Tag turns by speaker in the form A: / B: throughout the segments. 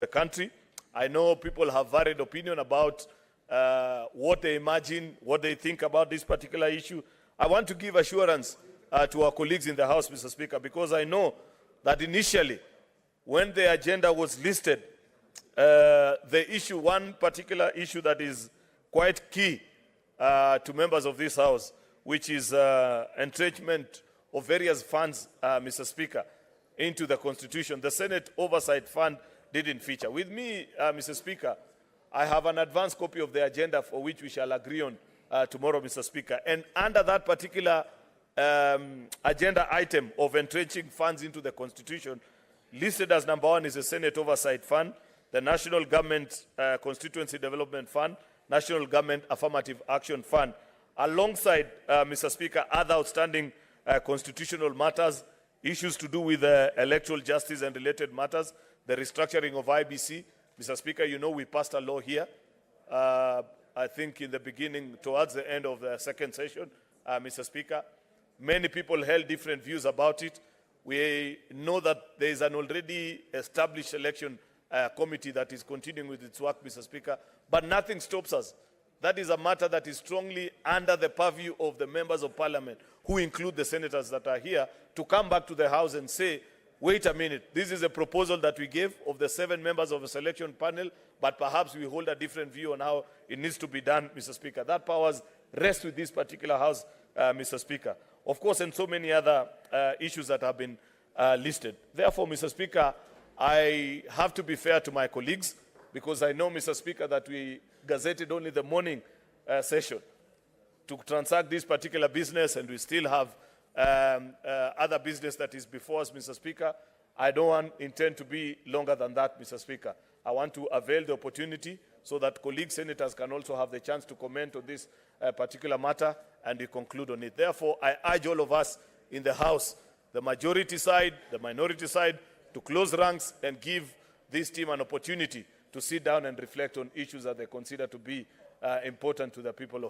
A: the country. I know people have varied opinion about what they imagine, what they think about this particular issue. I want to give assurance to our colleagues in the House, Mr. Speaker, because I know that initially, when the agenda was listed, one particular issue that is quite key to members of this House, which is entrenchment of various funds, Mr. Speaker, into the Constitution. The Senate Oversight Fund didn't feature. With me, Mr. Speaker, I have an advance copy of the agenda for which we shall agree on tomorrow, Mr. Speaker. And under that particular agenda item of entrenching funds into the Constitution, listed as number 1 is the Senate Oversight Fund, the National Government Constituency Development Fund, National Government Affirmative Action Fund, alongside, Mr. Speaker, other outstanding constitutional matters, issues to do with electoral justice and related matters, the restructuring of IBC. Mr. Speaker, you know we passed a law here, I think in the beginning, towards the end of the second session, Mr. Speaker. Many people held different views about it. We know that there is an already established election committee that is continuing with its work, Mr. Speaker, but nothing stops us. That is a matter that is strongly under the purview of the members of parliament, who include the senators that are here, to come back to the House and say, wait a minute, this is a proposal that we gave of the 7 members of a selection panel, but perhaps we hold a different view on how it needs to be done, Mr. Speaker. That powers rest with this particular House, Mr. Speaker. Of course, and so many other issues that have been listed. Therefore, Mr. Speaker, I have to be fair to my colleagues, because I know, Mr. Speaker, that we gazetted only the morning session to transact this particular business, and we still have other business that is before us, Mr. Speaker. I don't intend to be longer than that, Mr. Speaker. I want to avail the opportunity so that colleague senators can also have the chance to comment on this particular matter, and we conclude on it. Therefore, I urge all of us in the House, the majority side, the minority side, to close ranks and give this team an opportunity to sit down and reflect on issues that they consider to be important to the people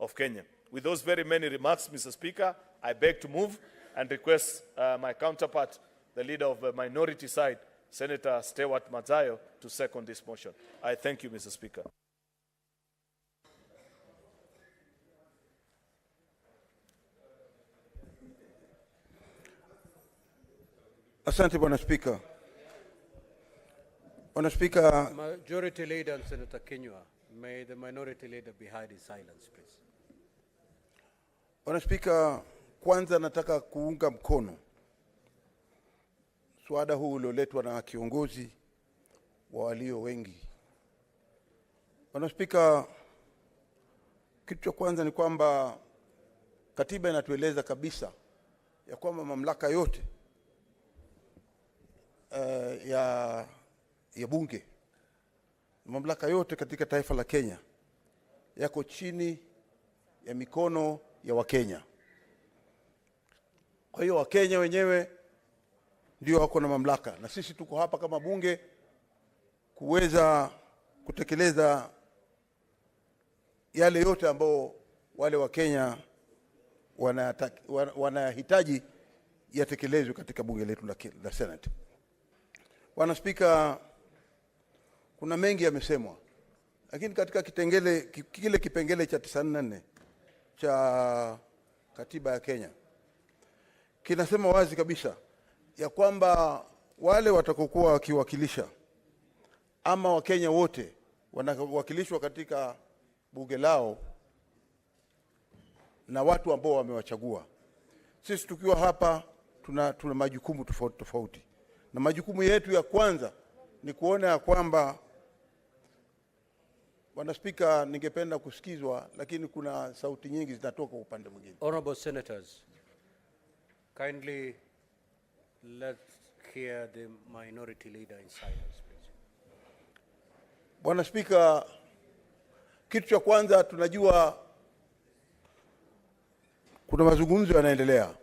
A: of Kenya. With those very many remarks, Mr. Speaker, I beg to move and request my counterpart, the leader of the minority side, Senator Stewart Mazayo, to second this motion. I thank you, Mr. Speaker.
B: Asante, Bwana Speaker. Bwana Speaker,
C: Majority Leader and Senator Kinyua, may the Minority Leader be hide his silence, please.
B: Bwana Speaker, kwanza nataka kuunga mkono swada huu ulioletwa na kiongozi wa walio wengi. Bwana Speaker, kitu cha kwanza ni kwamba katiba inatueleza kabisa ya kwamba mamlaka yote ya bunge, mamlaka yote katika taifa la Kenya yako chini ya mikono ya Wakenya. Kwa hiyo Wakenya wenyewe ndio wako na mamlaka, na sisi tuko hapa kama bunge kuweza kutekeleza yale yote ambao wale Wakenya wanahitaji yatekelezwe katika bunge letu la Senate. Bwana Speaker, kuna mengi yamesemwa, lakini katika kile kipengele cha 94 cha katiba ya Kenya kinasema wazi kabisa ya kwamba wale watakokuwa wakiwakilisha ama Wakenya wote wanawakilishwa katika bunge lao na watu ambao wamewachagua. Sisi tukiwa hapa tuna majukumu tofauti tofauti, na majukumu yetu ya kwanza ni kuona ya kwamba, Bwana Speaker, ningependa kusikizwa, lakini kuna sauti nyingi zinatoka upande mwingine.
C: Honorable Senators, kindly let's hear the Minority Leader in silence, please.
B: Bwana Speaker, kitu cha kwanza tunajua kuna mazungumzo yanaendelea.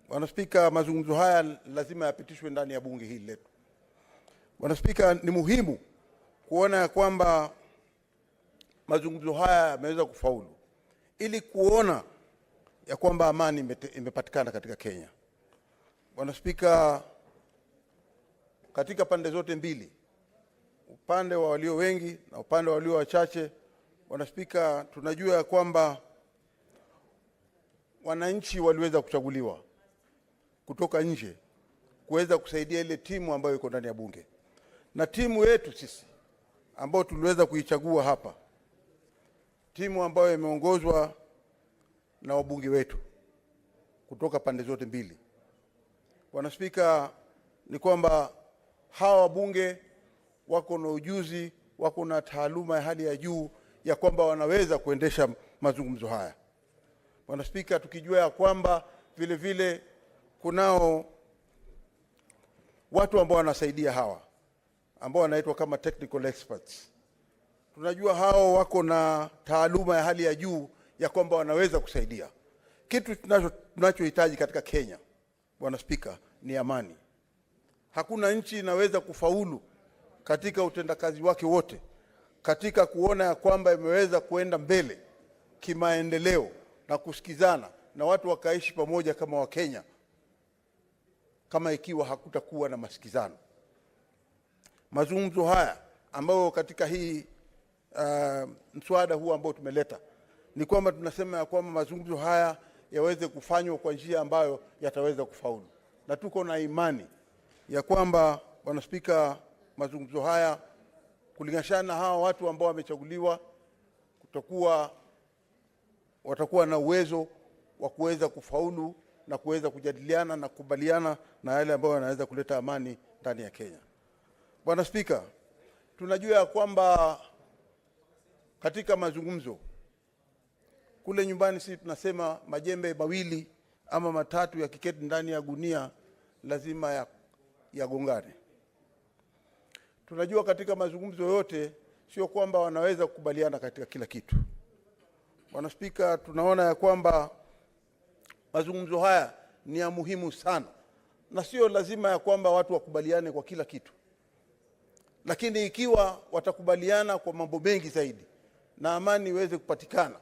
B: Bwana Speaker, mazungumzo haya lazima yapitishwe ndani ya bunge hili letu. Bwana Speaker, ni muhimu kuona ya kwamba mazungumzo haya yameweza kufaulu, ili kuona ya kwamba amani imepatikana katika Kenya. Bwana Speaker, katika pande zote mbili, upande wa walio wengi na upande wa walio wachache. Bwana Spika, tunajua ya kwamba wananchi waliweza kuchaguliwa kutoka nje kuweza kusaidia ile timu ambayo iko ndani ya bunge, na timu yetu sisi ambao tuliweza kuichagua hapa, timu ambayo imeongozwa na wabunge wetu kutoka pande zote mbili. Bwana Spika, ni kwamba hawa wabunge wako na ujuzi, wako na taaluma ya hali ya juu ya kwamba wanaweza kuendesha mazungumzo haya. Bwana Spika, tukijua ya kwamba vile vile kunao watu ambao wanasaidia hawa ambao wanaitwa kama technical experts. Tunajua hao wako na taaluma ya hali ya juu ya kwamba wanaweza kusaidia. Kitu tunachohitaji katika Kenya, Bwana Spika, ni amani. Hakuna nchi inaweza kufaulu katika utendakazi wake wote, katika kuona ya kwamba imeweza kuenda mbele kimaendeleo na kusikizana na watu wakaishi pamoja kama Wakenya, kama ikiwa hakutakuwa na masikizano. Mazungumzo haya ambayo katika hii mswada huu ambao tumeleta, ni kwamba tunasema ya kwamba mazungumzo haya yaweze kufanywa kwa njia ambayo yataweza kufaulu, na tuko na imani ya kwamba, Bwana Spika, mazungumzo haya kulingana na hawa watu ambao wamechaguliwa watakuwa na uwezo wa kuweza kufaulu na kuweza kujadiliana na kukubaliana na yale ambayo yanaweza kuleta amani ndani ya Kenya. Bwana Spika, tunajua ya kwamba katika mazungumzo kule nyumbani sisi tunasema majembe mawili ama matatu yakiketi ndani ya gunia lazima yagongane. Tunajua katika mazungumzo yote sio kwamba wanaweza kukubaliana katika kila kitu. Bwana Spika, tunaona ya kwamba mazungumzo haya ni ya muhimu sana, na sio lazima ya kwamba watu wakubaliane kwa kila kitu, lakini ikiwa watakubaliana kwa mambo mengi zaidi na amani iweze kupatikana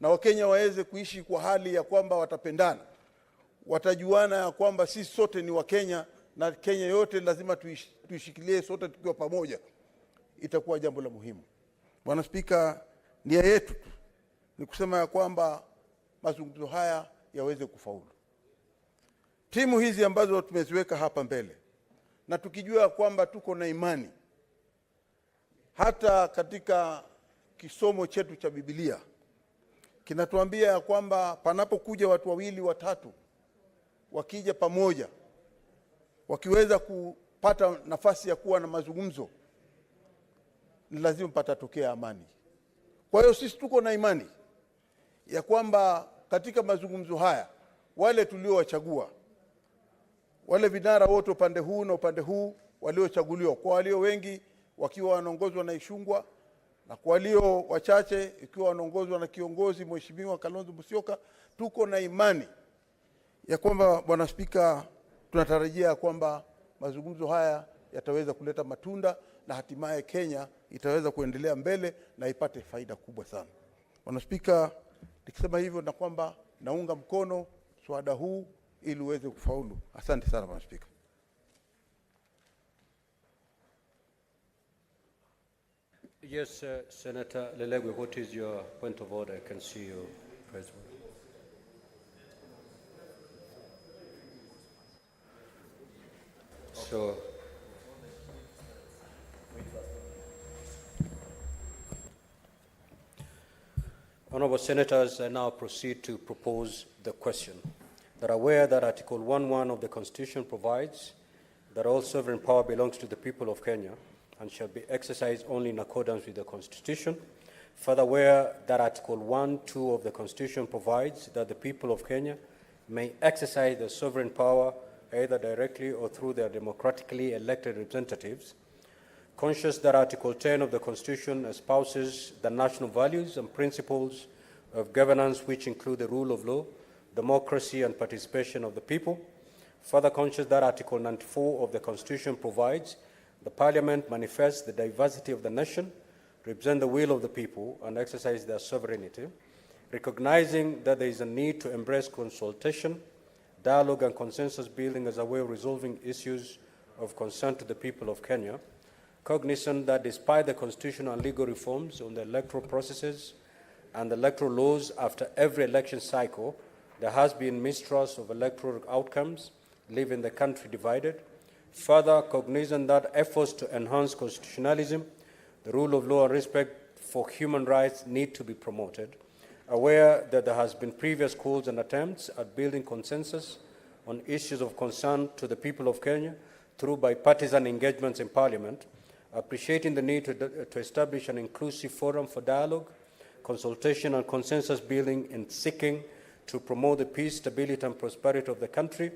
B: na Wakenya waweze kuishi kwa hali ya kwamba watapendana, watajuana ya kwamba sisi sote ni Wakenya na Kenya yote lazima tuishikilie sote tukiwa pamoja, itakuwa jambo la muhimu. Bwana Spika, nia yetu ni kusema ya kwamba mazungumzo haya yaweze kufaulu. Timu hizi ambazo tumeziweka hapa mbele, na tukijua kwamba tuko na imani hata katika kisomo chetu cha Biblia kinatuambia ya kwamba panapokuja watu wawili watatu wakija pamoja, wakiweza kupata nafasi ya kuwa na mazungumzo, ni lazima patatokea amani. Kwa hiyo sisi tuko na imani ya kwamba katika mazungumzo haya wale tuliowachagua, wale vinara wote upande huu na upande huu waliochaguliwa, kwa walio wengi wakiwa wanaongozwa na Ishungwa na kwa walio wachache ikiwa wanaongozwa na kiongozi Mheshimiwa Kalonzo Musyoka, tuko na imani ya kwamba, Bwana Spika, tunatarajia kwamba mazungumzo haya yataweza kuleta matunda na hatimaye Kenya itaweza kuendelea mbele na ipate faida kubwa sana. Bwana Spika, nikisema hivyo na kwamba naunga mkono mswada huu ili uweze kufaulu. Asante sana Bwana Spika.
C: Yes, Senator Lelegwe, what is your point of order? I can see you, President. So, Honorable Senators, I now proceed to propose the question. They're aware that Article 1(1) of the Constitution provides that all sovereign power belongs to the people of Kenya and shall be exercised only in accordance with the Constitution. Further aware that Article 1(2) of the Constitution provides that the people of Kenya may exercise their sovereign power either directly or through their democratically elected representatives. Conscious that Article 10 of the Constitution espouses the national values and principles of governance which include the rule of law, democracy and participation of the people. Further conscious that Article 94 of the Constitution provides the Parliament manifests the diversity of the nation, represent the will of the people and exercise their sovereignty. Recognizing that there is a need to embrace consultation, dialogue and consensus building as a way of resolving issues of concern to the people of Kenya, cognizant that despite the constitutional and legal reforms on the electoral processes and the electoral laws after every election cycle, there has been mistrust of electoral outcomes, leaving the country divided. Further, cognizant that efforts to enhance constitutionalism, the rule of law and respect for human rights need to be promoted. Aware that there has been previous calls and attempts at building consensus on issues of concern to the people of Kenya through bipartisan engagements in Parliament, appreciating the need to establish an inclusive forum for dialogue, consultation and consensus building in seeking to promote the peace, stability and prosperity of the country,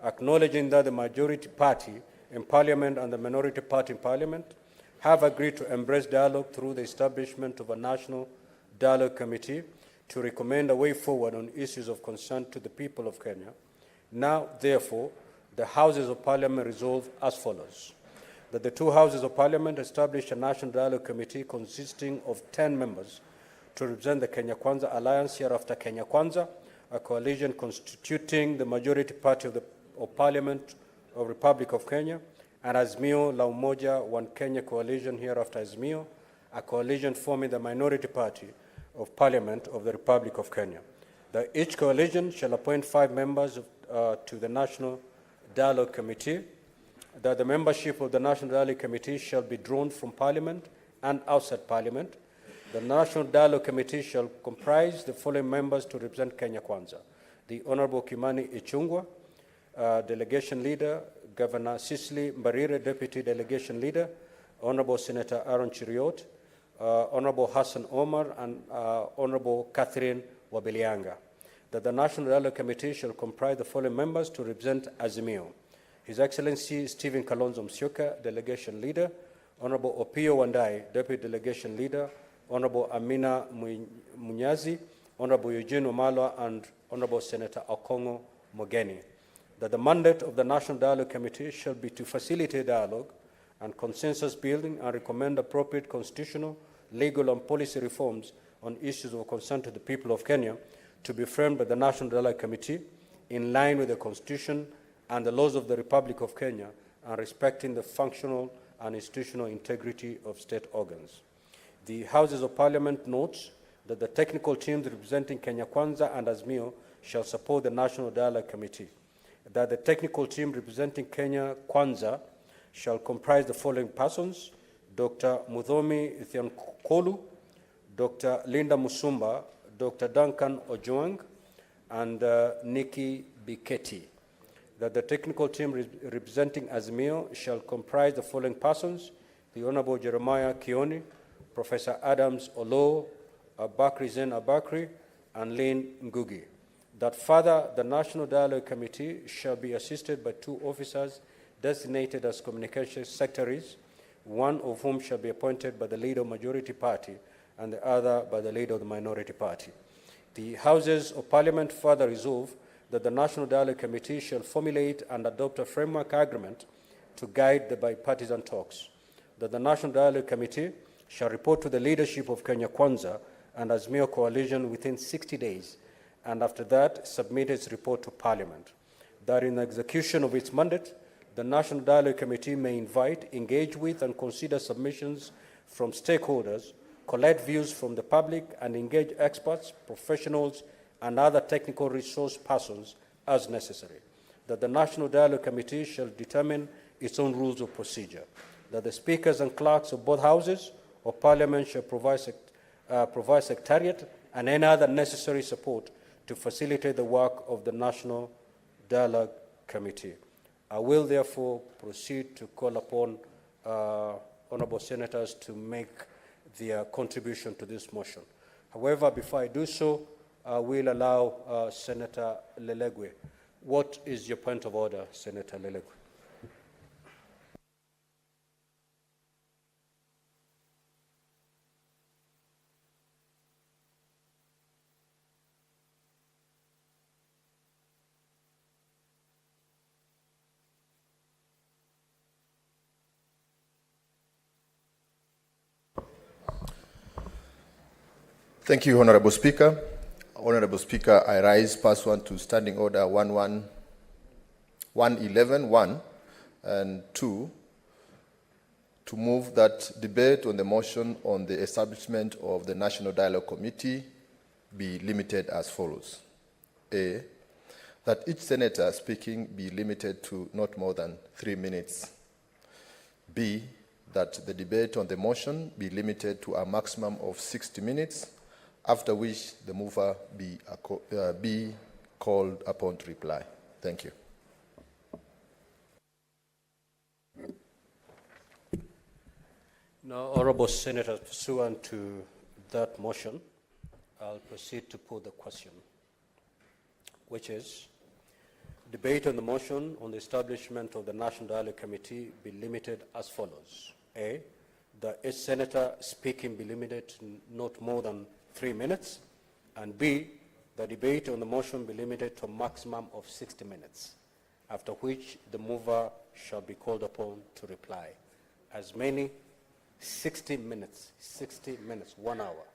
C: acknowledging that the majority party in Parliament and the minority party in Parliament have agreed to embrace dialogue through the establishment of a National Dialogue Committee to recommend a way forward on issues of concern to the people of Kenya. Now, therefore, the Houses of Parliament resolve as follows: that the two Houses of Parliament establish a National Dialogue Committee consisting of 10 members to represent the Kenya Kwanza Alliance, hereafter Kenya Kwanza, a coalition constituting the majority party of Parliament of Republic of Kenya, and Azimio la Umoja One Kenya coalition, hereafter Azimio, a coalition forming the minority party of Parliament of the Republic of Kenya. That each coalition shall appoint 5 members to the National Dialogue Committee, that the membership of the National Dialogue Committee shall be drawn from Parliament and outside Parliament. The National Dialogue Committee shall comprise the following members to represent Kenya Kwanza: the Honorable Kimani Ichung'wah, Delegation Leader, Governor Cicely Mbarire, Deputy Delegation Leader, Honorable Senator Aaron Cheriot, Honorable Hassan Omar, and Honorable Catherine Wabilianga. That the National Dialogue Committee shall comprise the following members to represent Azimio: His Excellency Stephen Kalonzo Musyoka, Delegation Leader, Honorable Opiyo Wandayi, Deputy Delegation Leader, Honorable Amina Munyazi, Honorable Eugene Wamalwa, and Honorable Senator Okongo Mogeni. That the mandate of the National Dialogue Committee shall be to facilitate dialogue and consensus building and recommend appropriate constitutional, legal, and policy reforms on issues of concern to the people of Kenya to be framed by the National Dialogue Committee in line with the Constitution and the laws of the Republic of Kenya and respecting the functional and institutional integrity of state organs. The Houses of Parliament notes that the technical teams representing Kenya Kwanza and Azimio shall support the National Dialogue Committee. That the technical team representing Kenya Kwanza shall comprise the following persons: Dr. Muthomi Ithiankolu, Dr. Linda Musumba, Dr. Duncan Ojwang, and Nikki Biketi. That the technical team representing Azimio shall comprise the following persons: the Honorable Jeremiah Kioni, Professor Adams Olo, Bakri Zen Abakri, and Lynn Ngugi. That further, the National Dialogue Committee shall be assisted by 2 officers designated as communications secretaries, one of whom shall be appointed by the leader of the majority party and the other by the leader of the minority party. The Houses of Parliament further resolve that the National Dialogue Committee shall formulate and adopt a framework agreement to guide the bipartisan talks. That the National Dialogue Committee shall report to the leadership of Kenya Kwanza and Azimio coalition within 60 days, and after that submit its report to Parliament. That in execution of its mandate, the National Dialogue Committee may invite, engage with, and consider submissions from stakeholders, collect views from the public, and engage experts, professionals, and other technical resource persons as necessary. That the National Dialogue Committee shall determine its own rules of procedure. That the speakers and clerks of both houses of Parliament shall provide secretariat and any other necessary support to facilitate the work of the National Dialogue Committee. I will therefore proceed to call upon honourable senators to make their contribution to this motion. However, before I do so, I will allow Senator Lelegwe. What is your point of order, Senator Lelegwe?
D: Thank you, Honorable Speaker. Honorable Speaker, I rise pursuant to Standing Order 111, 1 and 2, to move that debate on the motion on the establishment of the National Dialogue Committee be limited as follows. A, that each senator speaking be limited to not more than 3 minutes. B, that the debate on the motion be limited to a maximum of 60 minutes, after which the mover be called upon to reply. Thank you.
C: Now, Honourable Senator, pursuant to that motion, I'll proceed to put the question, which is, debate on the motion on the establishment of the National Dialogue Committee be limited as follows. A, that each senator speaking be limited to not more than 3 minutes, and B, the debate on the motion be limited to a maximum of 60 minutes, after which the mover shall be called upon to reply. As many 60 minutes, 1 hour.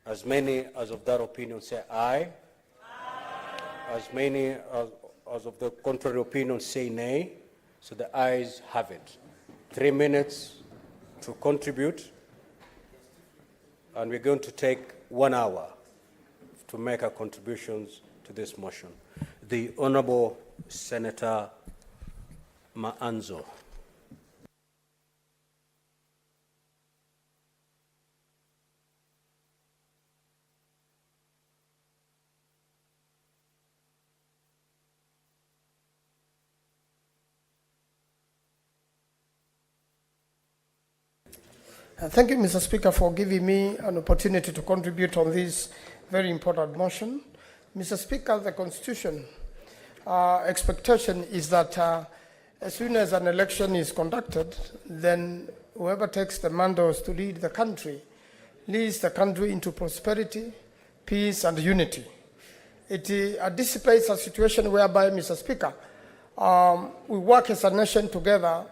C: As many as of that opinion say aye. Aye. As many as of the contrary opinion say nay. So the ayes have it. 3 minutes to contribute, and we're going to take 1 hour to make our contributions to this motion. The Honourable Senator Maanzo.
E: Thank you, Mr. Speaker, for giving me an opportunity to contribute on this very important motion. Mr. Speaker, the Constitution expectation is that as soon as an election is conducted, then whoever takes the mandates to lead the country leads the country into prosperity, peace, and unity. It anticipates a situation whereby, Mr. Speaker, we work as a nation together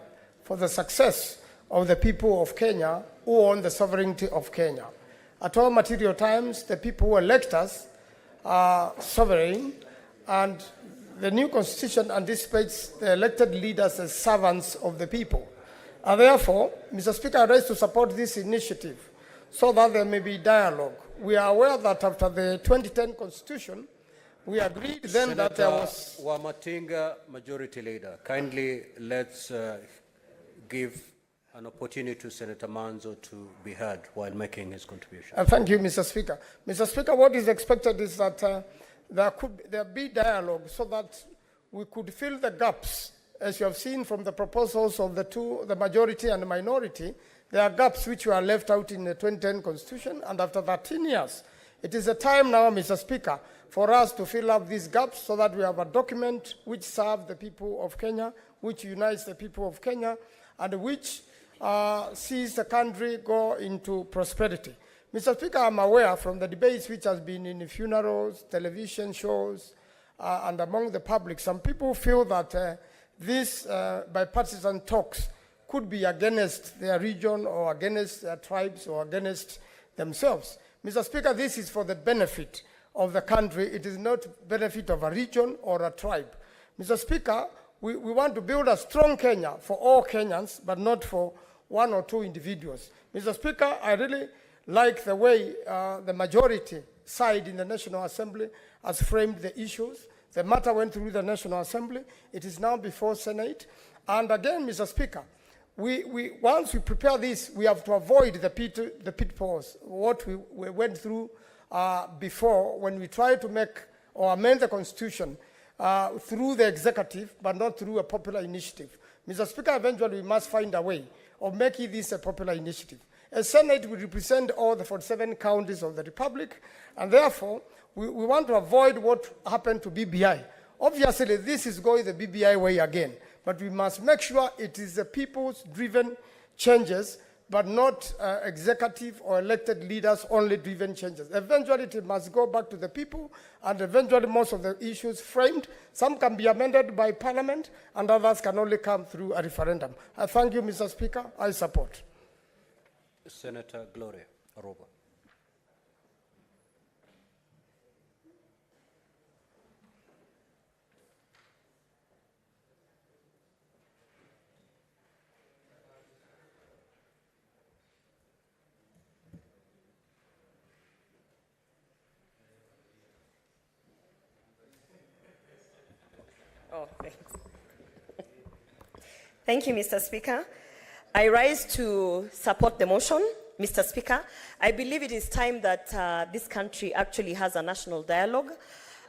E: for the success of the people of Kenya who own the sovereignty of Kenya. At all material times, the people who elect us are sovereign, and the new constitution anticipates the elected leaders as servants of the people. And therefore, Mr. Speaker, I rise to support this initiative so that there may be dialogue. We are aware that after the 2010 constitution, we agreed then
C: Senator
E: that there was...
C: Wamatinga, Majority Leader, kindly let's give an opportunity to Senator Manzo to be heard while making his contribution.
E: Thank you, Mr. Speaker. Mr. Speaker, what is expected is that there be dialogue so that we could fill the gaps. As you have seen from the proposals of the majority and the minority, there are gaps which were left out in the 2010 Constitution, and after 13 years, it is a time now, Mr. Speaker, for us to fill up these gaps so that we have a document which serves the people of Kenya, which unites the people of Kenya, and which sees the country go into prosperity. Mr. Speaker, I'm aware from the debates which has been in funerals, television shows, and among the public, some people feel that these bipartisan talks could be against their region or against their tribes or against themselves. Mr. Speaker, this is for the benefit of the country. It is not benefit of a region or a tribe. Mr. Speaker, we want to build a strong Kenya for all Kenyans, but not for 1 or 2 individuals. Mr. Speaker, I really like the way the majority side in the National Assembly has framed the issues. The matter went through the National Assembly. It is now before Senate. And again, Mr. Speaker, once we prepare this, we have to avoid the pitfalls, what we went through before when we tried to make or amend the Constitution through the executive, but not through a popular initiative. Mr. Speaker, eventually we must find a way of making this a popular initiative. A Senate will represent all the 47 counties of the Republic, and therefore we want to avoid what happened to BBI. Obviously, this is going the BBI way again, but we must make sure it is the people's-driven changes, but not executive or elected leaders only driven changes. Eventually, it must go back to the people, and eventually most of the issues framed, some can be amended by Parliament, and others can only come through a referendum. I thank you, Mr. Speaker. I support.
C: Senator Gloria Aroba.
F: Oh, thanks. Thank you, Mr. Speaker. I rise to support the motion, Mr. Speaker. I believe it is time that this country actually has a national dialogue.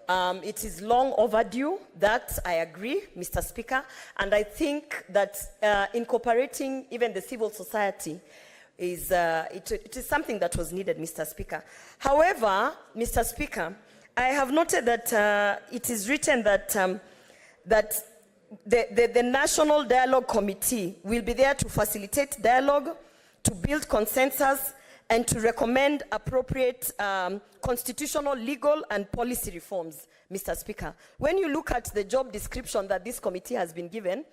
F: It is long overdue, that I agree, Mr. Speaker, and I think that incorporating even the civil society is it is something that was needed, Mr. Speaker. However, Mr. Speaker, I have noted that it is written that the National Dialogue Committee will be there to facilitate dialogue, to build consensus, and to recommend appropriate constitutional, legal, and policy reforms, Mr. Speaker. When you look at the job description that this committee has been given,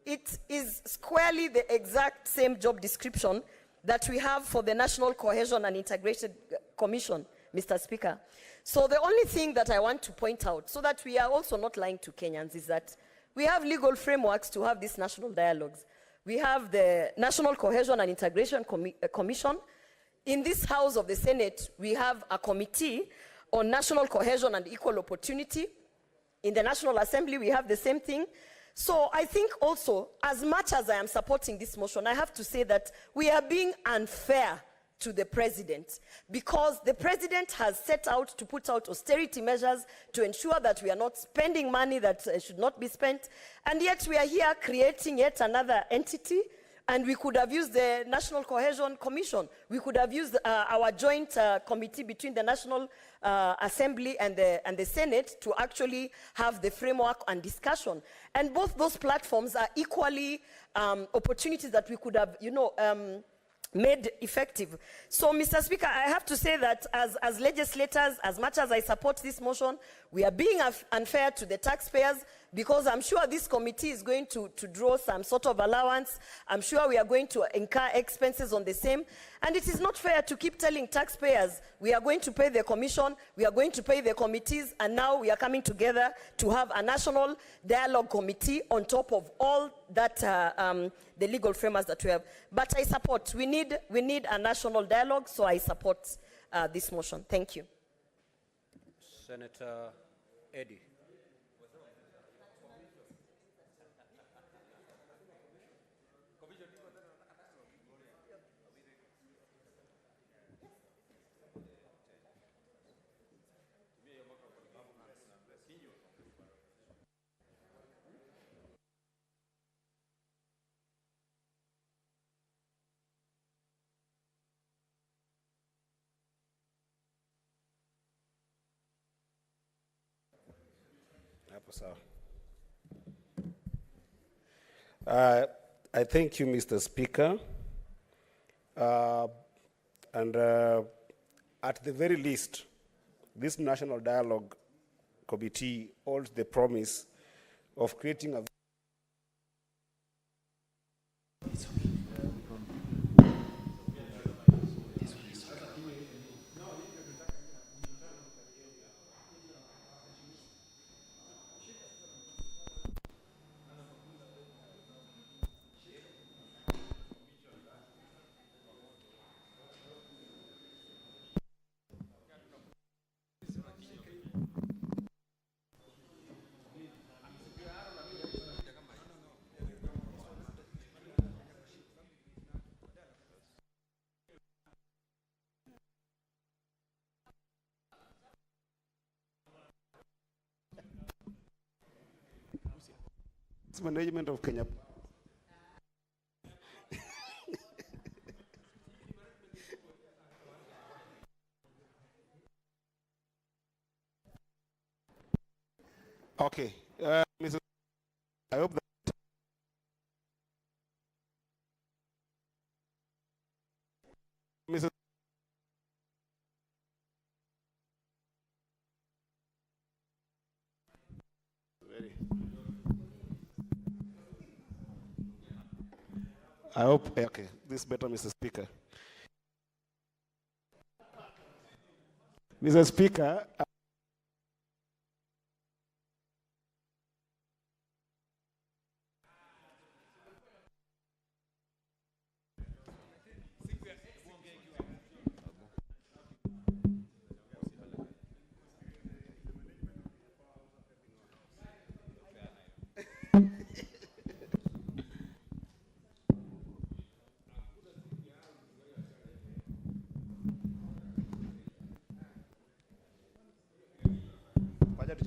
F: it is squarely the exact same job description that we have for the National Cohesion and Integration Commission, Mr. Speaker. So the only thing that I want to point out, so that we are also not lying to Kenyans, is that we have legal frameworks to have these national dialogues. We have the National Cohesion and Integration Commission. In this House of the Senate, we have a committee on national cohesion and equal opportunity. In the National Assembly, we have the same thing. So I think also, as much as I am supporting this motion, I have to say that we are being unfair to the president, because the president has set out to put out austerity measures to ensure that we are not spending money that should not be spent, and yet we are here creating yet another entity. And we could have used the National Cohesion Commission. We could have used our joint committee between the National Assembly and the Senate to actually have the framework and discussion. And both those platforms are equally opportunities that we could have, made effective. So, Mr. Speaker, I have to say that as legislators, as much as I support this motion, we are being unfair to the taxpayers, because I'm sure this committee is going to draw some sort of allowance. I'm sure we are going to incur expenses on the same. And it is not fair to keep telling taxpayers, we are going to pay the commission, we are going to pay the committees, and now we are coming together to have a national dialogue committee on top of all that, the legal frameworks that we have. But I support, we need a national dialogue, so I support this motion. Thank you.
C: Senator Eddy.
G: I thank you, Mr. Speaker. And at the very least, this National Dialogue Committee holds the promise of creating a management of Kenya. Okay, Mrs. I hope that Mrs. I hope, okay, this is better, Mr. Speaker. Mr. Speaker,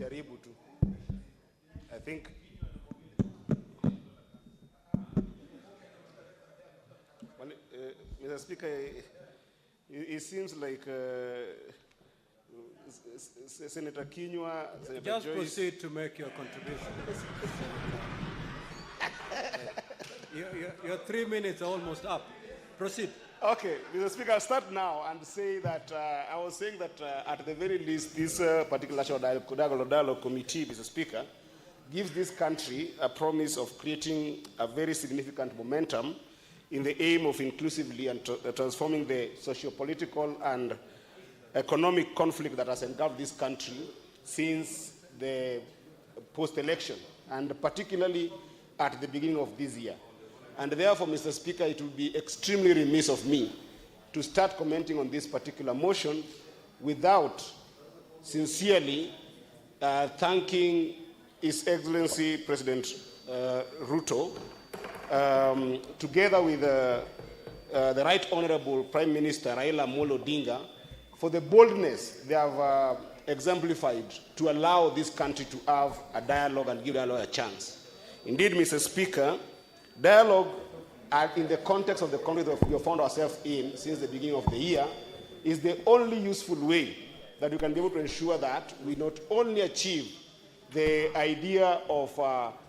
G: jaribu tu. I think Mr. Speaker, it seems like Senator Kinyua, Senator
C: Just
G: Joyce.
C: proceed to make your contribution. Your 3 minutes are almost up. Proceed.
G: Okay, Mr. Speaker, I'll start now and say that I was saying that at the very least, this particular National Dialogue Committee, Mr. Speaker, gives this country a promise of creating a very significant momentum in the aim of inclusively and transforming the socio-political and economic conflict that has engulfed this country since the post-election, and particularly at the beginning of this year. And therefore, Mr. Speaker, it would be extremely remiss of me to start commenting on this particular motion without sincerely thanking His Excellency President Ruto, together with the Right Honorable Prime Minister Raila Amolo Odinga, for the boldness they have exemplified to allow this country to have a dialogue and give dialogue a chance. Indeed, Mr. Speaker, dialogue in the context of the conflict that we have found ourselves in since the beginning of the year is the only useful way that we can be able to ensure that we not only achieve the idea of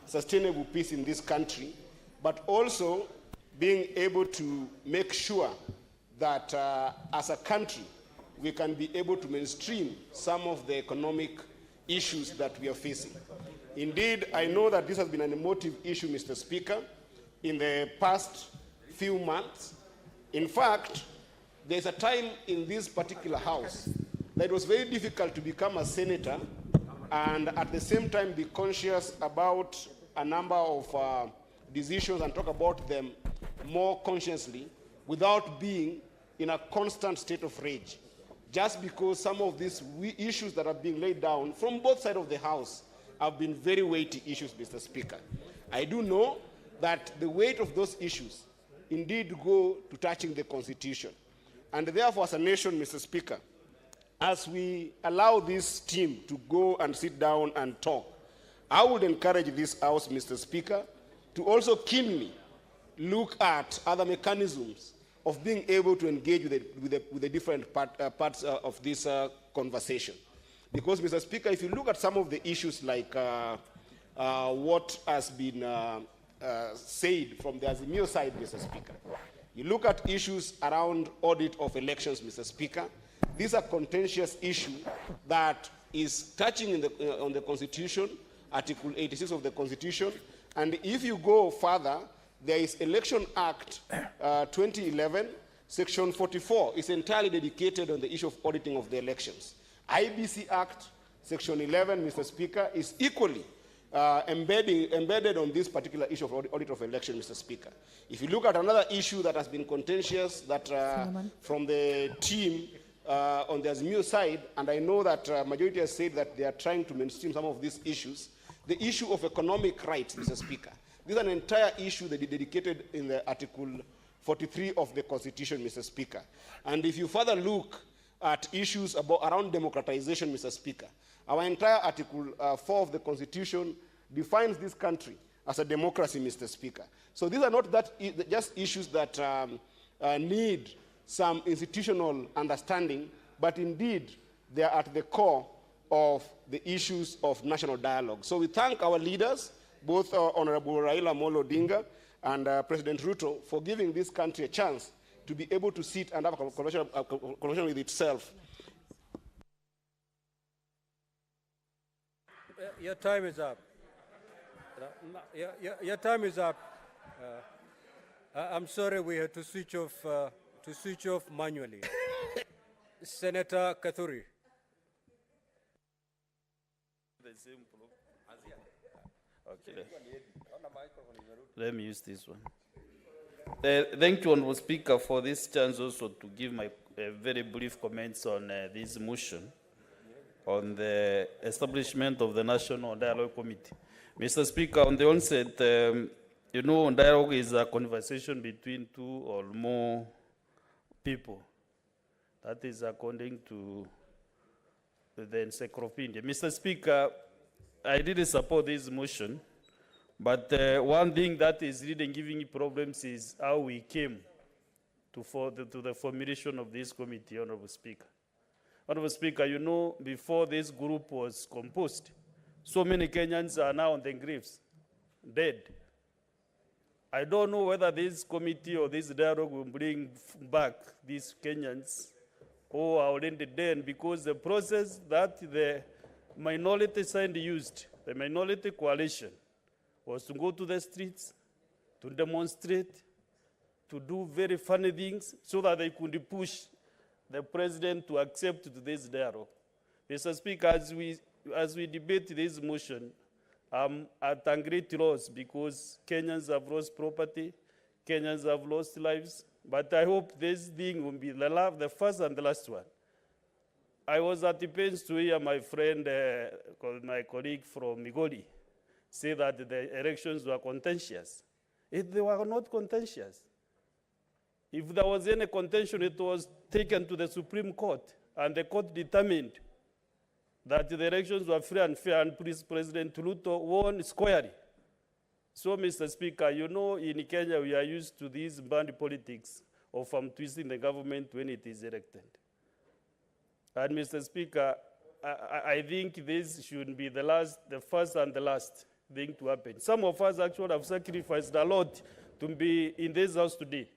G: sustainable peace in this country, but also being able to make sure that as a country, we can be able to mainstream some of the economic issues that we are facing. Indeed, I know that this has been an emotive issue, Mr. Speaker, in the past few months. In fact, there's a time in this particular house that it was very difficult to become a senator and at the same time be conscious about a number of decisions and talk about them more consciously without being in a constant state of rage. Just because some of these issues that are being laid down from both sides of the House have been very weighty issues, Mr. Speaker. I do know that the weight of those issues indeed go to touching the Constitution. And therefore, as a nation, Mr. Speaker, as we allow this team to go and sit down and talk, I would encourage this House, Mr. Speaker, to also keenly look at other mechanisms of being able to engage with the different parts of this conversation. Because, Mr. Speaker, if you look at some of the issues like what has been said from the Azimio side, Mr. Speaker, you look at issues around audit of elections, Mr. Speaker, these are contentious issues that is touching on the Constitution, Article 86 of the Constitution, and if you go further, there is Election Act 2011, Section 44. It's entirely dedicated on the issue of auditing of the elections. IBC Act, Section 11, Mr. Speaker, is equally embedded on this particular issue of audit of election, Mr. Speaker. If you look at another issue that has been contentious, that from the team on the Azimio side, and I know that majority has said that they are trying to mainstream some of these issues, the issue of economic rights, Mr. Speaker. This is an entire issue that is dedicated in the Article 43 of the Constitution, Mr. Speaker. And if you further look at issues around democratization, Mr. Speaker, our entire Article 4 of the Constitution defines this country as a democracy, Mr. Speaker. So these are not just issues that need some institutional understanding, but indeed they are at the core of the issues of national dialogue. So we thank our leaders, both Honorable Raila Amolo Odinga and President Ruto, for giving this country a chance to be able to sit and have a conversation with itself.
C: Your time is up. Your time is up. I'm sorry we had to switch off manually. Senator Kathuri.
H: Okay. Let me use this one. Thank you, Honorable Speaker, for this chance also to give my very brief comments on this motion on the establishment of the National Dialogue Committee. Mr. Speaker, on the onset, you know, dialogue is a conversation between two or more people. That is according to the encyclopedia. Mr. Speaker, I didn't support this motion, but one thing that is really giving me problems is how we came to the formulation of this committee, Honorable Speaker. Honorable Speaker, you know, before this group was composed, so many Kenyans are now on the graves, dead. I don't know whether this committee or this dialogue will bring back these Kenyans who are already dead, because the process that the minority side used, the minority coalition, was to go to the streets, to demonstrate, to do very funny things so that they could push the president to accept this dialogue. Mr. Speaker, as we debate this motion, I'm at a great loss because Kenyans have lost property, Kenyans have lost lives, but I hope this thing will be the first and the last one. I was at the pains to hear my friend, my colleague from Migori, say that the elections were contentious. They were not contentious. If there was any contention, it was taken to the Supreme Court, and the court determined that the elections were free and fair, and President Ruto won squarely. So, Mr. Speaker, you know, in Kenya, we are used to these band politics of twisting the government when it is elected. And, Mr. Speaker, I think this should be the first and the last thing to happen. Some of us actually have sacrificed a lot to be in this house today.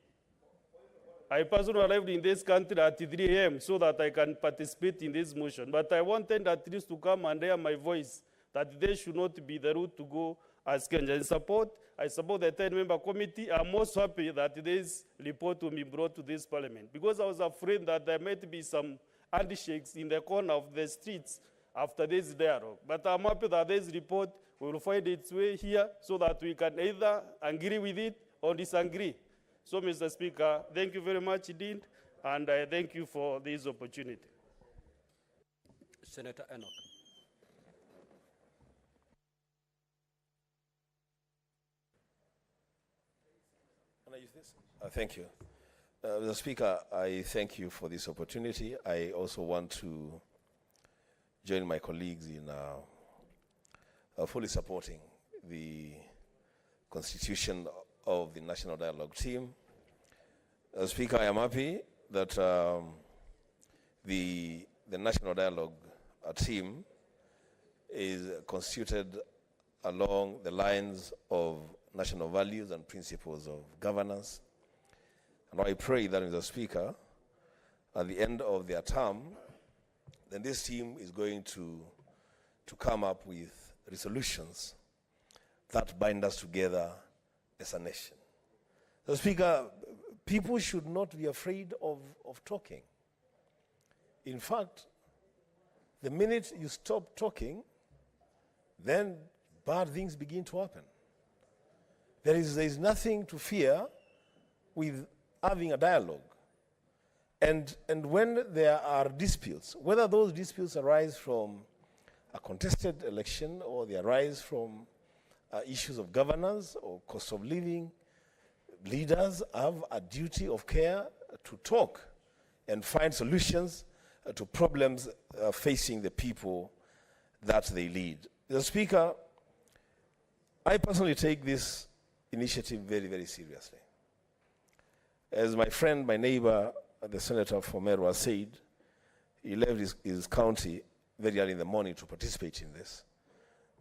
H: I personally arrived in this country at 3 a.m. so that I can participate in this motion. But I wanted at least to come and hear my voice that they should not be the route to go as Kenya. I support the 10-member committee. I'm most happy that this report will be brought to this parliament, because I was afraid that there might be some handshakes in the corner of the streets after this dialogue. But I'm happy that this report will find its way here so that we can either agree with it or disagree. So, Mr. Speaker, thank you very much indeed, and I thank you for this opportunity.
C: Senator Enoch.
I: Can I use this? Thank you. Mr. Speaker, I thank you for this opportunity. I also want to join my colleagues in fully supporting the constitution of the National Dialogue team. Speaker, I am happy that the National Dialogue team is constituted along the lines of national values and principles of governance. And I pray that, Mr. Speaker, at the end of their term, then this team is going to come up with resolutions that bind us together as a nation. So, Speaker, people should not be afraid of talking. In fact, the minute you stop talking, then bad things begin to happen. There is nothing to fear with having a dialogue. And when there are disputes, whether those disputes arise from a contested election or they arise from issues of governance or cost of living, leaders have a duty of care to talk and find solutions to problems facing the people that they lead. The Speaker, I personally take this initiative very, very seriously. As my friend, my neighbor, the Senator from Meru said, he left his county very early in the morning to participate in this.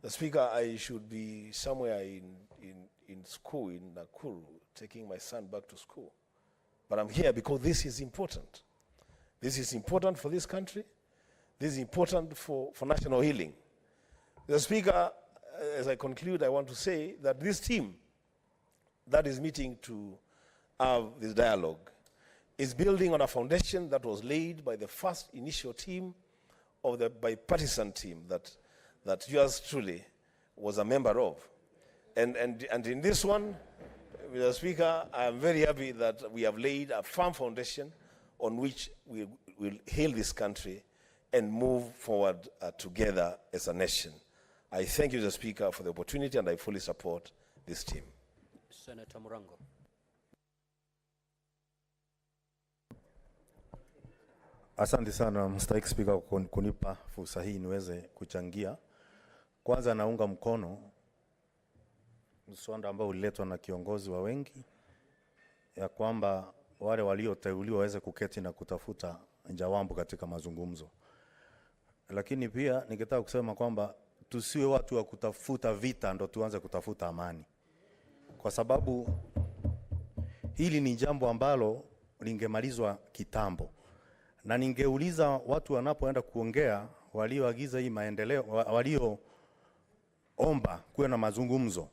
I: The Speaker, I should be somewhere in school, in Nakuru, taking my son back to school. But I'm here because this is important. This is important for this country. This is important for national healing. The Speaker, as I conclude, I want to say that this team that is meeting to have this dialogue is building on a foundation that was laid by the first initial team of the bipartisan team that yours truly was a member of. And in this one, Mr. Speaker, I am very happy that we have laid a firm foundation on which we will heal this country and move forward together as a nation. I thank you, Mr. Speaker, for the opportunity, and I fully support this team.
C: Senator Murango.
J: Asante sana Mstahiki Spika kwa kunipa fursa hii niweze kuchangia. Kwanza naunga mkono mswada ambao uliletwa na kiongozi wa wengi ya kwamba wale walioteuliwa waweze kuketi na kutafuta jawabu katika mazungumzo. Lakini pia ningetaka kusema kwamba tusiwe watu wa kutafuta vita ndo tuanze kutafuta amani. Kwa sababu hili ni jambo ambalo lingemalizwa kitambo. Na ningeuliza watu wanapoenda kuongea, walioagiza hii maendeleo, walioomba kuwe na mazungumzo,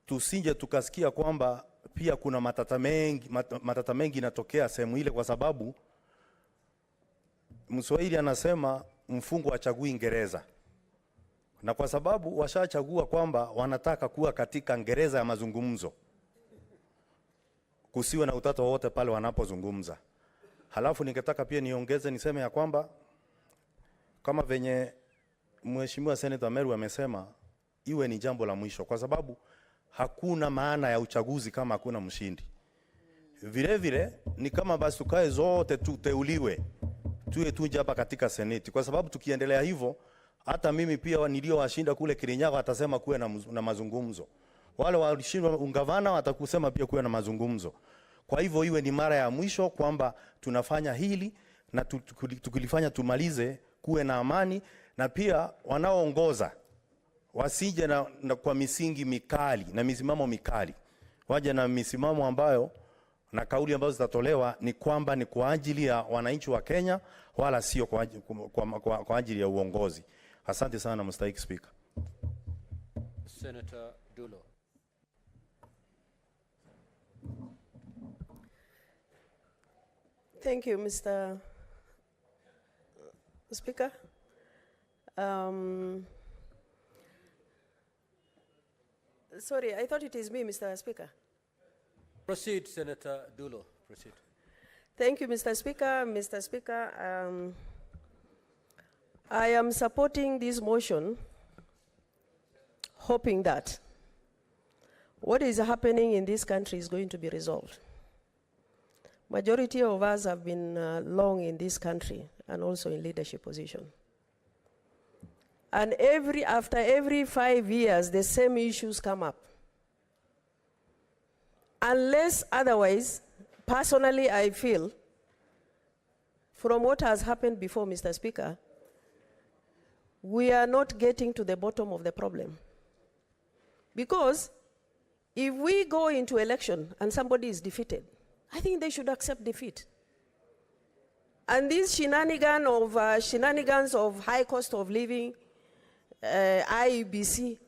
J: tusinje tukasikia kwamba pia kuna matata mengi yanatokea sehemu ile, kwa sababu Mswahili anasema mfungwa hachagui gereza. Na kwa sababu washachagua kwamba wanataka kuwa katika gereza ya mazungumzo, kusiwe na utata wote pale wanapozungumza. Halafu ningetaka pia niongeze niseme ya kwamba kama venye Mheshimiwa Senator Meru amesema, iwe ni jambo la mwisho, kwa sababu hakuna maana ya uchaguzi kama hakuna mshindi. Vile vile ni kama basi tukae zote tuteuliwe, tuwe tuje hapa katika Seneti, kwa sababu tukiendelea hivyo hata mimi pia niliowashinda kule Kirinyaga watasema kuwe na mazungumzo. Wale walishinda ungavana watakusema pia kuwe na mazungumzo. Kwa hivyo iwe ni mara ya mwisho kwamba tunafanya hili, na tukilifanya tumalize, kuwe na amani, na pia wanaoongoza wasije na kwa misingi mikali na misimamo mikali. Waje na misimamo ambayo na kauli ambazo zitatolewa ni kwamba ni kwa ajili ya wananchi wa Kenya, wala sio kwa ajili ya uongozi. Asante sana Mstahiki Spika.
C: Senator Dulo.
K: Thank you, Mr. Speaker. Sorry, I thought it is me, Mr. Speaker.
C: Proceed, Senator Dulo. Proceed.
K: Thank you, Mr. Speaker. Mr. Speaker, I am supporting this motion, hoping that what is happening in this country is going to be resolved. Majority of us have been long in this country and also in leadership position. And after every 5 years, the same issues come up. Unless otherwise, personally I feel, from what has happened before, Mr. Speaker, we are not getting to the bottom of the problem. Because if we go into election and somebody is defeated, I think they should accept defeat. And these shenanigans of high cost of living, IEBC,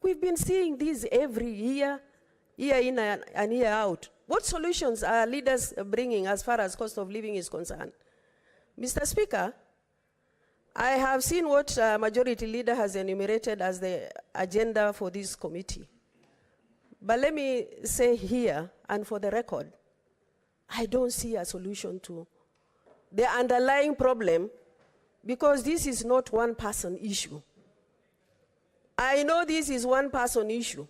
K: we've been seeing these every year, year in and year out. What solutions are leaders bringing as far as cost of living is concerned? Mr. Speaker, I have seen what Majority Leader has enumerated as the agenda for this committee. But let me say here, and for the record, I don't see a solution to the underlying problem, because this is not one person issue. I know this is one person issue,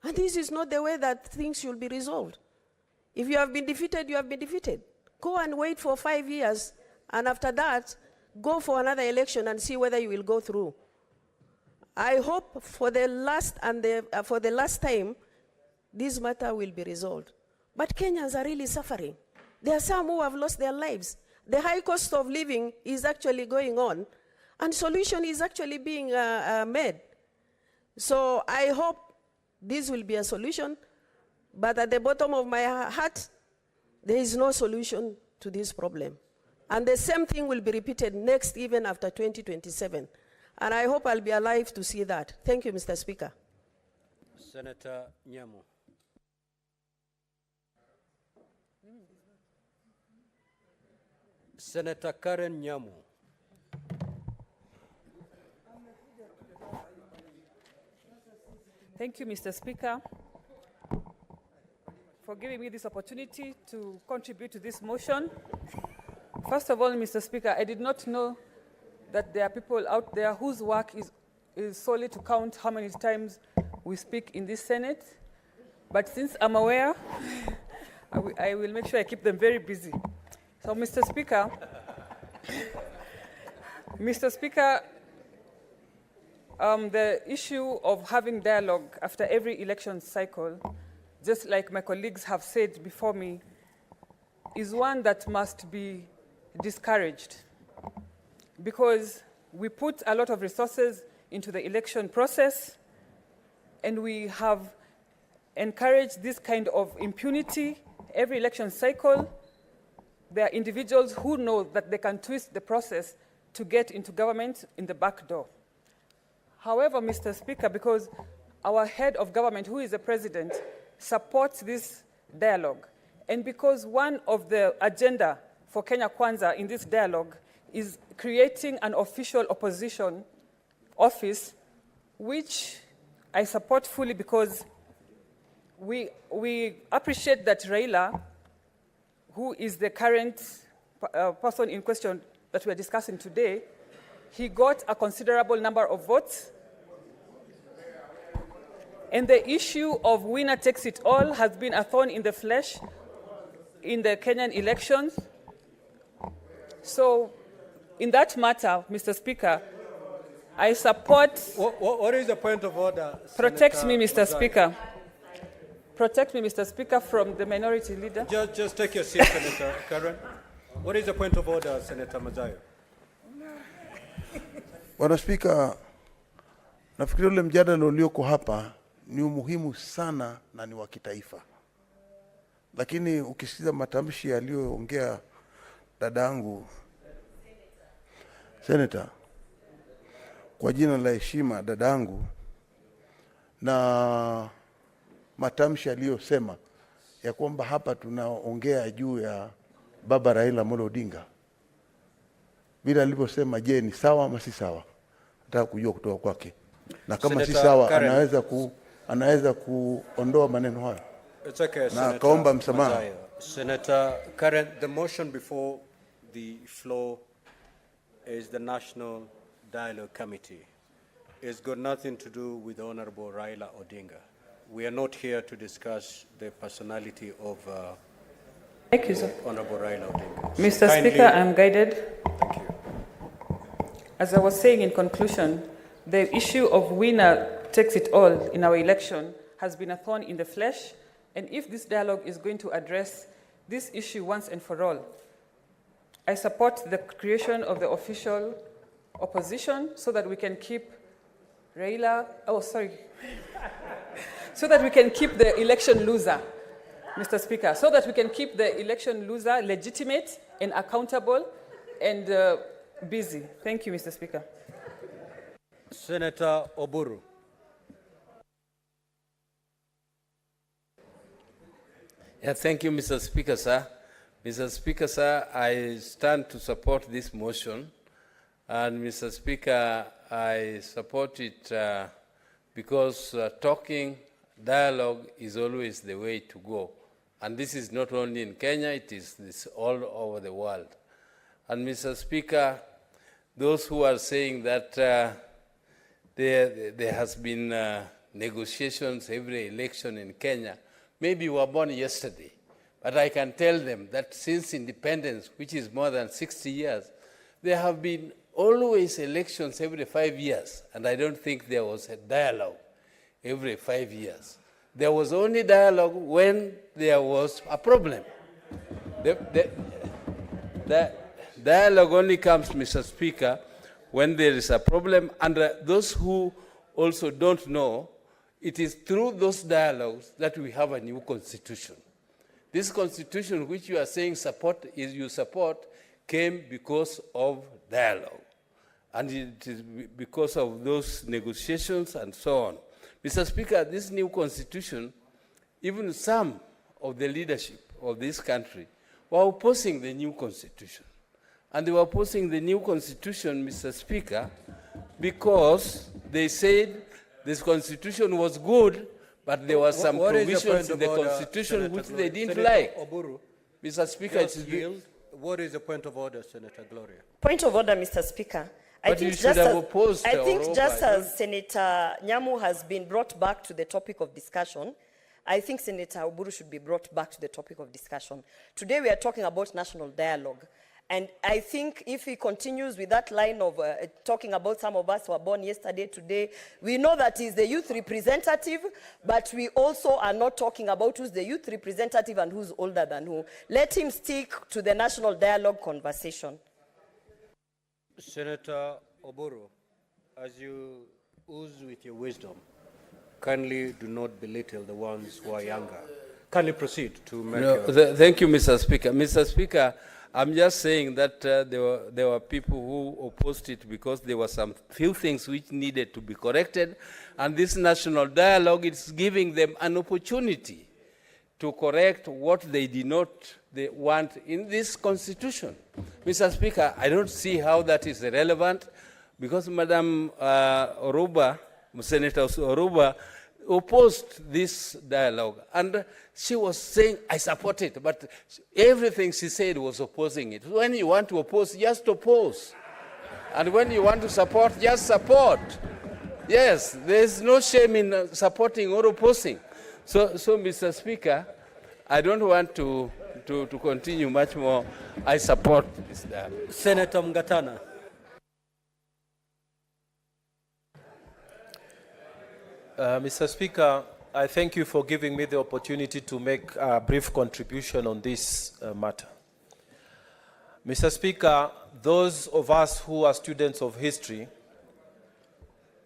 K: and this is not the way that things should be resolved. If you have been defeated, you have been defeated. Go and wait for 5 years, and after that, go for another election and see whether you will go through. I hope for the last time, this matter will be resolved. But Kenyans are really suffering. There are some who have lost their lives. The high cost of living is actually going on, and solution is actually being made. So I hope this will be a solution, but at the bottom of my heart, there is no solution to this problem. And the same thing will be repeated next, even after 2027. And I hope I'll be alive to see that. Thank you, Mr. Speaker.
C: Senator Nyamu. Senator Karen Nyamu.
L: Thank you, Mr. Speaker, for giving me this opportunity to contribute to this motion. First of all, Mr. Speaker, I did not know that there are people out there whose work is solely to count how many times we speak in this Senate. But since I'm aware, I will make sure I keep them very busy. So, Mr. Speaker, Mr. Speaker, the issue of having dialogue after every election cycle, just like my colleagues have said before me, is one that must be discouraged, because we put a lot of resources into the election process, and we have encouraged this kind of impunity every election cycle. There are individuals who know that they can twist the process to get into government in the back door. However, Mr. Speaker, because our head of government, who is the president, supports this dialogue, and because one of the agenda for Kenya Kwanza in this dialogue is creating an official opposition office, which I support fully, because we appreciate that Raila, who is the current person in question that we are discussing today, he got a considerable number of votes. And the issue of winner takes it all has been a thorn in the flesh in the Kenyan elections. So, in that matter, Mr. Speaker, I support...
C: What is the point of order?
L: Protect me, Mr. Speaker. Protect me, Mr. Speaker, from the minority leader.
C: Just take your seat, Senator Karen. What is the point of order, Senator Mazayo?
B: Bwana Spika, nafikiri ule mjadala ulioko hapa ni muhimu sana na ni wa kitaifa. Lakini ukisikiza matamshi aliyoongea dadangu Senator, kwa jina la heshima dadangu, na matamshi aliyosema ya kwamba hapa tunaongea juu ya baba Raila Amolo Odinga, bila alivyosema, je, ni sawa ama si sawa? Nataka kujua kutoka kwake, na kama
C: Senator
B: si sawa
C: Karen,
B: anaweza kuondoa maneno hayo.
C: It's okay,
B: Na kaomba msamaha.
C: Senator Karen, the motion before the floor is the National Dialogue Committee. It's got nothing to do with Honorable Raila Odinga. We are not here to discuss the personality of
L: Thank you, sir.
C: Honorable Raila Odinga.
L: Mr.
C: Kindly,
L: Speaker, I'm guided.
C: Thank you.
L: As I was saying in conclusion, the issue of winner takes it all in our election has been a thorn in the flesh, and if this dialogue is going to address this issue once and for all, I support the creation of the official opposition so that we can keep Raila, so that we can keep the election loser, Mr. Speaker, so that we can keep the election loser legitimate and accountable and busy. Thank you, Mr. Speaker.
C: Senator Oburu.
M: Yeah, thank you, Mr. Speaker, sir. Mr. Speaker, sir, I stand to support this motion. And Mr. Speaker, I support it because talking, dialogue is always the way to go. And this is not only in Kenya, it is all over the world. And Mr. Speaker, those who are saying that there has been negotiations every election in Kenya, maybe were born yesterday. But I can tell them that since independence, which is more than 60 years, there have been always elections every 5 years. And I don't think there was a dialogue every 5 years. There was only dialogue when there was a problem. The dialogue only comes, Mr. Speaker, when there is a problem. And those who also don't know, it is through those dialogues that we have a new constitution. This constitution which you are saying you support came because of dialogue. And it is because of those negotiations and so on. Mr. Speaker, this new constitution, even some of the leadership of this country were opposing the new constitution. And they were opposing the new constitution, Mr. Speaker, because they said this constitution was good, but there were some provisions in the constitution which they didn't like.
C: Oburu,
M: Mr. Speaker,
C: what is the point of order, Senator Gloria?
F: Point of order, Mr. Speaker. I think just as Senator Nyamu has been brought back to the topic of discussion, I think Senator Oburu should be brought back to the topic of discussion. Today we are talking about national dialogue. And I think if he continues with that line of talking about some of us who were born yesterday, today, we know that he's the youth representative, but we also are not talking about who's the youth representative and who's older than who. Let him stick to the national dialogue conversation.
C: Senator Oburu, as you ooze with your wisdom, kindly do not belittle the ones who are younger. Kindly proceed to make
M: Thank you, Mr. Speaker. Mr. Speaker, I'm just saying that there were people who opposed it because there were some few things which needed to be corrected, and this national dialogue is giving them an opportunity to correct what they did not want in this constitution. Mr. Speaker, I don't see how that is relevant because Madam Oruba, Senator Oruba, opposed this dialogue, and she was saying, I support it, but everything she said was opposing it. When you want to oppose, just oppose. And when you want to support, just support. Yes, there's no shame in supporting or opposing. So Mr. Speaker, I don't want to continue much more. I support this dialogue.
C: Senator Mgatana.
N: Mr. Speaker, I thank you for giving me the opportunity to make a brief contribution on this matter. Mr. Speaker, those of us who are students of history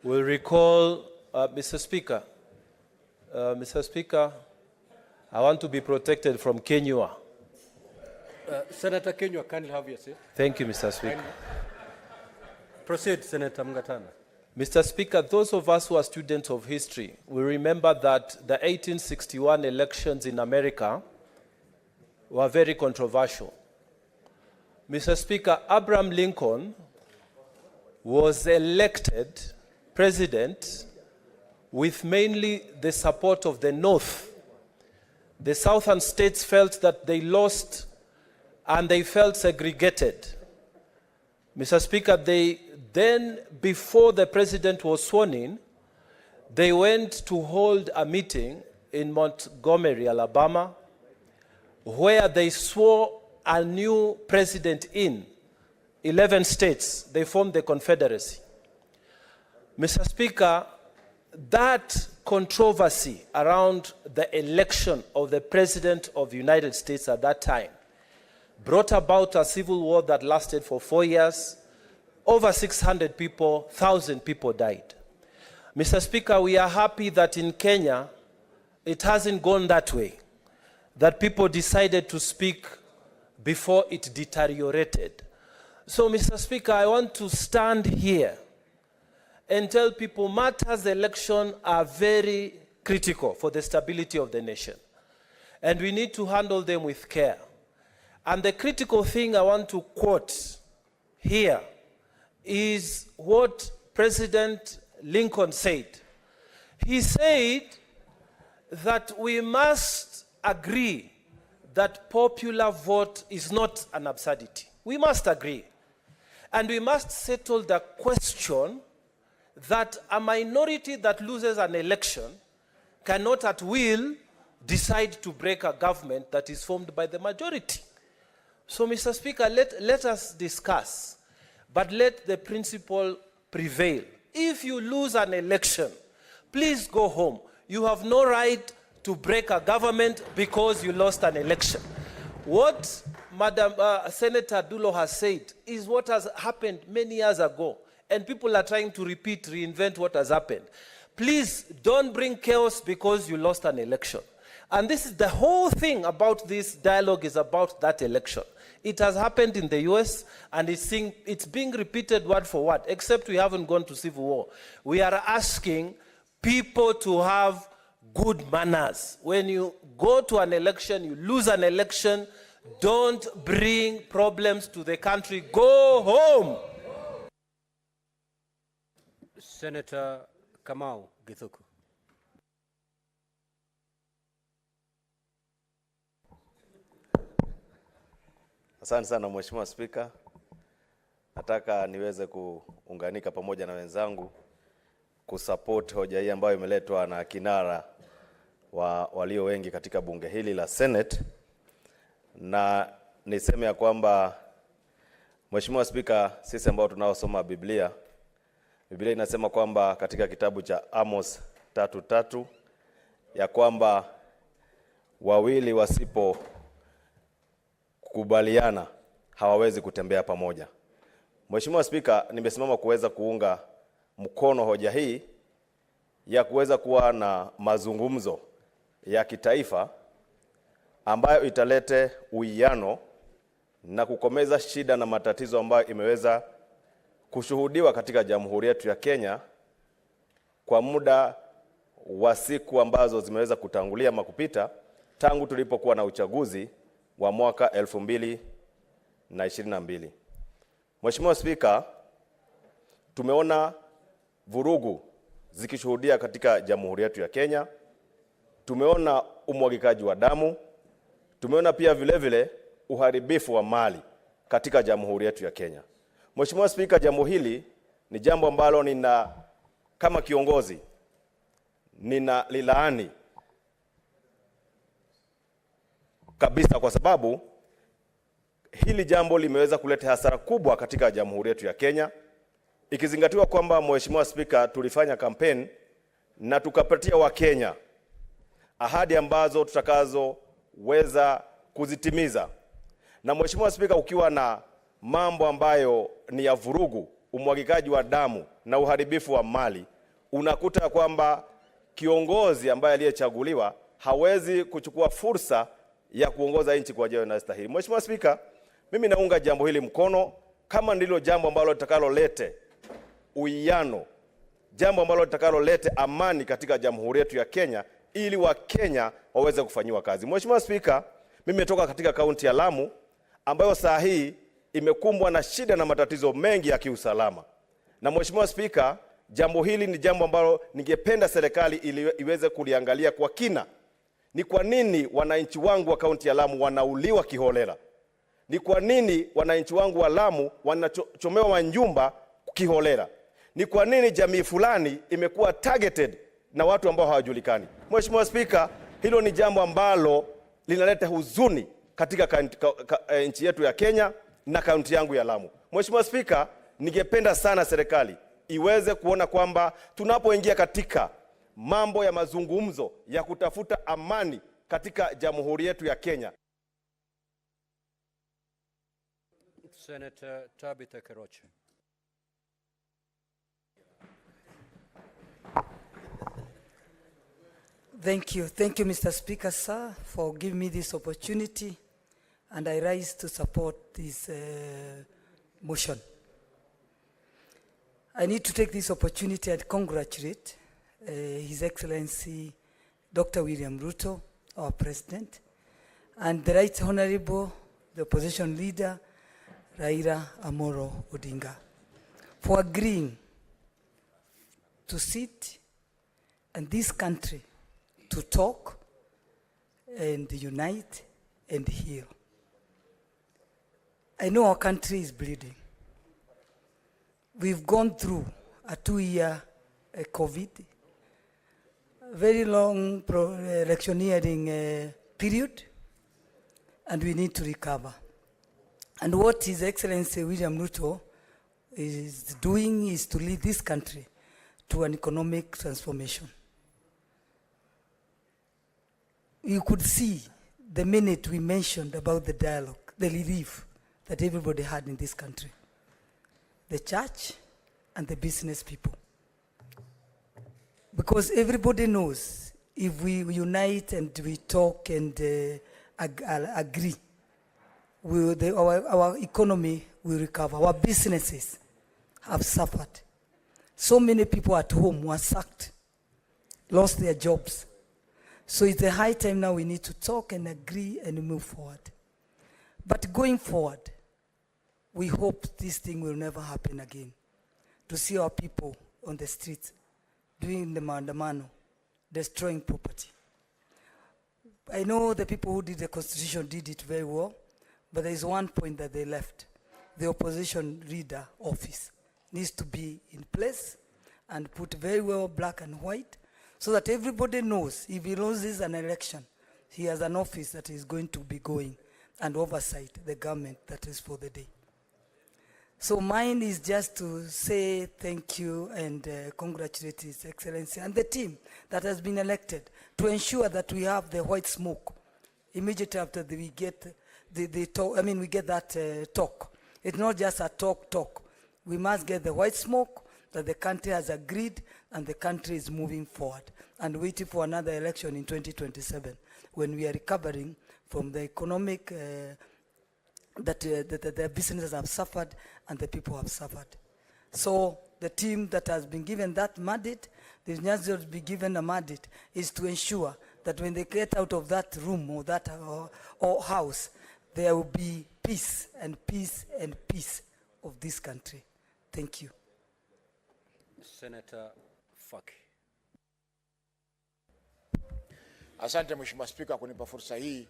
N: will recall, Mr. Speaker, I want to be protected from Kenya.
C: Senator Kenya, kindly have your seat.
N: Thank you, Mr. Speaker.
C: Proceed, Senator Mgatana.
N: Mr. Speaker, those of us who are students of history will remember that the 1861 elections in America were very controversial. Mr. Speaker, Abraham Lincoln was elected president with mainly the support of the North. The southern states felt that they lost and they felt segregated. Mr. Speaker, then, before the president was sworn in, they went to hold a meeting in Montgomery, Alabama, where they swore a new president in 11 states. They formed the Confederacy. Mr. Speaker, that controversy around the election of the President of the United States at that time brought about a civil war that lasted for 4 years. Over 600 people, 1,000 people died. Mr. Speaker, we are happy that in Kenya, it hasn't gone that way, that people decided to speak before it deteriorated. So, Mr. Speaker, I want to stand here and tell people matters election are very critical for the stability of the nation. And we need to handle them with care. And the critical thing I want to quote here is what President Lincoln said. He said that we must agree that popular vote is not an absurdity. We must agree. And we must settle the question that a minority that loses an election cannot at will decide to break a government that is formed by the majority. So, Mr. Speaker, let us discuss. But let the principle prevail. If you lose an election, please go home. You have no right to break a government because you lost an election. What Madam Senator Dulo has said is what has happened many years ago. And people are trying to reinvent what has happened. Please don't bring chaos because you lost an election. And this is the whole thing about this dialogue is about that election. It has happened in the US, and it's being repeated word for word, except we haven't gone to civil war. We are asking people to have good manners. When you go to an election, you lose an election, don't bring problems to the country. Go home.
C: Senator Kamau Githuku.
O: Asante sana Mheshimiwa Spika. Nataka niweze kuunganika pamoja na wenzangu kusupport hoja hii ambayo imeletwa na kinara walio wengi katika bunge hili la Senate, na niseme ya kwamba Mheshimiwa Spika, sisi ambao tunaosoma Biblia inasema kwamba katika kitabu cha Amos 3:3 ya kwamba wawili wasipo kukubaliana hawawezi kutembea pamoja. Mheshimiwa Spika, nimesimama kuweza kuunga mkono hoja hii ya kuweza kuwa na mazungumzo ya kitaifa ambayo italete uwiano na kukomeza shida na matatizo ambayo imeweza kushuhudiwa katika Jamhuri yetu ya Kenya kwa muda wa siku ambazo zimeweza kutangulia ama kupita tangu tulipokuwa na uchaguzi wa mwaka 2022. Mheshimiwa Spika, tumeona vurugu zikishuhudia katika Jamhuri yetu ya Kenya. Tumeona umwagikaji wa damu. Tumeona pia vile vile uharibifu wa mali katika Jamhuri yetu ya Kenya. Mheshimiwa Spika, jambo hili ni jambo ambalo kama kiongozi lilaani kabisa, kwa sababu hili jambo limeweza kuleta hasara kubwa katika Jamhuri yetu ya Kenya, ikizingatiwa kwamba Mheshimiwa Spika, tulifanya kampeni na tukapatia Wakenya ahadi ambazo tutakazoweza kuzitimiza. Na Mheshimiwa Spika, ukiwa na mambo ambayo ni ya vurugu, umwagikaji wa damu na uharibifu wa mali, unakuta kwamba kiongozi ambaye aliyechaguliwa hawezi kuchukua fursa ya kuongoza nchi kwa njia inayostahili. Mheshimiwa Spika, mimi naunga jambo hili mkono kama ndilo jambo ambalo litakalolete uwiano, jambo ambalo litakalolete amani katika Jamhuri yetu ya Kenya, ili Wakenya waweze kufanyiwa kazi. Mheshimiwa Spika, mimi nimetoka katika kaunti ya Lamu ambayo saa hii imekumbwa na shida na matatizo mengi ya kiusalama. Na Mheshimiwa Spika, jambo hili ni jambo ambalo ningependa serikali iweze kuliangalia kwa kina. Ni kwa nini wananchi wangu wa kaunti ya Lamu wanauliwa kiholela? Ni kwa nini wananchi wangu wa Lamu wanachomewa manyumba kiholela? Ni kwa nini jamii fulani imekuwa targeted na watu ambao hawajulikani? Mheshimiwa Spika, hilo ni jambo ambalo linaleta huzuni katika nchi yetu ya Kenya na kaunti yangu ya Lamu. Mheshimiwa Spika, ningependa sana serikali iweze kuona kwamba tunapoingia katika mambo ya mazungumzo ya kutafuta amani katika Jamhuri yetu ya Kenya.
C: Senator Tabitha Keroche.
P: Thank you, Mr. Speaker, sir, for giving me this opportunity, and I rise to support this motion. I need to take this opportunity and congratulate His Excellency Dr. William Ruto, our President, and the Right Honorable, the Opposition Leader, Raila Amolo Odinga, for agreeing to sit in this country to talk and unite and heal. I know our country is bleeding. We've gone through a 2-year COVID, a very long electioneering period, and we need to recover. And what His Excellency William Ruto is doing is to lead this country to an economic transformation. You could see the minute we mentioned about the dialogue, the relief that everybody had in this country, the church and the business people. Because everybody knows if we unite and we talk and agree, our economy will recover. Our businesses have suffered. So many people at home were sacked, lost their jobs. So it's a high time now we need to talk and agree and move forward. But going forward, we hope this thing will never happen again. To see our people on the streets doing the maandamano, destroying property. I know the people who did the constitution did it very well, but there is one point that they left. The opposition leader office needs to be in place and put very well black and white, so that everybody knows if he loses an election, he has an office that is going to be going and oversight the government that is for the day. So mine is just to say thank you and congratulate His Excellency and the team that has been elected to ensure that we have the white smoke immediately after we get the talk. I mean, we get that talk. It's not just a talk. We must get the white smoke that the country has agreed and the country is moving forward and waiting for another election in 2027 when we are recovering from the economic that the businesses have suffered and the people have suffered. So the team that has been given that mandate, they've just to be given a mandate, is to ensure that when they get out of that room or that or house, there will be peace and peace and peace of this country. Thank you.
C: Senator Faki.
Q: Asante Mheshimiwa Spika kunipa fursa hii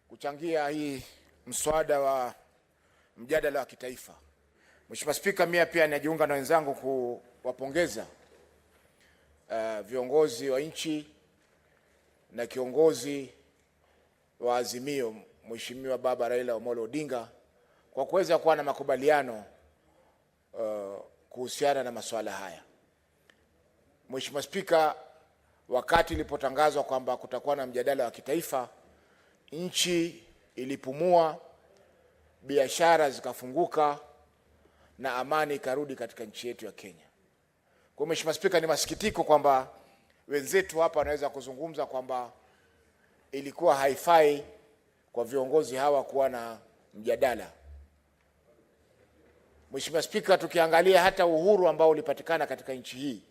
Q: kuchangia hii mswada wa mjadala wa kitaifa. Mheshimiwa Spika, mimi pia najiunga na wenzangu kuwapongeza viongozi wa nchi na kiongozi wa Azimio Mheshimiwa Baba Raila Amolo Odinga kwa kuweza kuwa na makubaliano kuhusiana na masuala haya. Mheshimiwa Spika, wakati ilipotangazwa kwamba kutakuwa na mjadala wa kitaifa, nchi ilipumua, biashara zikafunguka na amani ikarudi katika nchi yetu ya Kenya. Kwa Mheshimiwa Spika, ni masikitiko kwamba wenzetu hapa wanaweza kuzungumza kwamba ilikuwa haifai kwa viongozi hawa kuwa na mjadala. Mheshimiwa Spika, tukiangalia hata uhuru ambao ulipatikana katika nchi hii,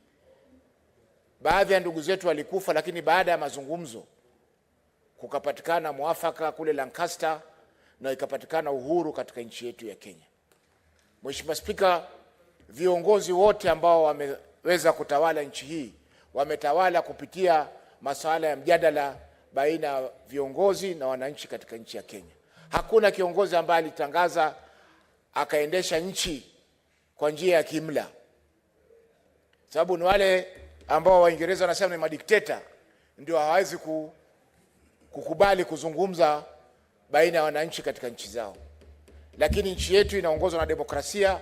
Q: baadhi ya ndugu zetu walikufa, lakini baada ya mazungumzo kukapatikana muafaka kule Lancaster na ikapatikana uhuru katika nchi yetu ya Kenya. Mheshimiwa Spika, viongozi wote ambao wameweza kutawala nchi hii wametawala kupitia masuala ya mjadala baina ya viongozi na wananchi katika nchi ya Kenya. Hakuna kiongozi ambaye alitangaza akaendesha nchi kwa njia ya kimla. Sababu ni wale ambao Waingereza wanasema ni madikteta ndio hawawezi kukubali kuzungumza baina ya wananchi katika nchi zao. Lakini nchi yetu inaongozwa na demokrasia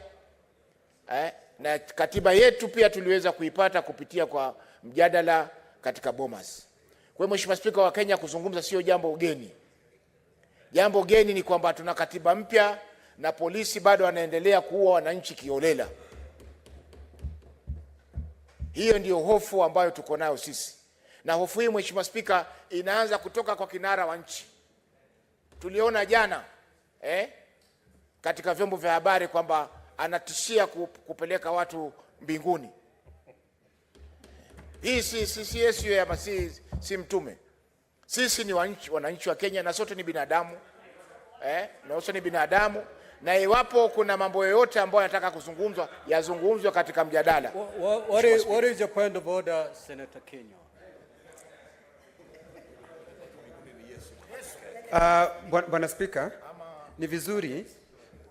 Q: na katiba yetu pia tuliweza kuipata kupitia kwa mjadala katika Bomas. Kwa hiyo Mheshimiwa Spika, wa Kenya kuzungumza sio jambo geni. Jambo geni ni kwamba tuna katiba mpya na polisi bado wanaendelea kuua wananchi kiolela. Hiyo ndio hofu ambayo tuko nayo sisi. Na hofu hii Mheshimiwa Spika inaanza kutoka kwa kinara wa nchi. Tuliona jana katika vyombo vya habari kwamba anatishia kupeleka watu mbinguni. Hii si mtume. Sisi ni wananchi wa Kenya na sote ni binadamu. Na sote ni binadamu, na iwapo kuna mambo yoyote ambayo yanataka kuzungumzwa yazungumzwe katika mjadala.
C: What is your point of order, Senator Kenya?
R: Bwana Spika, ni vizuri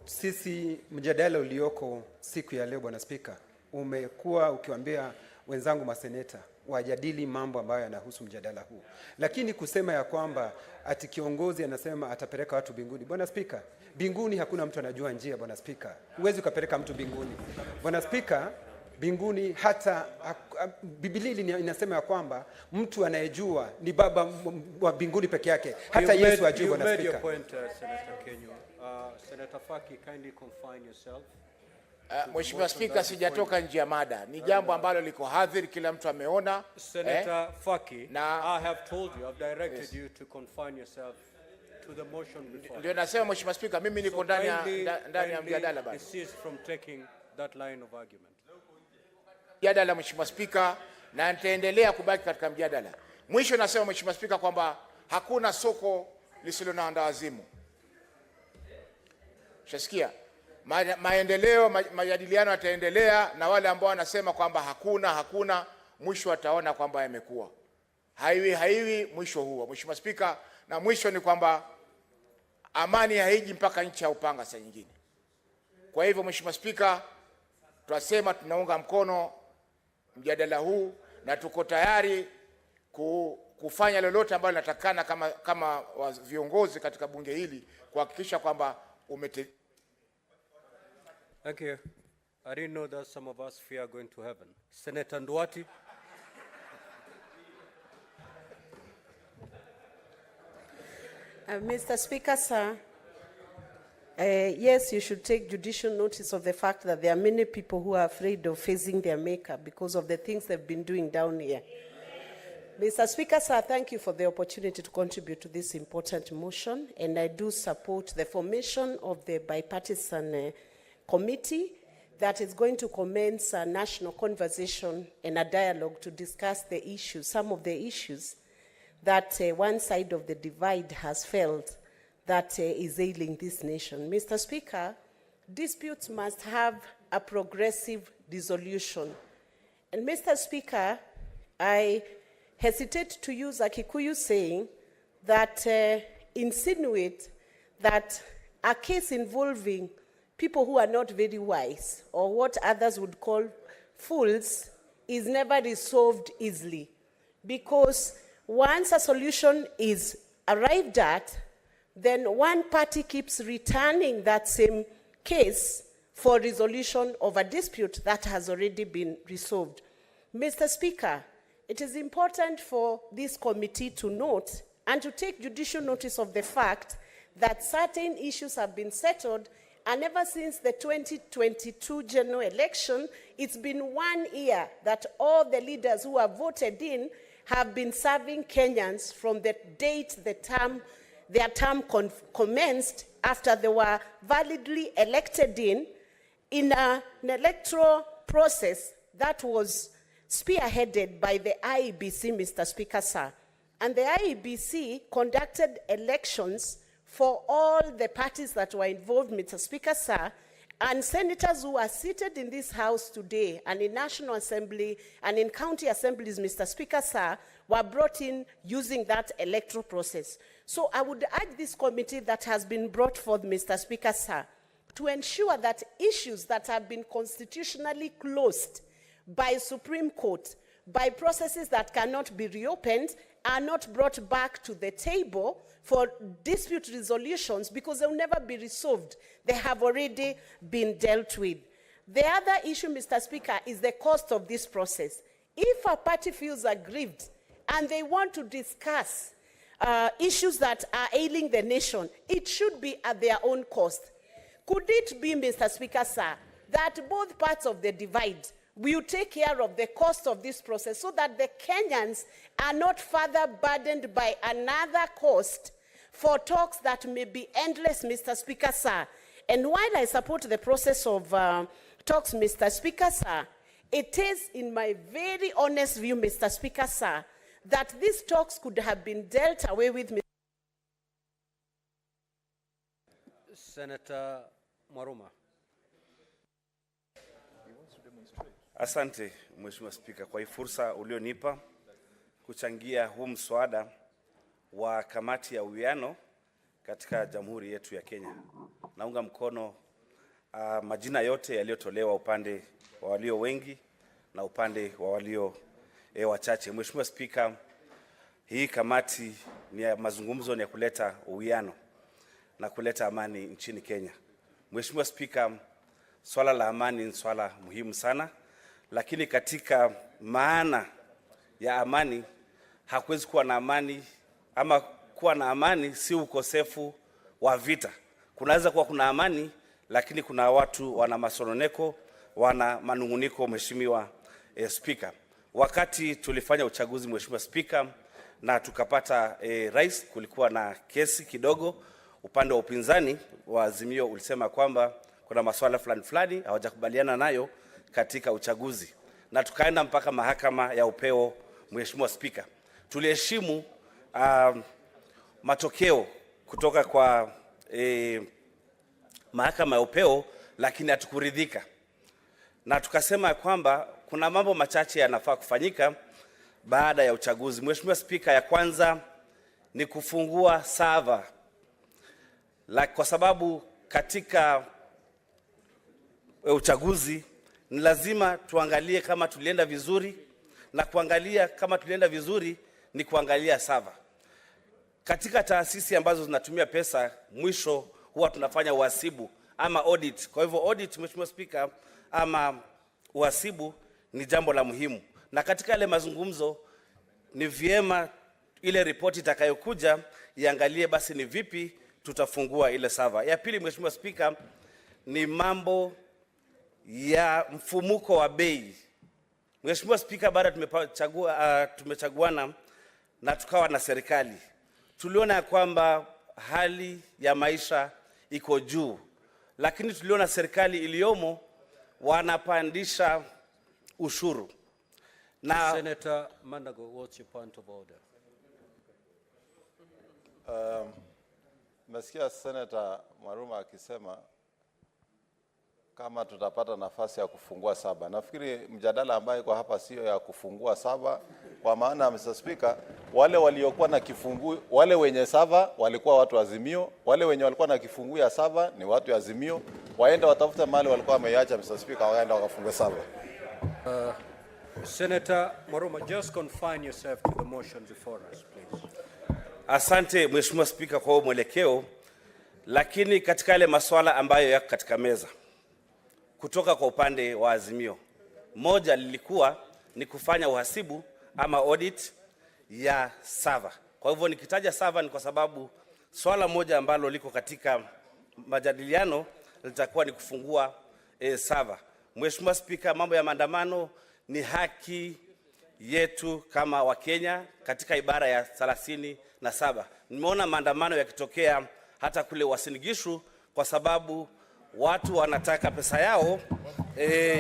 R: sisi mjadala ulioko siku ya leo, Bwana Spika, umekuwa ukiwaambia wenzangu maseneta wajadili mambo ambayo yanahusu mjadala huu. Lakini kusema ya kwamba ati kiongozi anasema atapeleka watu binguni. Bwana Spika, binguni hakuna mtu anajua njia, Bwana Spika. Huwezi ukapeleka mtu binguni. Bwana Spika, binguni hata Biblia inasema ya kwamba mtu anayejua ni Baba wa binguni peke yake. Hata Yesu ajua, Bwana Spika.
C: You made your point, Senator Kenya. Senator Faki, kindly confine yourself.
Q: Mheshimiwa Spika, sijatoka nje ya mada. Ni jambo ambalo liko hadhiri, kila mtu ameona.
C: Senator Faki, I have told you, I've directed you to confine yourself to the motion before.
Q: Ndio nasema Mheshimiwa Spika, mimi niko ndani ya mjadala bado.
C: Desist from taking that line of argument.
Q: Mjadala Mheshimiwa Spika, na nitaendelea kubaki katika mjadala. Mwisho nasema Mheshimiwa Spika kwamba hakuna soko lisilo na ndawazimu. Shasikia? Maendeleo, majadiliano yataendelea, na wale ambao wanasema kwamba hakuna mwisho wataona kwamba yamekuwa. Haiwi mwisho huo Mheshimiwa Spika, na mwisho ni kwamba amani haiji mpaka nchi ya upanga saa nyingine. Kwa hivyo Mheshimiwa Spika, tunasema tunaunga mkono mjadala huu na tuko tayari kufanya lolote ambalo linatakana kama viongozi katika bunge hili kuhakikisha kwamba
C: Thank you. I didn't know that some of us fear going to heaven. Senator Nduati.
K: Mr. Speaker, sir, yes, you should take judicial notice of the fact that there are many people who are afraid of facing their maker because of the things they've been doing down here. Mr. Speaker, sir, thank you for the opportunity to contribute to this important motion, and I do support the formation of the bipartisan committee that is going to commence a national conversation and a dialogue to discuss the issues, some of the issues that one side of the divide has felt that is ailing this nation. Mr. Speaker, disputes must have a progressive resolution. And Mr. Speaker, I hesitate to use a Kikuyu saying that insinuate that a case involving people who are not very wise, or what others would call fools, is never resolved easily. Because once a solution is arrived at, then one party keeps returning that same case for resolution of a dispute that has already been resolved. Mr. Speaker, it is important for this committee to note and to take judicial notice of the fact that certain issues have been settled, and ever since the 2022 general election, it's been 1 year that all the leaders who have voted in have been serving Kenyans from the date their term commenced, after they were validly elected in an electoral process that was spearheaded by the IEBC, Mr. Speaker, sir. And the IEBC conducted elections for all the parties that were involved, Mr. Speaker, sir, and senators who are seated in this House today and in National Assembly and in county assemblies, Mr. Speaker, sir, were brought in using that electoral process. So I would urge this committee that has been brought forth, Mr. Speaker, sir, to ensure that issues that have been constitutionally closed by Supreme Court, by processes that cannot be reopened, are not brought back to the table for dispute resolutions, because they will never be resolved. They have already been dealt with. The other issue, Mr. Speaker, is the cost of this process. If a party feels aggrieved and they want to discuss issues that are ailing the nation, it should be at their own cost. Could it be, Mr. Speaker, sir, that both parts of the divide will take care of the cost of this process so that the Kenyans are not further burdened by another cost for talks that may be endless, Mr. Speaker, sir? And while I support the process of talks, Mr. Speaker, sir, it is, in my very honest view, Mr. Speaker, sir, that these talks could have been dealt away with.
C: Senator Maruma.
S: Asante, Mheshimiwa Spika, kwa hii fursa ulionipa kuchangia huu mswada wa kamati ya uwiano katika Jamhuri yetu ya Kenya. Naunga mkono majina yote yaliyotolewa, upande wa walio wengi na upande wa walio wachache. Mheshimiwa Spika, hii kamati ni ya mazungumzo, ni ya kuleta uwiano na kuleta amani nchini Kenya. Mheshimiwa Spika, swala la amani ni swala muhimu sana, lakini katika maana ya amani hakuwezi kuwa na amani, ama kuwa na amani si ukosefu wa vita. Kunaweza kuwa kuna amani, lakini kuna watu wana masononeko, wana manunguniko. Mheshimiwa Spika, wakati tulifanya uchaguzi, Mheshimiwa Spika, na tukapata rais, kulikuwa na kesi kidogo. Upande wa upinzani wa Azimio ulisema kwamba kuna masuala fulani hawajakubaliana nayo katika uchaguzi, na tukaenda mpaka mahakama ya upeo. Mheshimiwa Spika, tuliheshimu matokeo kutoka kwa mahakama ya upeo, lakini hatukuridhika, na tukasema kwamba kuna mambo machache yanafaa kufanyika baada ya uchaguzi. Mheshimiwa Spika, ya kwanza ni kufungua server, kwa sababu katika uchaguzi ni lazima tuangalie kama tulienda vizuri na kuangalia kama tulienda vizuri ni kuangalia sava. Katika taasisi ambazo zinatumia pesa, mwisho huwa tunafanya uhasibu ama audit. Kwa hivyo audit, Mheshimiwa Spika, ama uhasibu ni jambo la muhimu. Na katika yale mazungumzo ni vyema ile ripoti itakayokuja iangalie basi ni vipi tutafungua ile sava. Ya pili, Mheshimiwa Spika, ni mambo ya mfumuko wa bei. Mheshimiwa Spika, baada tumechaguana na tukawa na serikali, tuliona ya kwamba hali ya maisha iko juu, lakini tuliona serikali iliyomo wanapandisha ushuru. Na
C: Senator Mandago, what's your point of order?
T: Mesikia Senator Maruma akisema kama tutapata nafasi ya kufungua saba. Nafikiri mjadala ambayo iko hapa sio ya kufungua saba, kwa maana Mr. Speaker, wale waliokuwa na kifungu, wale wenye saba walikuwa watu wa Azimio, wale wenye walikuwa na kifungu ya saba ni watu wa Azimio, waende watafute mali walikuwa wameiacha Mr. Speaker, waende wakafungue saba.
C: Senator Maruma, just confine yourself to the motion before us, please.
S: Asante Mheshimiwa Spika kwa mwelekeo, lakini katika yale masuala ambayo yako katika meza kutoka kwa upande wa Azimio, moja lilikuwa ni kufanya uhasibu ama audit ya sava. Kwa hivyo nikitaja sava ni kwa sababu swala moja ambalo liko katika majadiliano litakuwa ni kufungua sava. Mheshimiwa Spika, mambo ya maandamano ni haki yetu kama Wakenya katika ibara ya 37. Nimeona maandamano yakitokea hata kule Uasin Gishu kwa sababu watu wanataka pesa yao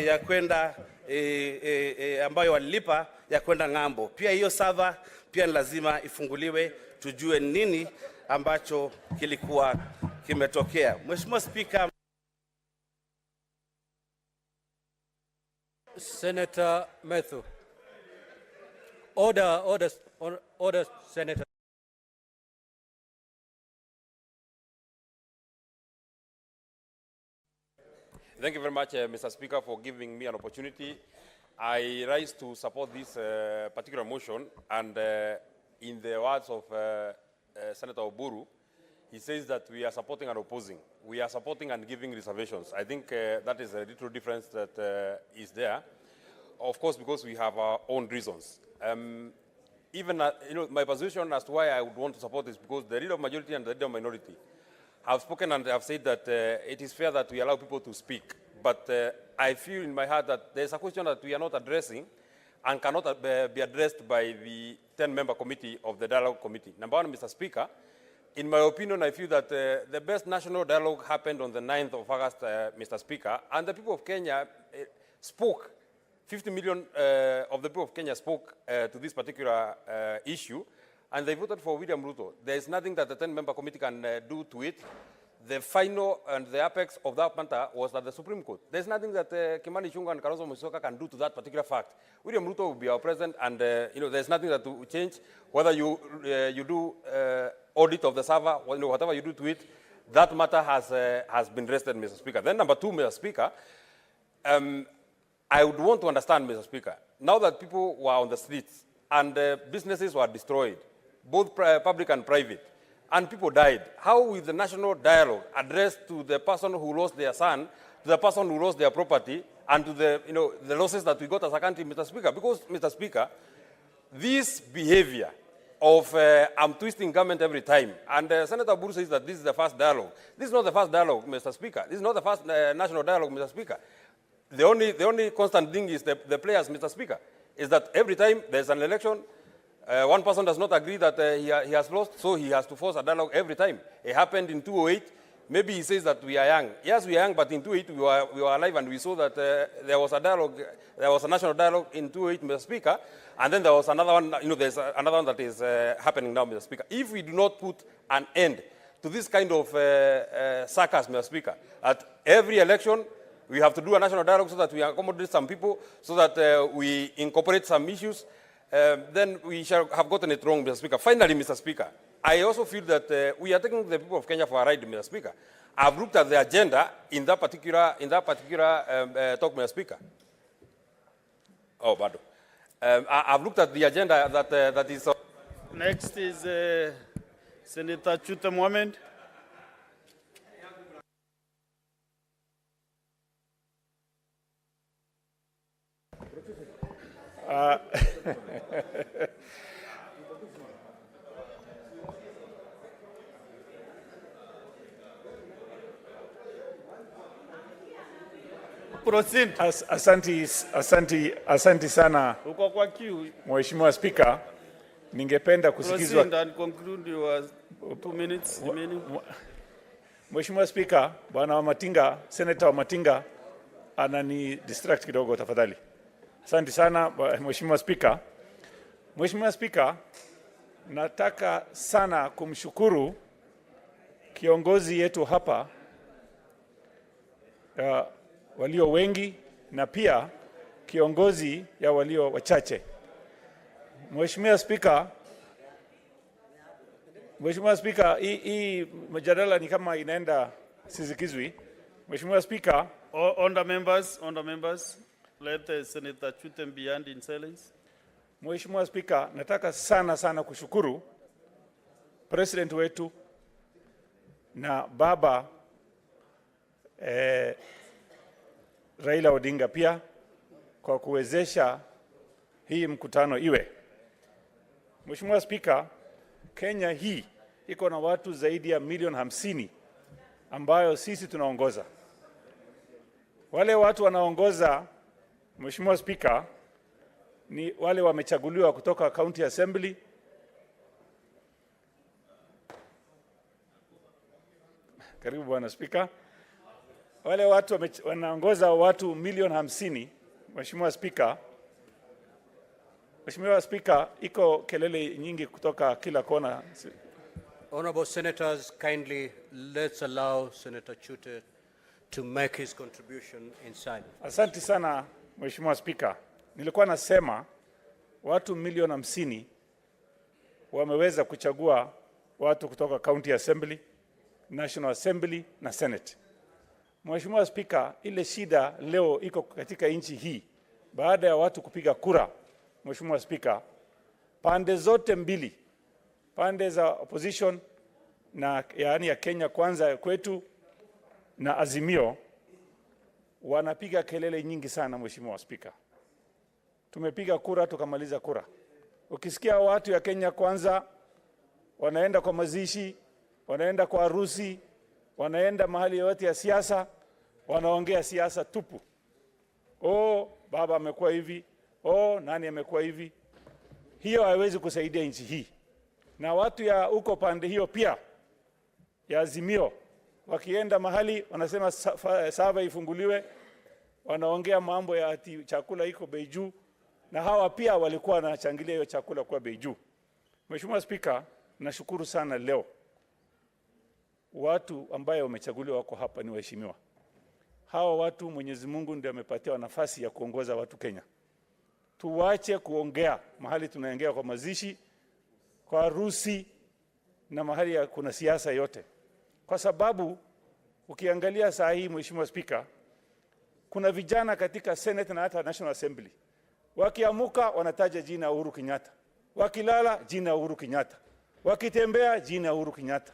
S: ya kwenda ambayo walilipa ya kwenda ng'ambo. Pia hiyo sava pia ni lazima ifunguliwe, tujue nini ambacho kilikuwa kimetokea. Mheshimiwa Spika,
C: Senator Methu. Order, Senator.
U: Thank you very much, Mr. Speaker, for giving me an opportunity. I rise to support this particular motion, and in the words of Senator Oburu, he says that we are supporting and opposing. We are supporting and giving reservations. I think that is a little difference that is there. Of course, because we have our own reasons. My position as to why I would want to support this, because the leader of majority and the leader of minority have spoken and have said that it is fair that we allow people to speak. But I feel in my heart that there's a question that we are not addressing and cannot be addressed by the 10-member committee of the dialogue committee. Number one, Mr. Speaker, in my opinion, I feel that the best national dialogue happened on the 9th of August, Mr. Speaker, and the people of Kenya spoke. 50 million of the people of Kenya spoke to this particular issue, and they voted for William Ruto. There is nothing that the 10-member committee can do to it. The final and the apex of that matter was at the Supreme Court. There's nothing that Kimani Ichung'wah and Kalonzo Musyoka can do to that particular fact. William Ruto will be our president, and there's nothing that will change. Whether you do audit of the server, whatever you do to it, that matter has been rested, Mr. Speaker. Then number two, Mr. Speaker, I would want to understand, Mr. Speaker, now that people were on the streets and businesses were destroyed, both public and private, and people died, how will the national dialogue address to the person who lost their son, to the person who lost their property, and to the losses that we got as a country, Mr. Speaker? Because, Mr. Speaker, this behavior of I'm twisting government every time, and Senator Buru says that this is the first dialogue. This is not the first dialogue, Mr. Speaker. This is not the first national dialogue, Mr. Speaker. The only constant thing is the players, Mr. Speaker, is that every time there's an election, one person does not agree that he has lost, so he has to force a dialogue every time. It happened in 2008. Maybe he says that we are young. Yes, we are young, but in 2008 we were alive, and we saw that there was a dialogue, there was a national dialogue in 2008, Mr. Speaker, and then there was another one, there's another one that is happening now, Mr. Speaker. If we do not put an end to this kind of sarcasm, Mr. Speaker, at every election, we have to do a national dialogue so that we accommodate some people, so that we incorporate some issues, then we shall have gotten it wrong, Mr. Speaker. Finally, Mr. Speaker, I also feel that we are taking the people of Kenya for a ride, Mr. Speaker. I've looked at the agenda in that particular talk, Mr. Speaker. Oh, bad. I've looked at the agenda that is.
H: Next is Senator Chute Mohamed. Proceed.
A: Asanti sana
H: Uko kwa queue.
A: Mheshimiwa Spika, ningependa kusikizwa.
H: Proceed and conclude your 2 minutes remaining.
A: Mheshimiwa Spika, Bwana Wamatinga, Senator Wamatinga anani distract kidogo tafadhali. Asante sana Mheshimiwa Spika. Mheshimiwa Spika, nataka sana kumshukuru kiongozi yetu hapa walio wengi na pia kiongozi ya walio wachache. Mheshimiwa Spika, hii mjadala ni kama inaenda sizikizwi. Mheshimiwa Spika,
H: on the members, let Senator Chute be hand in silence.
A: Mheshimiwa Spika, nataka sana kushukuru President wetu na baba Raila Odinga pia kwa kuwezesha hii mkutano iwe. Mheshimiwa Spika, Kenya hii iko na watu zaidi ya milioni 50 ambayo sisi tunaongoza. Wale watu wanaongoza, Mheshimiwa Spika, ni wale wamechaguliwa kutoka County Assembly, karibu Bwana Spika. Wale watu wanaongoza watu milioni 50. Mheshimiwa Spika, iko kelele nyingi kutoka kila kona.
C: Honorable Senators, kindly let's allow Senator Chute to make his contribution in silence.
A: Asante sana Mheshimiwa Spika. Nilikuwa nasema watu milioni 50 wameweza kuchagua watu kutoka County Assembly, National Assembly na Senate. Mheshimiwa Spika, ile shida leo iko katika nchi hii baada ya watu kupiga kura. Mheshimiwa Spika, pande zote mbili, pande za opposition na yaani ya Kenya Kwanza kwetu na Azimio, wanapiga kelele nyingi sana. Mheshimiwa Spika, tumepiga kura tukamaliza kura. Ukisikia watu ya Kenya Kwanza wanaenda kwa mazishi, wanaenda kwa harusi, wanaenda mahali yote ya siasa, wanaongea siasa tupu. Baba amekuwa hivi, nani amekuwa hivi. Hiyo haiwezi kusaidia nchi hii. Na watu ya huko pande hiyo pia ya Azimio wakienda mahali wanasema sava ifunguliwe, wanaongea mambo ya ati chakula iko bei juu, na hawa pia walikuwa wanachangilia hiyo chakula kwa bei juu. Mheshimiwa Spika, nashukuru sana leo watu ambaye wamechaguliwa wako hapa ni waheshimiwa. Hawa watu Mwenyezi Mungu ndiye amepatia nafasi ya kuongoza watu Kenya. Tuwache kuongea mahali tunaongea kwa mazishi, kwa harusi na mahali ya kuna siasa yote. Kwa sababu ukiangalia saa hii Mheshimiwa Spika, kuna vijana katika Senate na hata National Assembly. Wakiamuka wanataja jina Uhuru Kenyatta. Wakilala jina Uhuru Kenyatta. Wakitembea jina Uhuru Kenyatta.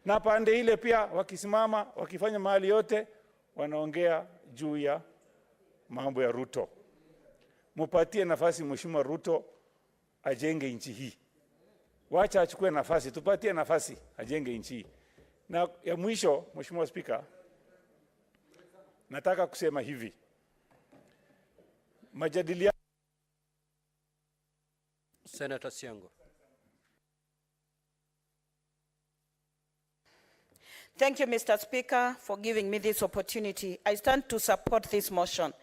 A: Na pande ile pia wakisimama, wakifanya mahali yote, wanaongea juu ya mambo ya Ruto. Mupatie nafasi Mheshimiwa Ruto ajenge nchi hii. Wacha achukue nafasi, tupatie nafasi ajenge nchi hii. Na ya mwisho, Mheshimiwa Spika, nataka kusema hivi. Majadiliano.
C: Senator Siango.
V: Thank you, Mr. Speaker, for giving me this opportunity. I stand to support this motion.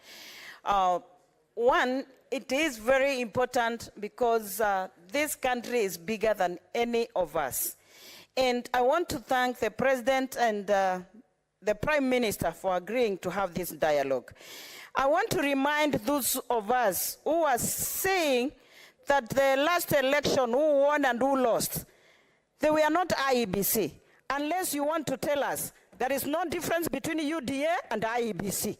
V: One, it is very important because this country is bigger than any of us. And I want to thank the President and the Prime Minister for agreeing to have this dialogue. I want to remind those of us who are saying that the last election, who won and who lost, they were not IEBC. Unless you want to tell us there is no difference between UDA and IEBC.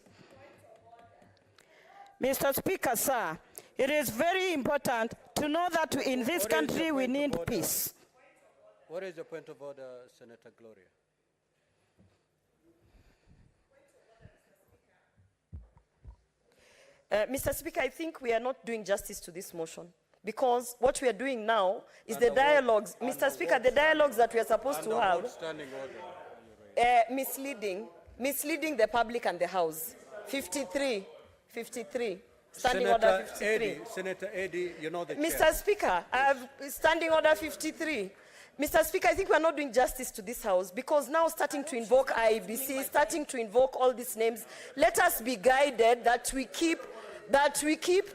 V: Mr. Speaker, sir, It is very important to know that in this country we need peace.
C: What is your point of order, Senator Gloria?
F: Mr. Speaker, I think we are not doing justice to this motion, because what we are doing now is the dialogues. Mr. Speaker, the dialogues that we are supposed to have, misleading the public and the House. 53. Standing order 53.
C: Senator Eddy, you know the
F: Mr.
C: chair.
F: Speaker, I have standing order 53. Mr. Speaker, I think we are not doing justice to this House, because now starting to invoke IEBC, starting to invoke all these names, let us be guided that we keep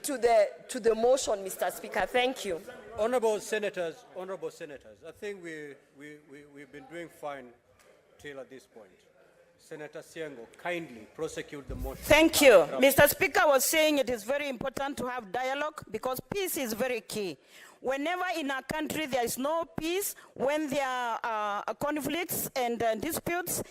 F: to the motion, Mr. Speaker. Thank you.
C: Honorable senators, I think we've been doing fine till at this point. Senator Siengo, kindly prosecute the motion.
V: Thank you. Mr. Speaker was saying it is very important to have dialogue, because peace is very key. Whenever in a country there is no peace, when there are conflicts and disputes,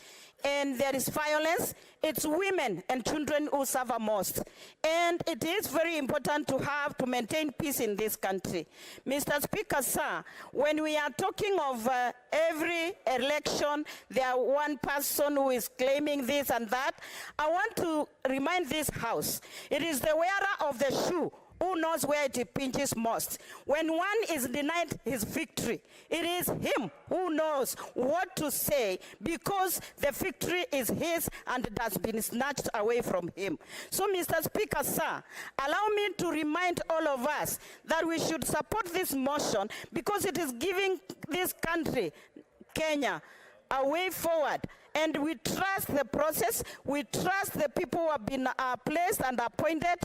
V: and there is violence, it's women and children who suffer most. And it is very important to maintain peace in this country. Mr. Speaker, sir, when we are talking of every election, there are one person who is claiming this and that, I want to remind this House, it is the wearer of the shoe who knows where it pinches most. When one is denied his victory, it is him who knows what to say, because the victory is his and it has been snatched away from him. So, Mr. Speaker, sir, allow me to remind all of us that we should support this motion, because it is giving this country, Kenya, a way forward. And we trust the process, we trust the people who have been placed and appointed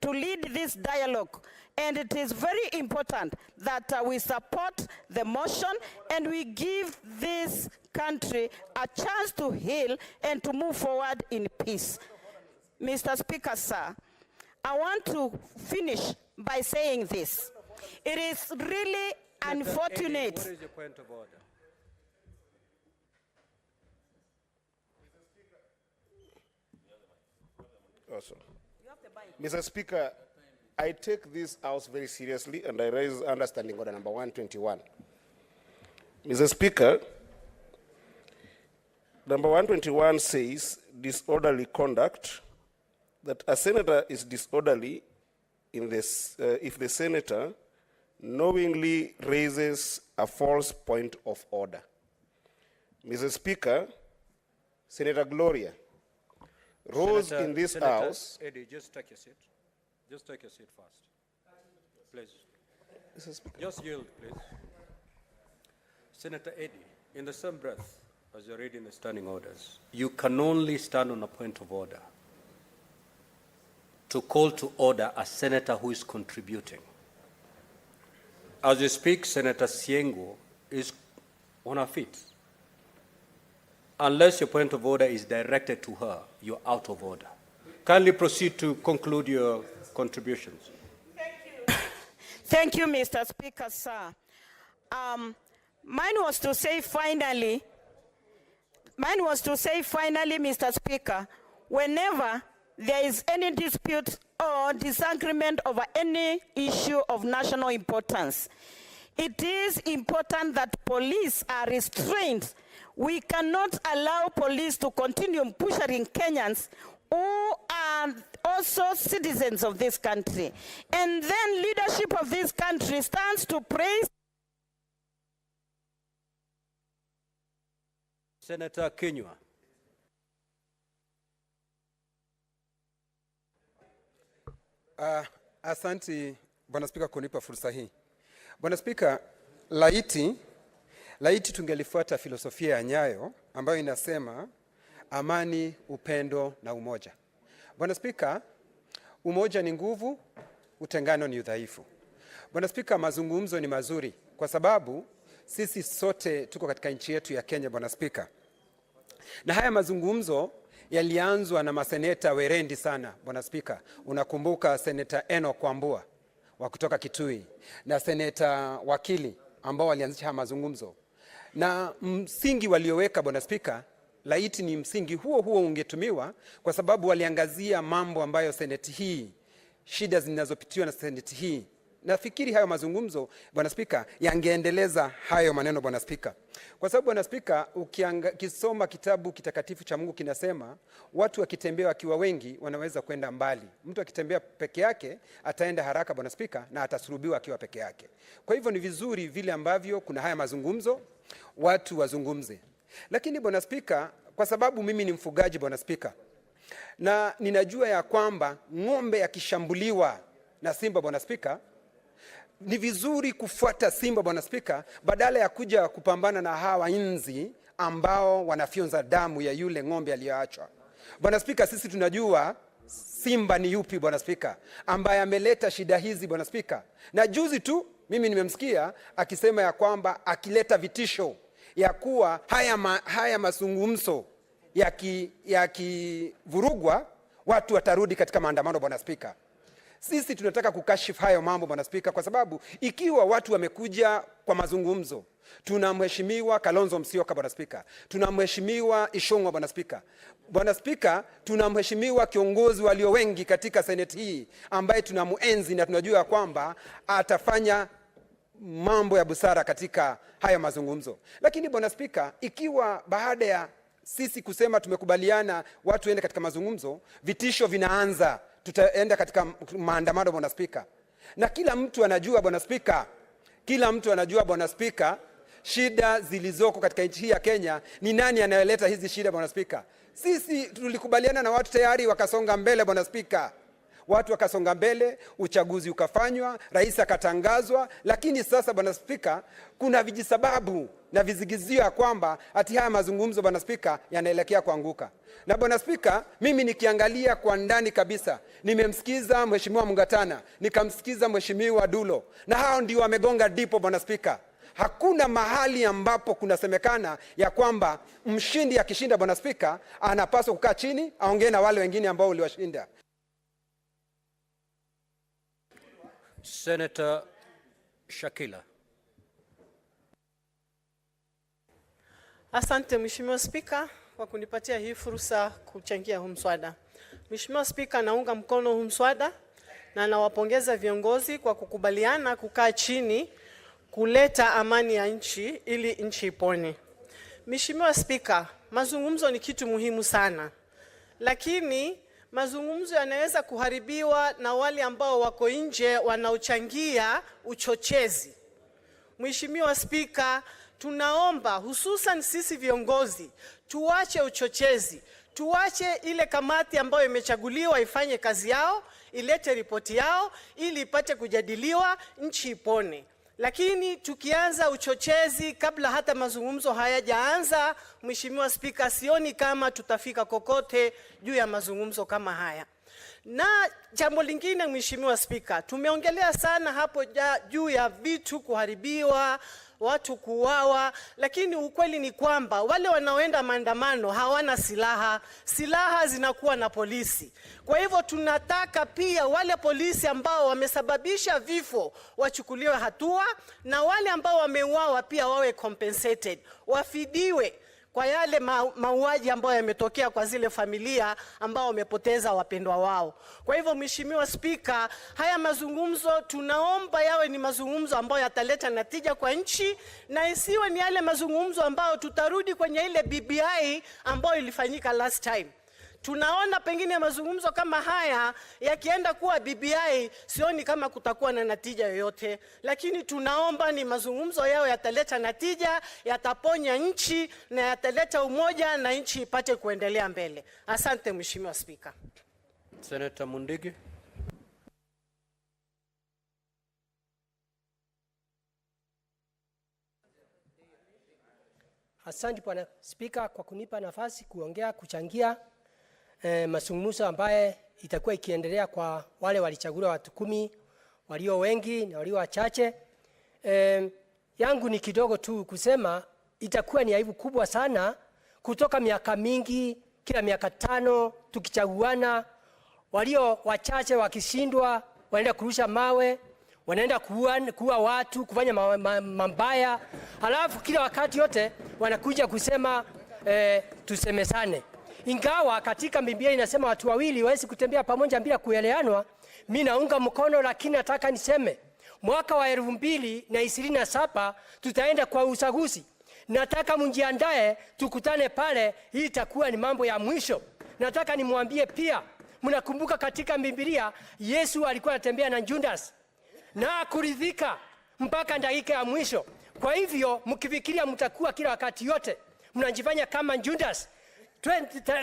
V: to lead this dialogue. And it is very important that we support the motion and we give this country a chance to heal and to move forward in peace. Mr. Speaker, sir, I want to finish by saying this. It is really unfortunate.
C: What is your point of order?
G: Awesome. Mr. Speaker, I take this House very seriously and I raise understanding order number 121. Mr. Speaker, number 121 says disorderly conduct, that a senator is disorderly in this, if the senator knowingly raises a false point of order. Mr. Speaker, Senator Gloria rose in this House.
C: Eddie, just take your seat. Just take your seat first. Please. Just yield, please. Senator Eddie, in the same breath as you're reading the standing orders, you can only stand on a point of order to call to order a senator who is contributing. As you speak, Senator Siengo is on her feet. Unless your point of order is directed to her, you're out of order. Kindly proceed to conclude your contributions.
V: Thank you. Thank you, Mr. Speaker, sir. Mine was to say finally, Mr. Speaker, whenever there is any dispute or disagreement over any issue of national importance, it is important that police are restrained. We cannot allow police to continue pushing Kenyans who are also citizens of this country. And then leadership of this country stands to praise.
C: Senator Kinyua.
R: Asante Bwana Spika kunipa fursa hii. Bwana Spika, laiti tungelifuata filosofia ya Nyayo ambayo inasema amani, upendo na umoja. Bwana Spika, umoja ni nguvu, utengano ni udhaifu. Bwana Spika, mazungumzo ni mazuri kwa sababu sisi sote tuko katika nchi yetu ya Kenya, Bwana Spika. Na haya mazungumzo yalianzwa na maseneta werendi sana, Bwana Spika. Unakumbuka Seneta Enoch Wambua wa kutoka Kitui na Seneta Wakili ambao walianzisha haya mazungumzo. Na msingi walioweka, Bwana Spika, laiti ni msingi huo ungetumiwa, kwa sababu waliangazia mambo ambayo seneti hii shida zinazopitiwa na Senate hii. Nafikiri hayo mazungumzo Bwana Spika yangeendeleza hayo maneno Bwana Spika. Kwa sababu Bwana Spika, ukisoma kitabu kitakatifu cha Mungu kinasema watu wakitembea wakiwa wengi wanaweza kwenda mbali. Mtu akitembea peke yake ataenda haraka Bwana Spika, na atasulubiwa akiwa peke yake. Kwa hivyo ni vizuri vile ambavyo kuna haya mazungumzo watu wazungumze. Lakini Bwana Spika, kwa sababu mimi ni mfugaji Bwana Spika, na ninajua ya kwamba ng'ombe akishambuliwa na simba Bwana Spika, ni vizuri kufuata simba Bwana Spika, badala ya kuja kupambana na hawa inzi ambao wanafyonza damu ya yule ng'ombe aliyoachwa. Bwana Spika, sisi tunajua simba ni yupi Bwana Spika ambaye ameleta shida hizi Bwana Spika. Na juzi tu mimi nimemsikia akisema ya kwamba akileta vitisho ya kuwa haya mazungumzo yakivurugwa watu watarudi katika maandamano Bwana Spika. Sisi tunataka kukashifu hayo mambo Bwana Spika, kwa sababu ikiwa watu wamekuja kwa mazungumzo, tuna mheshimiwa Kalonzo Musyoka Bwana Spika, tuna mheshimiwa Ishongwa Bwana Spika. Bwana Spika, tuna mheshimiwa kiongozi walio wengi katika Senate hii ambaye tunamuenzi na tunajua kwamba atafanya mambo ya busara katika hayo mazungumzo. Lakini Bwana Spika, ikiwa baada ya sisi kusema tumekubaliana watu waende katika mazungumzo, vitisho vinaanza, tutaenda katika maandamano Bwana Spika. Na kila mtu anajua Bwana Spika, shida zilizoko katika nchi hii ya Kenya, ni nani anayeleta hizi shida Bwana Spika. Sisi tulikubaliana na watu tayari wakasonga mbele Bwana Spika. Watu wakasonga mbele, uchaguzi ukafanywa, rais akatangazwa, lakini sasa Bwana Spika kuna vijisababu na vizigizio ya kwamba ati haya mazungumzo Bwana Spika yanaelekea kuanguka. Na Bwana Spika, mimi nikiangalia kwa ndani kabisa, nimemsikiza mheshimiwa Mungatana, nikamsikiza mheshimiwa Dulo, na hao ndio wamegonga dipo Bwana Spika. Hakuna mahali ambapo kunasemekana ya kwamba mshindi akishinda Bwana Spika anapaswa kukaa chini aongee na wale wengine ambao waliwashinda.
C: Senator Shakila.
K: Asante Mheshimiwa Spika kwa kunipatia hii fursa kuchangia huu mswada. Mheshimiwa Spika, naunga mkono huu mswada na nawapongeza viongozi kwa kukubaliana kukaa chini kuleta amani ya nchi ili nchi ipone. Mheshimiwa Spika, mazungumzo ni kitu muhimu sana. Lakini mazungumzo yanaweza kuharibiwa na wale ambao wako nje wanaochangia uchochezi. Mheshimiwa Spika, tunaomba hususan sisi viongozi tuache uchochezi, tuache ile kamati ambayo imechaguliwa ifanye kazi yao, ilete ripoti yao ili ipate kujadiliwa, nchi ipone. Lakini tukianza uchochezi kabla hata mazungumzo hayajaanza, Mheshimiwa Spika, sioni kama tutafika kokote juu ya mazungumzo kama haya. Na jambo lingine Mheshimiwa Spika, tumeongelea sana hapo juu ya vitu kuharibiwa, watu kuuawa, lakini ukweli ni kwamba wale wanaoenda maandamano hawana silaha. Silaha zinakuwa na polisi. Kwa hivyo tunataka pia wale polisi ambao wamesababisha vifo wachukuliwe hatua, na wale ambao wameuawa pia wawe compensated, wafidiwe kwa yale mauaji ambayo yametokea kwa zile familia ambao wamepoteza wapendwa wao. Kwa hivyo Mheshimiwa Spika, haya mazungumzo tunaomba yawe ni mazungumzo ambayo yataleta natija kwa nchi, na isiwe ni yale mazungumzo ambayo tutarudi kwenye ile BBI ambayo ilifanyika last time. Tunaona pengine mazungumzo kama haya yakienda kuwa BBI, sioni kama kutakuwa na natija yoyote. Lakini tunaomba ni mazungumzo yao yataleta natija, yataponya nchi na yataleta umoja na nchi ipate kuendelea mbele. Asante Mheshimiwa Spika.
C: Senator Mundigi.
D: Asante Bwana Spika kwa kunipa nafasi kuchangia mazungumzo ambaye itakuwa ikiendelea kwa wale walichaguliwa watu 10, walio wengi na walio wachache. Yangu ni kidogo tu kusema itakuwa ni aibu kubwa sana kutoka miaka mingi, kila miaka 5 tukichaguana, walio wachache wakishindwa wanaenda kurusha mawe, wanaenda kuua watu, kufanya mambaya, halafu kila wakati yote wanakuja kusema tusemesane. Ingawa katika Biblia inasema watu wawili hawezi kutembea pamoja bila kuelewanwa, mimi naunga mkono, lakini nataka niseme mwaka wa 2027 tutaenda kwa uchaguzi. Nataka mjiandae, tukutane pale, hii itakuwa ni mambo ya mwisho. Nataka nimwambie pia, mnakumbuka katika Biblia Yesu alikuwa anatembea na Judas na kuridhika mpaka dakika ya mwisho. Kwa hivyo mkifikiria mtakuwa kila wakati yote mnajifanya kama Judas,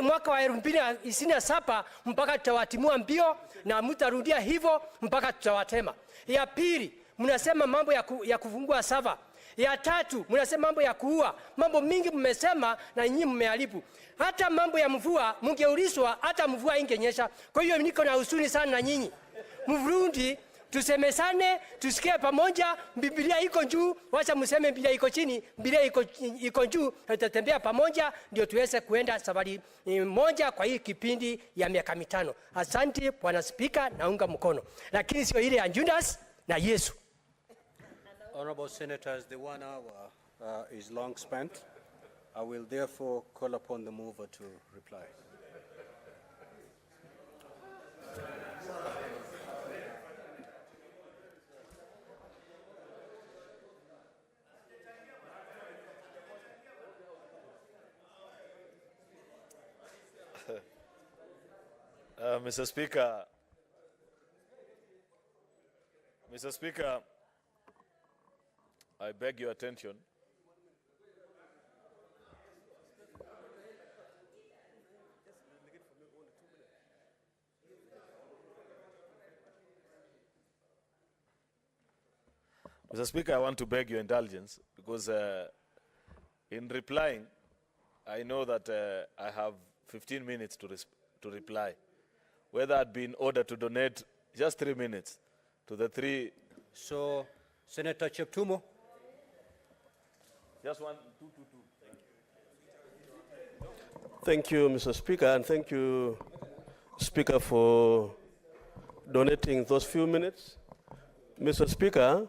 D: mwaka wa 2027 mpaka tutawatimua mbio na mtarudia hivyo mpaka tutawatema. Ya pili, mnasema mambo ya kufungua sava. Ya tatu, mnasema mambo ya kuua. Mambo mingi mmesema na nyinyi mmeharibu. Hata mambo ya mvua mngeulizwa, hata mvua ingenyesha. Kwa hiyo niko na huzuni sana na nyinyi. Mvurundi, tusemesane, tusikie pamoja. Biblia iko juu, wacha mseme Biblia iko chini. Biblia iko juu, tutatembea pamoja ndio tuweze kuenda safari moja kwa hii kipindi ya miaka 5. Asante Bwana Spika, naunga mkono. Lakini sio ile ya Judas na Yesu.
C: Honorable Senators, the 1 hour is long spent. I will therefore call upon the mover to reply.
E: Mr. Speaker, I beg your attention. Mr. Speaker, I want to beg your indulgence because in replying, I know that I have 15 minutes to reply. Whether I'd been ordered to donate just 3 minutes to the 3.
C: So, Senator Cheptumo.
E: Just 1, 2.
I: Thank you, Mr. Speaker, and thank you, Speaker, for donating those few minutes. Mr. Speaker,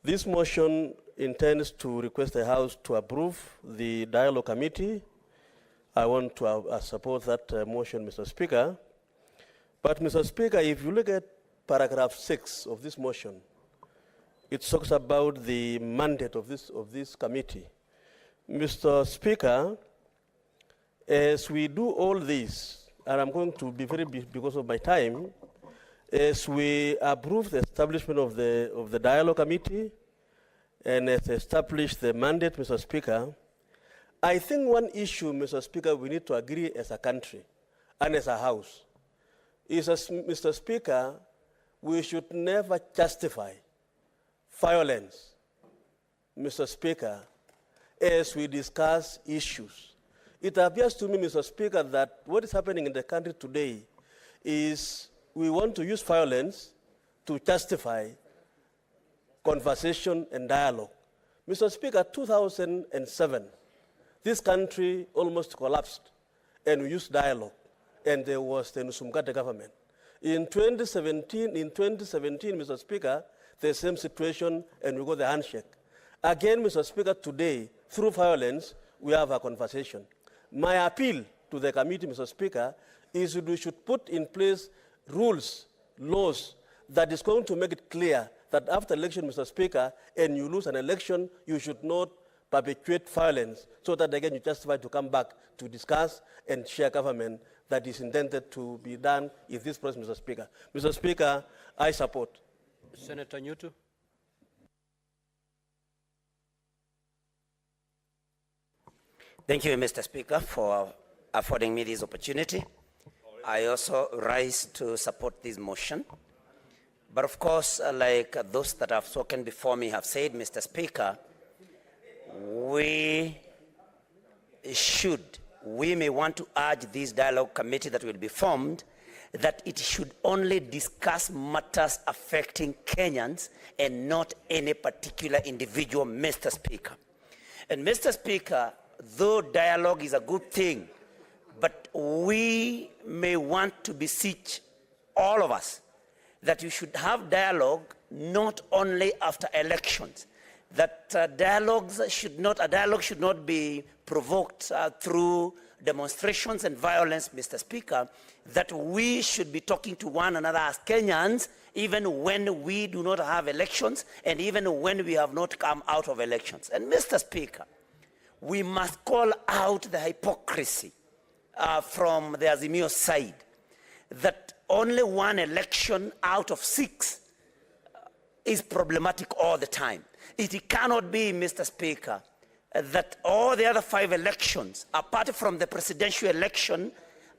I: this motion intends to request the House to approve the dialogue committee. I want to support that motion, Mr. Speaker. But, Mr. Speaker, if you look at paragraph 6 of this motion, it talks about the mandate of this committee. Mr. Speaker, as we do all this, and I'm going to be very brief because of my time, as we approve the establishment of the dialogue committee and as establish the mandate, Mr. Speaker, I think one issue, Mr. Speaker, we need to agree as a country and as a House is, as Mr. Speaker, we should never justify violence, Mr. Speaker, as we discuss issues. It appears to me, Mr. Speaker, that what is happening in the country today is we want to use violence to justify conversation and dialogue. Mr. Speaker, 2007, this country almost collapsed, and we used dialogue, and there was the Nusumgate government. In 2017, Mr. Speaker, the same situation, and we got the handshake. Again, Mr. Speaker, today, through violence, we have a conversation. My appeal to the committee, Mr. Speaker, is we should put in place rules, laws, that is going to make it clear that after election, Mr. Speaker, and you lose an election, you should not perpetuate violence, so that again you justify to come back to discuss and share government that is intended to be done in this process, Mr. Speaker. Mr. Speaker, I support.
C: Senator Newton.
W: Thank you, Mr. Speaker, for affording me this opportunity. I also rise to support this motion. But of course, like those that have spoken before me have said, Mr. Speaker, we may want to urge this dialogue committee that will be formed that it should only discuss matters affecting Kenyans and not any particular individual, Mr. Speaker. And Mr. Speaker, though dialogue is a good thing, but we may want to beseech all of us that you should have dialogue not only after elections, that a dialogue should not be provoked through demonstrations and violence, Mr. Speaker, that we should be talking to one another as Kenyans, even when we do not have elections and even when we have not come out of elections. And Mr. Speaker, we must call out the hypocrisy from the Azimio side that only one election out of 6 is problematic all the time. It cannot be, Mr. Speaker, that all the other 5 elections, apart from the presidential election,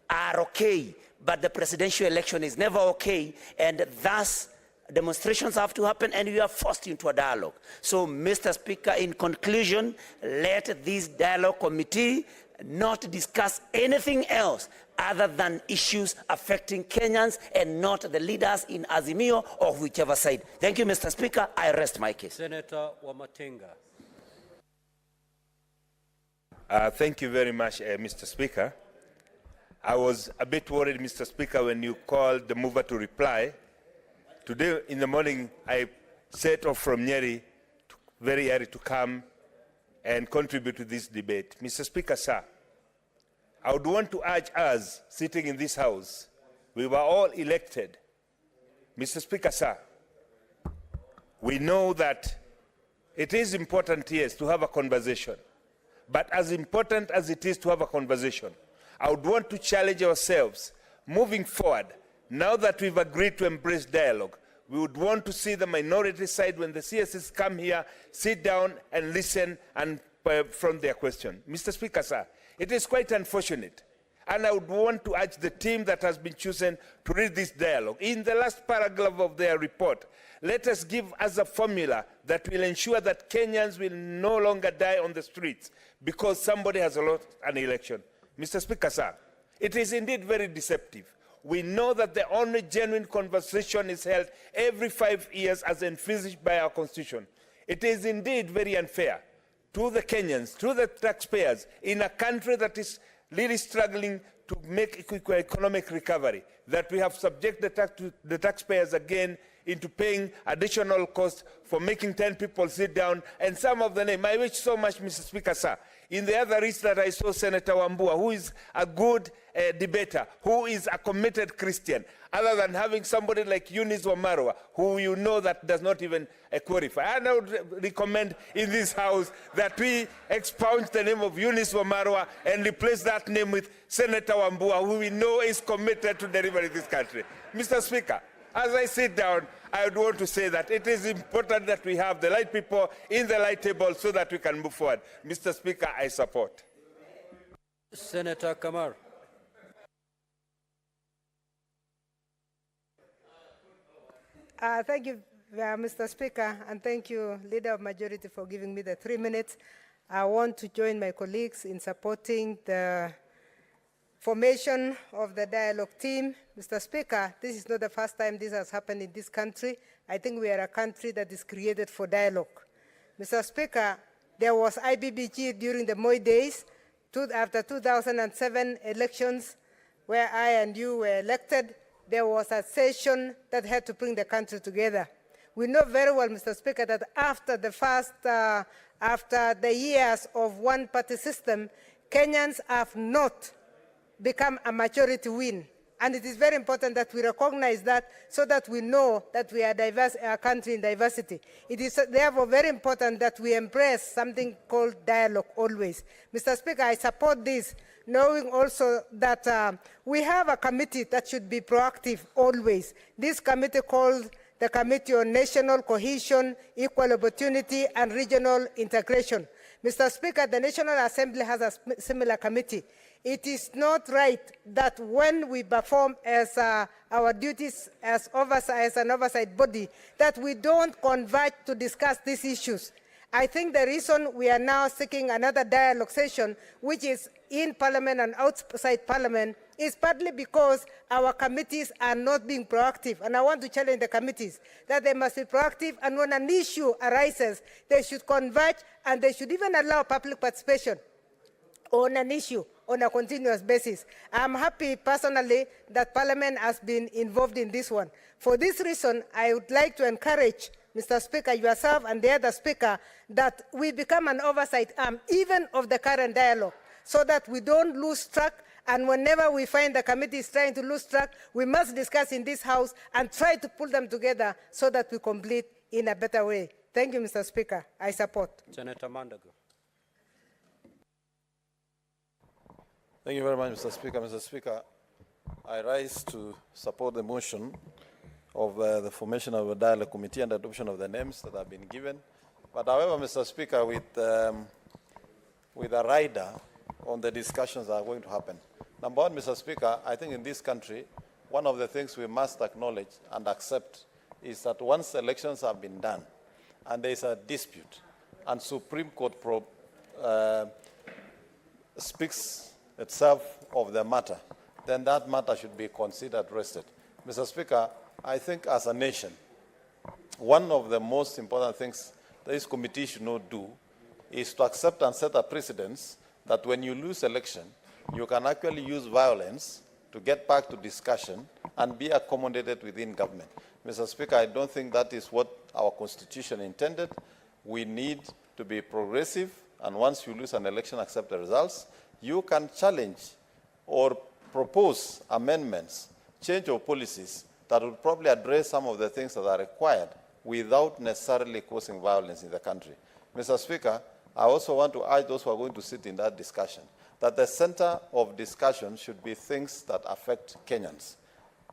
W: are okay, but the presidential election is never okay, and thus demonstrations have to happen and we are forced into a dialogue. So, Mr. Speaker, in conclusion, let this dialogue committee not discuss anything else other than issues affecting Kenyans and not the leaders in Azimio or whichever side. Thank you, Mr. Speaker. I rest my case.
C: Senator Wamatenga.
B: Thank you very much, Mr. Speaker. I was a bit worried, Mr. Speaker, when you called the mover to reply. Today in the morning, I set off from Nyeri very early to come and contribute to this debate. Mr. Speaker, sir, I would want to urge us sitting in this House, we were all elected. Mr. Speaker, sir, we know that it is important, yes, to have a conversation. But as important as it is to have a conversation, I would want to challenge ourselves, moving forward, now that we've agreed to embrace dialogue, we would want to see the minority side, when the CSs come here, sit down and listen and from their question. Mr. Speaker, sir, it is quite unfortunate, and I would want to urge the team that has been chosen to read this dialogue. In the last paragraph of their report, let us give us a formula that will ensure that Kenyans will no longer die on the streets because somebody has lost an election. Mr. Speaker, sir, it is indeed very deceptive. We know that the only genuine conversation is held every 5 years as envisaged by our Constitution. It is indeed very unfair to the Kenyans, to the taxpayers, in a country that is really struggling to make economic recovery, that we have subjected the taxpayers again into paying additional costs for making 10 people sit down, and some of the name. I wish so much, Mr. Speaker, sir. In the other list that I saw, Senator Wambua, who is a good debater, who is a committed Christian, other than having somebody like Eunice Wamarwa, who you know that does not even qualify. And I would recommend in this House that we expunge the name of Eunice Wamarwa and replace that name with Senator Wambua, who we know is committed to delivering this country. Mr. Speaker, as I sit down, I would want to say that it is important that we have the right people in the right table so that we can move forward. Mr. Speaker, I support.
C: Senator Kamar.
J: Thank you, Mr. Speaker, and thank you, Leader of Majority, for giving me the 3 minutes. I want to join my colleagues in supporting the formation of the dialogue team. Mr. Speaker, this is not the first time this has happened in this country. I think we are a country that is created for dialogue. Mr. Speaker, there was IBBG during the Moi days, after 2007 elections, where I and you were elected. There was a session that had to bring the country together. We know very well, Mr. Speaker, that after the years of one-party system, Kenyans have not become a majority win. And it is very important that we recognize that so that we know that we are a country in diversity. It is therefore very important that we embrace something called dialogue always. Mr. Speaker, I support this, knowing also that we have a committee that should be proactive always. This committee called the Committee on National Cohesion, Equal Opportunity, and Regional Integration. Mr. Speaker, the National Assembly has a similar committee. It is not right that when we perform as our duties as an oversight body, that we don't converge to discuss these issues. I think the reason we are now seeking another dialogue session, which is in Parliament and outside Parliament, is partly because our committees are not being proactive. And I want to challenge the committees that they must be proactive, and when an issue arises, they should converge and they should even allow public participation on an issue on a continuous basis. I'm happy personally that Parliament has been involved in this one. For this reason, I would like to encourage Mr. Speaker, yourself and the other speaker, that we become an oversight arm, even of the current dialogue, so that we don't lose track. And whenever we find the committee is trying to lose track, we must discuss in this House and try to pull them together so that we complete in a better way. Thank you, Mr. Speaker. I support.
C: Senator Mandago.
T: Thank you very much, Mr. Speaker. Mr. Speaker, I rise to support the motion of the formation of a dialogue committee and adoption of the names that have been given. But however, Mr. Speaker, with a rider on the discussions that are going to happen. Number one, Mr. Speaker, I think in this country, one of the things we must acknowledge and accept is that once elections have been done and there is a dispute and Supreme Court speaks itself of the matter, then that matter should be considered rested. Mr. Speaker, I think as a nation, one of the most important things this committee should not do is to accept and set a precedence that when you lose election, you can actually use violence to get back to discussion and be accommodated within government. Mr. Speaker, I don't think that is what our Constitution intended. We need to be progressive, and once you lose an election, accept the results. You can challenge or propose amendments, change of policies that would probably address some of the things that are required without necessarily causing violence in the country. Mr. Speaker, I also want to urge those who are going to sit in that discussion that the center of discussion should be things that affect Kenyans.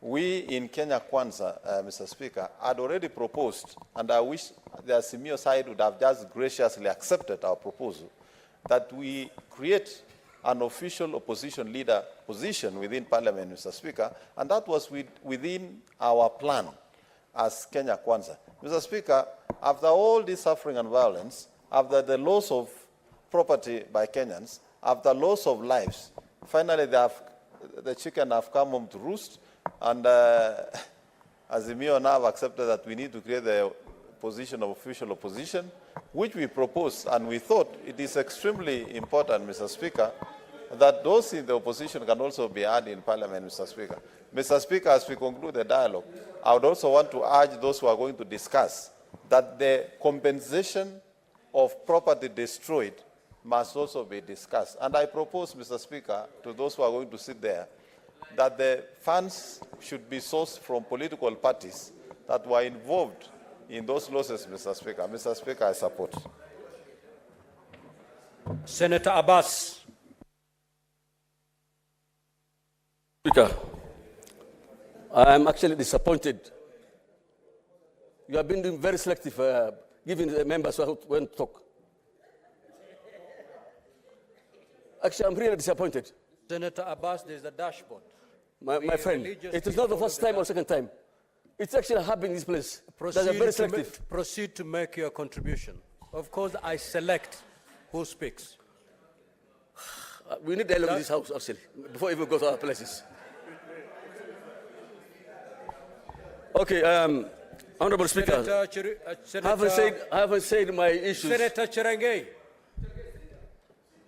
T: We in Kenya Kwanza, Mr. Speaker, had already proposed, and I wish the Azimio side would have just graciously accepted our proposal, that we create an official opposition leader position within Parliament, Mr. Speaker, and that was within our plan as Kenya Kwanza. Mr. Speaker, after all this suffering and violence, after the loss of property by Kenyans, after loss of lives, finally the chicken have come home to roost, and Azimio now have accepted that we need to create the position of official opposition, which we proposed, and we thought it is extremely important, Mr. Speaker, that those in the opposition can also be heard in Parliament, Mr. Speaker. Mr. Speaker, as we conclude the dialogue, I would also want to urge those who are going to discuss that the compensation of property destroyed must also be discussed. And I propose, Mr. Speaker, to those who are going to sit there, that the funds should be sourced from political parties that were involved in those losses, Mr. Speaker. Mr. Speaker, I support.
C: Senator Abbas.
I: Speaker, I'm actually disappointed. You have been very selective, giving the members who went to talk. Actually, I'm really disappointed.
C: Senator Abbas, there's a dashboard.
I: My friend, it is not the first time or second time. It's actually happening in this place. They're very selective.
C: Proceed to make your contribution. Of course, I select who speaks.
I: We need dialogue in this house, actually, before we even go to other places. Okay, Honorable Speaker, I haven't said my issues.
C: Senator Cherengei,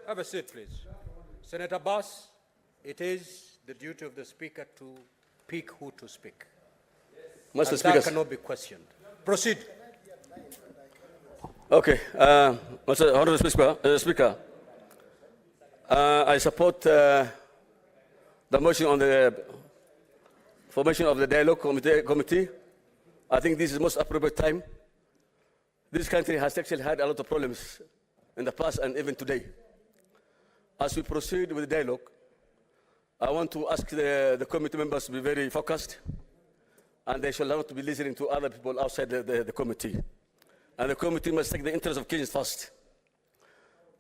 C: have a seat, please. Senator Bass, it is the duty of the Speaker to pick who to speak.
I: Mr. Speaker,
C: that cannot be questioned. Proceed.
I: Okay, Mr. Honorable Speaker, I support the motion on the formation of the dialogue committee. I think this is the most appropriate time. This country has actually had a lot of problems in the past and even today. As we proceed with the dialogue, I want to ask the committee members to be very focused, and they shall not be listening to other people outside the committee. And the committee must take the interest of Kenyans first.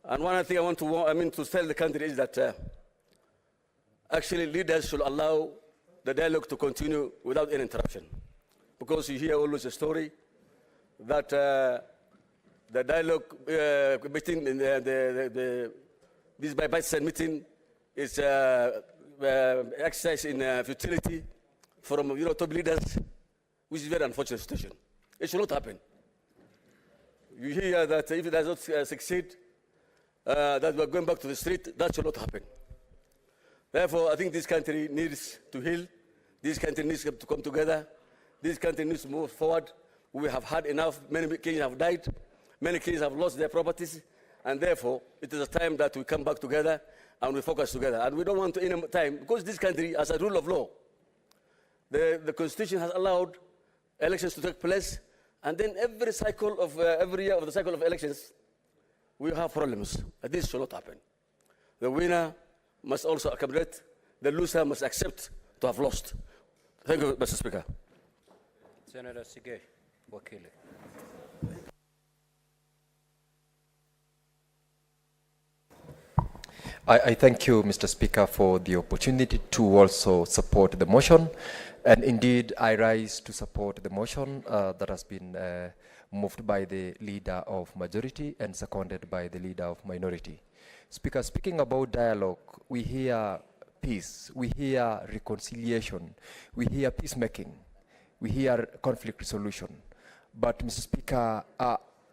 I: And one thing I want to tell the country is that actually leaders should allow the dialogue to continue without any interruption. Because you hear always a story that the dialogue meeting, this bipartisan meeting is exercise in futility from top leaders, which is a very unfortunate situation. It should not happen. You hear that if it does not succeed, that we're going back to the street. That should not happen. Therefore, I think this country needs to heal. This country needs to come together. This country needs to move forward. We have had enough. Many Kenyans have died. Many Kenyans have lost their properties. And therefore, it is a time that we come back together
L: and we focus together. And we don't want to, any time, because this country has a rule of law. The Constitution has allowed elections to take place, and then every year of the cycle of elections, we have problems. This should not happen. The winner must also accommodate. The loser must accept to have lost. Thank you, Mr. Speaker.
C: Senator Sige, Wakili.
M: I thank you, Mr. Speaker, for the opportunity to also support the motion. And indeed, I rise to support the motion that has been moved by the leader of majority and seconded by the leader of minority. Speaker, speaking about dialogue, we hear peace, we hear reconciliation, we hear peacemaking, we hear conflict resolution. But, Mr. Speaker,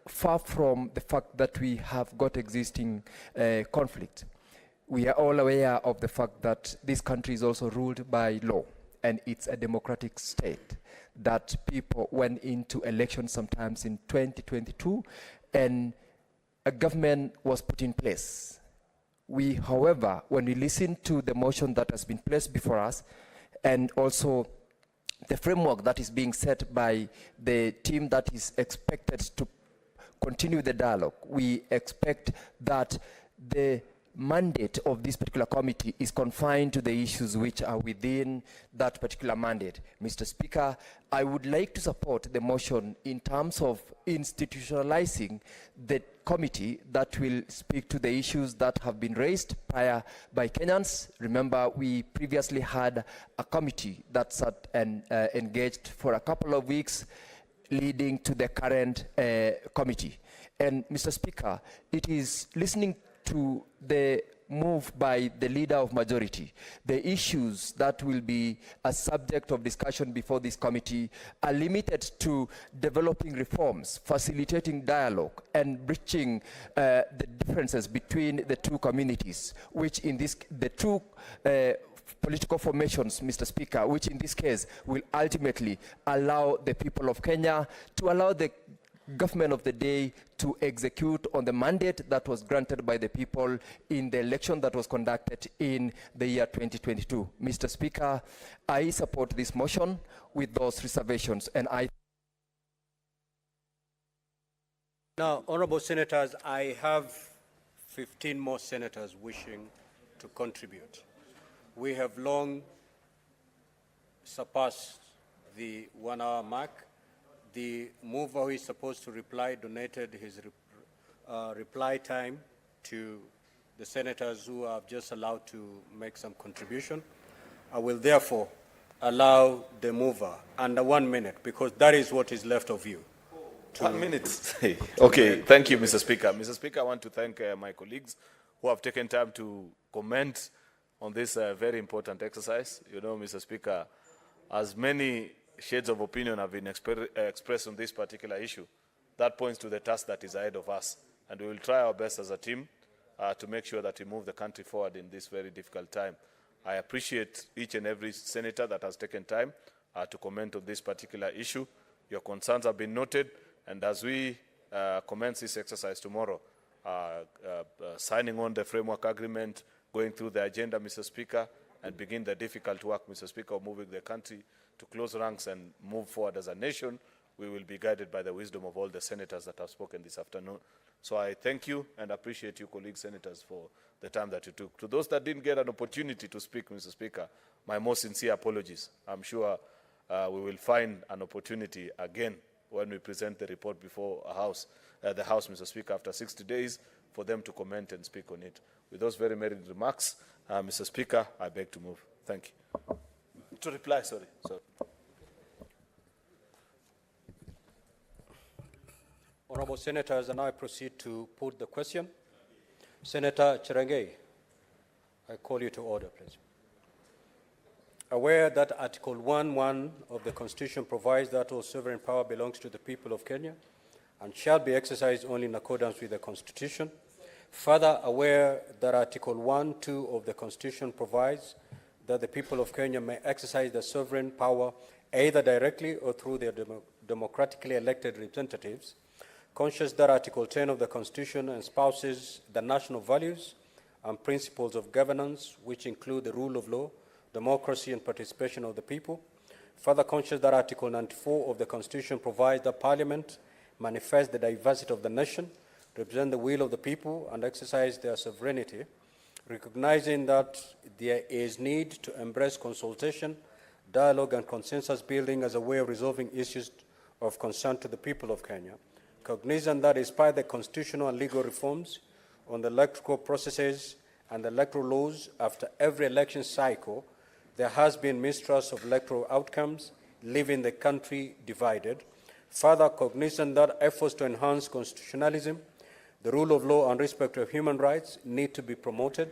M: far from the fact that we have got existing conflict, we are all aware of the fact that this country is also ruled by law, and it's a democratic state, that people went into elections sometimes in 2022, and a government was put in place. We, however, when we listen to the motion that has been placed before us, and also the framework that is being set by the team that is expected to continue the dialogue, we expect that the mandate of this particular committee is confined to the issues which are within that particular mandate. Mr. Speaker, I would like to support the motion in terms of institutionalizing the committee that will speak to the issues that have been raised prior by Kenyans. Remember, we previously had a committee that sat and engaged for a couple of weeks leading to the current committee. And Mr. Speaker, it is listening to the move by the leader of majority, the issues that will be a subject of discussion before this committee are limited to developing reforms, facilitating dialogue, and bridging the differences between the two communities, which in this, the two political formations, Mr. Speaker, which in this case will ultimately allow the people of Kenya to allow the government of the day to execute on the mandate that was granted by the people in the election that was conducted in the year 2022. Mr. Speaker, I support this motion with those reservations, and I...
C: Now, honorable senators, I have 15 more senators wishing to contribute. We have long surpassed the 1 hour mark. The mover who is supposed to reply donated his reply time to the senators who are just allowed to make some contribution. I will therefore allow the mover under 1 minute, because that is what is left of you.
E: 1 minute. Okay, thank you, Mr. Speaker. Mr. Speaker, I want to thank my colleagues who have taken time to comment on this very important exercise. You know, Mr. Speaker, as many shades of opinion have been expressed on this particular issue, that points to the task that is ahead of us. And we will try our best as a team to make sure that we move the country forward in this very difficult time. I appreciate each and every senator that has taken time to comment on this particular issue. Your concerns have been noted, and as we commence this exercise tomorrow, signing on the framework agreement, going through the agenda, Mr. Speaker, and begin the difficult work, Mr. Speaker, of moving the country to close ranks and move forward as a nation, we will be guided by the wisdom of all the senators that have spoken this afternoon. So I thank you and appreciate you, colleagues senators, for the time that you took. To those that didn't get an opportunity to speak, Mr. Speaker, my most sincere apologies. I'm sure we will find an opportunity again when we present the report before the House, Mr. Speaker, after 60 days, for them to comment and speak on it. With those very merited remarks, Mr. Speaker, I beg to move. Thank you. To reply, sorry.
C: Honorable senators, and I proceed to put the question. Senator Cherengei, I call you to order, please. Aware that Article 1.1 of the Constitution provides that all sovereign power belongs to the people of Kenya and shall be exercised only in accordance with the Constitution. Further, aware that Article 1.2 of the Constitution provides that the people of Kenya may exercise their sovereign power either directly or through their democratically elected representatives, conscious that Article 10 of the Constitution espouses the national values and principles of governance, which include the rule of law, democracy, and participation of the people. Further conscious that Article 94 of the Constitution provides that Parliament manifest the diversity of the nation, represent the will of the people, and exercise their sovereignty, recognizing that there is need to embrace consultation, dialogue, and consensus building as a way of resolving issues of concern to the people of Kenya. Cognizant that despite the constitutional and legal reforms on the electoral processes and the electoral laws after every election cycle, there has been mistrust of electoral outcomes, leaving the country divided. Further, cognizant that efforts to enhance constitutionalism, the rule of law, and respect of human rights need to be promoted.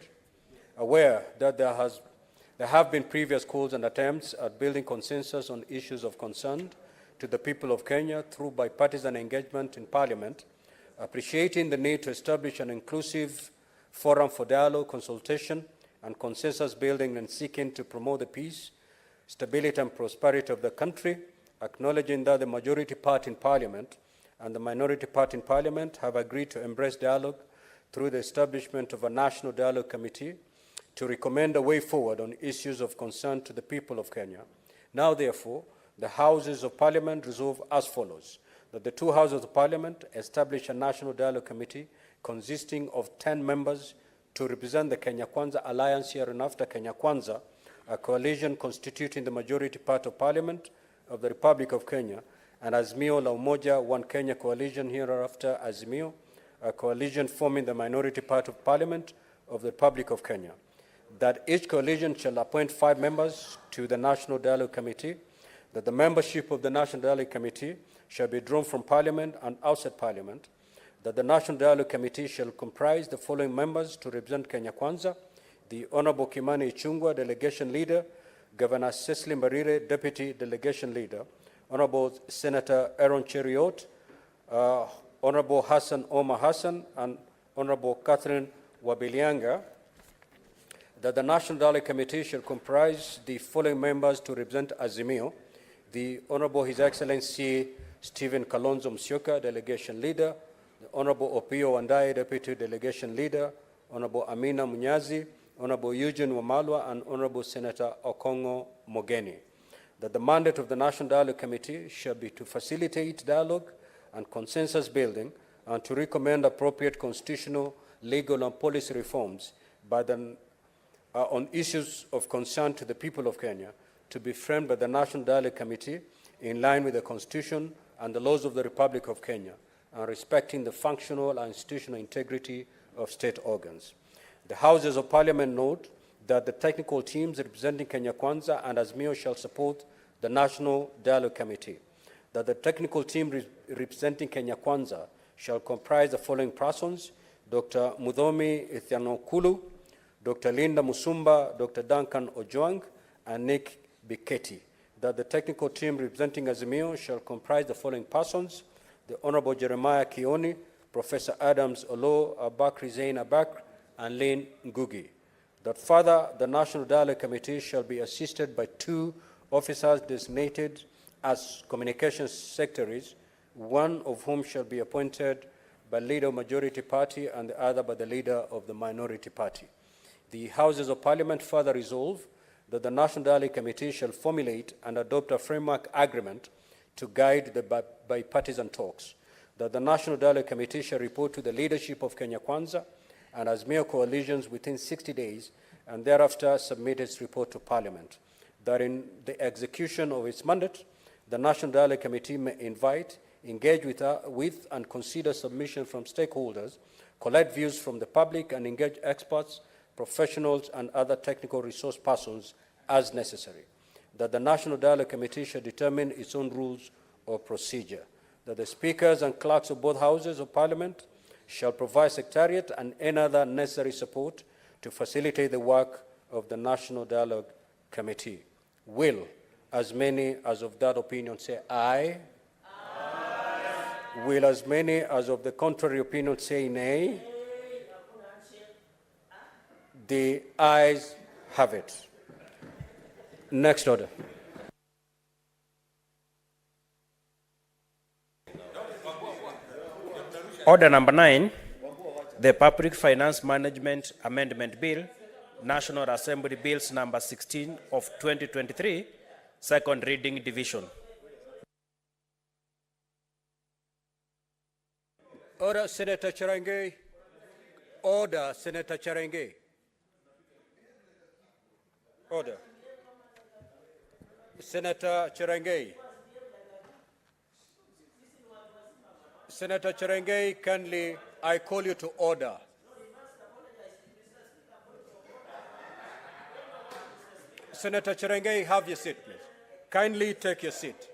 C: Aware that there have been previous calls and attempts at building consensus on issues of concern to the people of Kenya through bipartisan engagement in Parliament, appreciating the need to establish an inclusive forum for dialogue, consultation, and consensus building, and seeking to promote the peace, stability, and prosperity of the country, acknowledging that the majority party in Parliament and the minority party in Parliament have agreed to embrace dialogue through the establishment of a National Dialogue Committee to recommend a way forward on issues of concern to the people of Kenya. Now, therefore, the Houses of Parliament resolve as follows: that the two Houses of Parliament establish a National Dialogue Committee consisting of 10 members to represent the Kenya Kwanza Alliance hereinafter Kenya Kwanza, a coalition constituting the majority part of Parliament of the Republic of Kenya, and Azimio la Umoja One Kenya coalition hereafter Azimio, a coalition forming the minority part of Parliament of the Republic of Kenya. That each coalition shall appoint 5 members to the National Dialogue Committee, that the membership of the National Dialogue Committee shall be drawn from Parliament and outside Parliament, that the National Dialogue Committee shall comprise the following members to represent Kenya Kwanza: the Honorable Kimani Ichung'wah, Delegation Leader; Governor Cecily Mbarire, Deputy Delegation Leader; Honorable Senator Aaron Cheriot, Honorable Hassan Omar Hassan, and Honorable Catherine Wabilianga. That the National Dialogue Committee shall comprise the following members to represent Azimio: the Honorable His Excellency Stephen Kalonzo Musyoka, Delegation Leader; the Honorable Opio Wandayi, Deputy Delegation Leader; Honorable Amina Munyazi; Honorable Eugene Wamalwa, and Honorable Senator Okongo Mogeni. That the mandate of the National Dialogue Committee shall be to facilitate dialogue and consensus building, and to recommend appropriate constitutional, legal, and policy reforms on issues of concern to the people of Kenya, to be framed by the National Dialogue Committee in line with the Constitution and the laws of the Republic of Kenya, and respecting the functional and institutional integrity of state organs. The Houses of Parliament note that the technical teams representing Kenya Kwanza and Azimio shall support the National Dialogue Committee. That the technical team representing Kenya Kwanza shall comprise the following persons: Dr. Muthomi Ithianokulu, Dr. Linda Musumba, Dr. Duncan Ojwang, and Nick Biketi. That the technical team representing Azimio shall comprise the following persons: the Honorable Jeremiah Kioni, Professor Adams Olo, Abakri Zain Abakr, and Lynn Ngugi. That further, the National Dialogue Committee shall be assisted by 2 officers designated as communications secretaries, one of whom shall be appointed by leader of majority party and the other by the leader of the minority party. The Houses of Parliament further resolve that the National Dialogue Committee shall formulate and adopt a framework agreement to guide the bipartisan talks. That the National Dialogue Committee shall report to the leadership of Kenya Kwanza and Azimio coalitions within 60 days, and thereafter submit its report to Parliament. That in the execution of its mandate, the National Dialogue Committee may invite, engage with and consider submission from stakeholders, collect views from the public, and engage experts, professionals, and other technical resource persons as necessary. That the National Dialogue Committee shall determine its own rules of procedure. That the speakers and clerks of both Houses of Parliament shall provide secretariat and any other necessary support to facilitate the work of the National Dialogue Committee. Will as many as of that opinion say aye? Aye. Will as many as of the contrary opinion say nay? The ayes have it. Next order.
N: Order number 9, the Public Finance Management Amendment Bill, National Assembly Bills number 16 of 2023, second reading division.
C: Order, Senator Cherangay. Order, Senator Cherangay. Order. Senator Cherangay. Senator Cherangay, kindly, I call you to order. Senator Cherangay, have your seat, please. Kindly take your seat.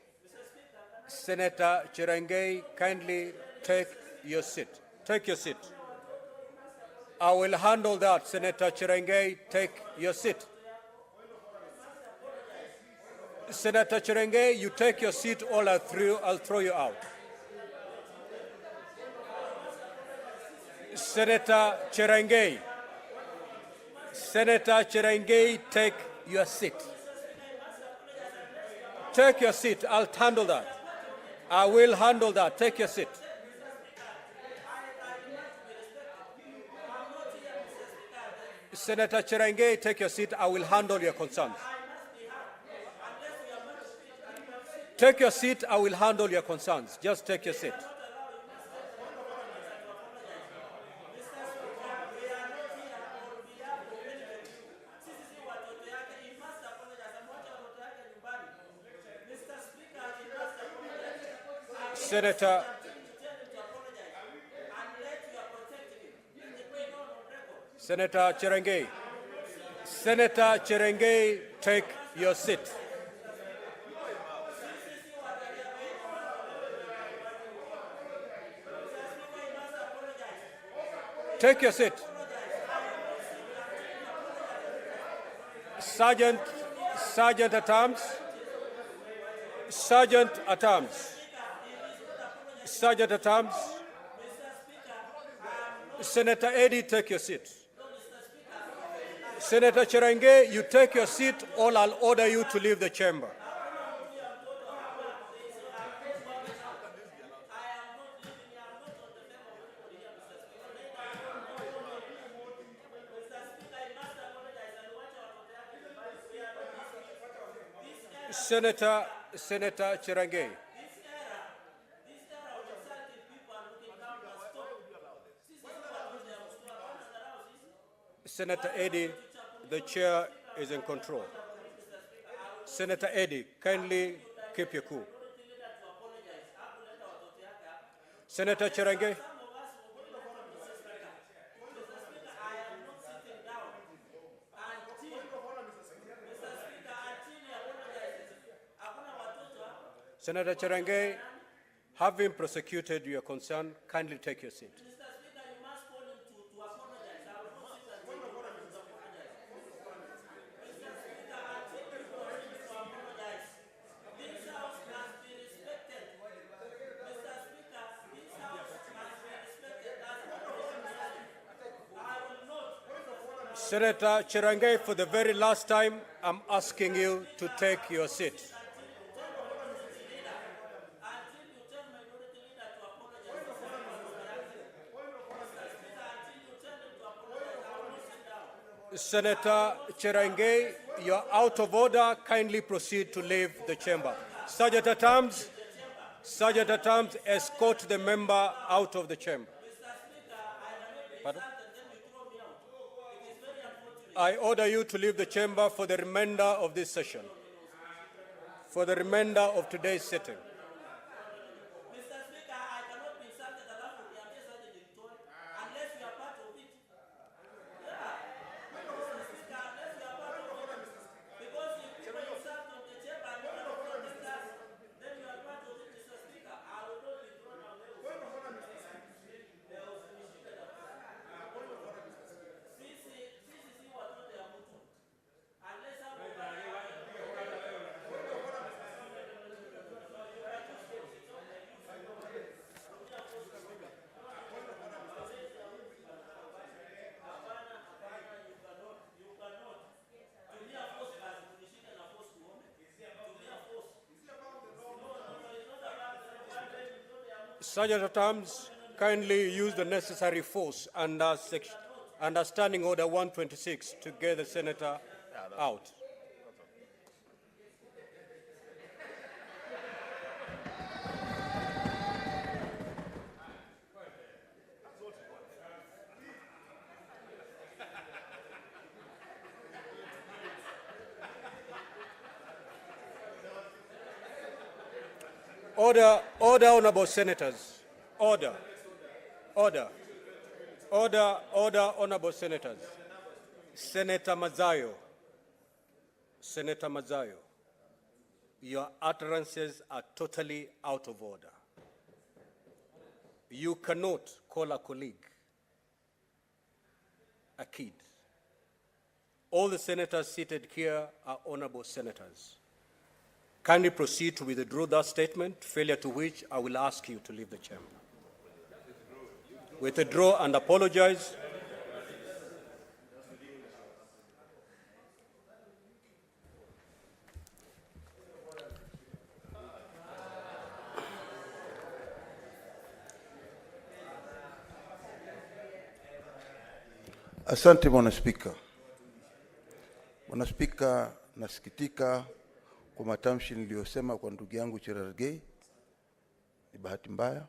C: Senator Cherangay, kindly take your seat. Take your seat. I will handle that. Senator Cherangay, take your seat. Senator Cherangay, you take your seat or I'll throw you out. Senator Cherangay. Senator Cherangay, take your seat. Take your seat. I'll handle that. I will handle that. Take your seat. Senator Cherangay, take your seat. I will handle your concerns. Take your seat. I will handle your concerns. Just take your seat. Senator Cherangay. Senator Cherangay, take your seat. Take your seat. Sergeant at arms. Sergeant at arms. Sergeant at arms. Senator Eddy, take your seat. Senator Cherangay, you take your seat or I'll order you to leave the chamber. Senator Cherangay. Senator Eddy, the chair is in control. Senator Eddy, kindly keep your cool. Senator Cherangay. Senator Cherangay, having prosecuted your concern, kindly take your seat. Senator Cherangay, for the very last time, I'm asking you to take your seat. Senator Cherangay, you're out of order. Kindly proceed to leave the chamber. Sergeant at arms, escort the member out of the chamber. Pardon? I order you to leave the chamber for the remainder of this session, for the remainder of today's sitting. Sergeant at arms, kindly use the necessary force under Standing Order 126 to get the senator out. Order, honorable senators. Order, honorable senators. Senator Mazayo, your utterances are totally out of order. You cannot call a colleague a kid. All the senators seated here are honorable senators. Kindly proceed to withdraw that statement, failure to which I will ask you to leave the chamber. Withdraw and apologize.
O: Asante Bwana Spika. Bwana Spika, nasikitika kwa matamshi niliyosema kwa ndugu yangu Cherargei. Ni bahati mbaya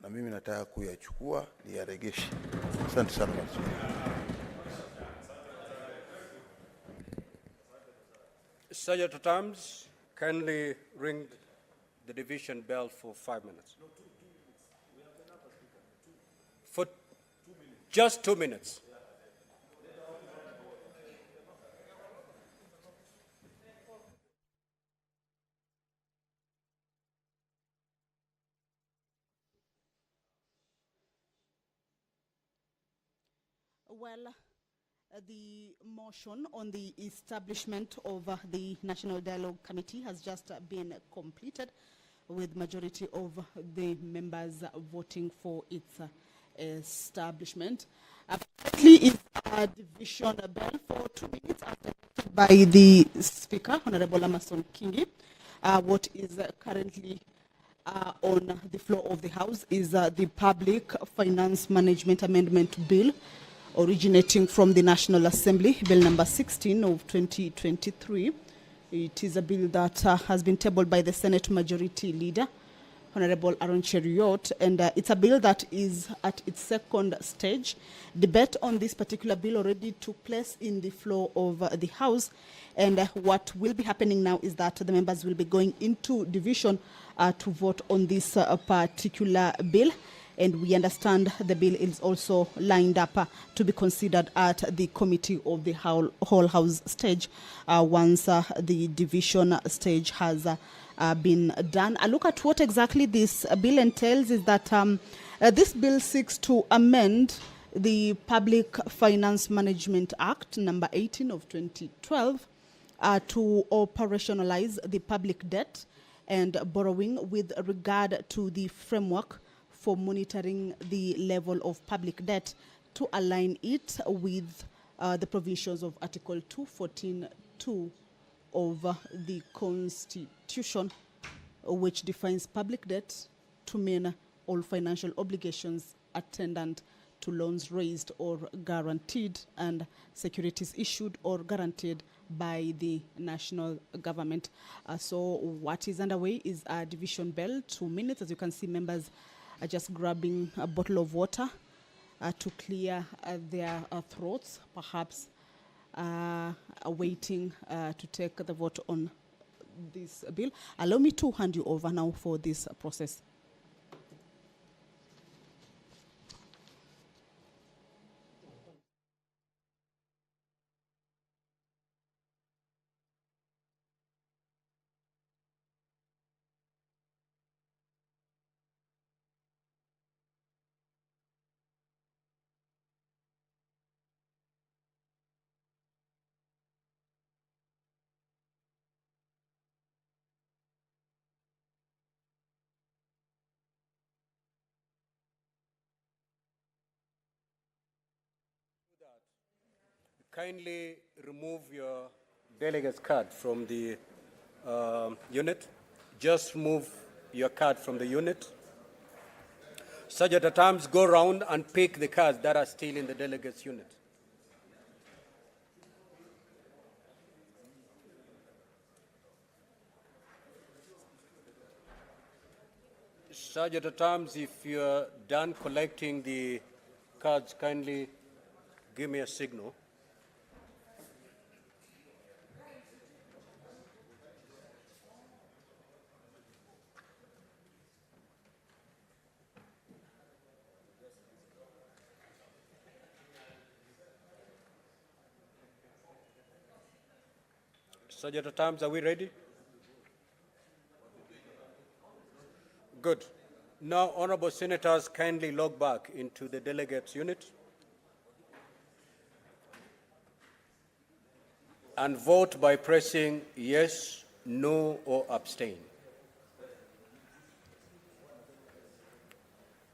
O: na mimi nataka kuyachukua niyaregeshe. Asante sana Bwana Spika.
C: Sergeant at Arms, kindly ring the division bell for 5 minutes. For just 2 minutes.
P: Well, the motion on the establishment of the National Dialogue Committee has just been completed, with majority of the members voting for its establishment. Apparently, it's a division bell for 2 minutes after by the Speaker, Honorable Amason Kingi. What is currently on the floor of the House is the Public Finance Management Amendment Bill, originating from the National Assembly, Bill number 16 of 2023. It is a bill that has been tabled by the Senate Majority Leader, Honorable Aaron Cheriot, and it's a bill that is at its second stage. Debate on this particular bill already took place in the floor of the House, and what will be happening now is that the members will be going into division to vote on this particular bill. And we understand the bill is also lined up to be considered at the committee of the whole House stage once the division stage has been done. A look at what exactly this bill entails is that this bill seeks to amend the Public Finance Management Act number 18 of 2012 to operationalize the public debt and borrowing with regard to the framework for monitoring the level of public debt to align it with the provisions of Article 214(2) of the Constitution, which defines public debt to mean all financial obligations attendant to loans raised or guaranteed and securities issued or guaranteed by the national government. So what is underway is a division bell, 2 minutes. As you can see, members are just grabbing a bottle of water to clear their throats, perhaps waiting to take the vote on this bill. Allow me to hand you over now for this process.
C: Kindly remove your delegate's card from the unit. Just remove your card from the unit. Sergeant at Arms, go round and pick the cards that are still in the delegates unit. Sergeant at Arms, if you're done collecting the cards, kindly give me a signal. Sergeant at Arms, are we ready? Good. Now, honorable senators, kindly log back into the delegates unit and vote by pressing yes, no, or abstain.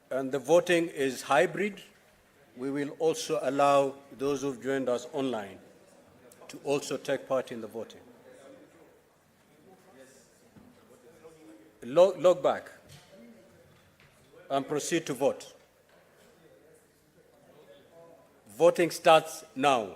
C: And the voting is hybrid. We will also allow those who've joined us online to also take part in the voting. Log back and proceed to vote. Voting starts now.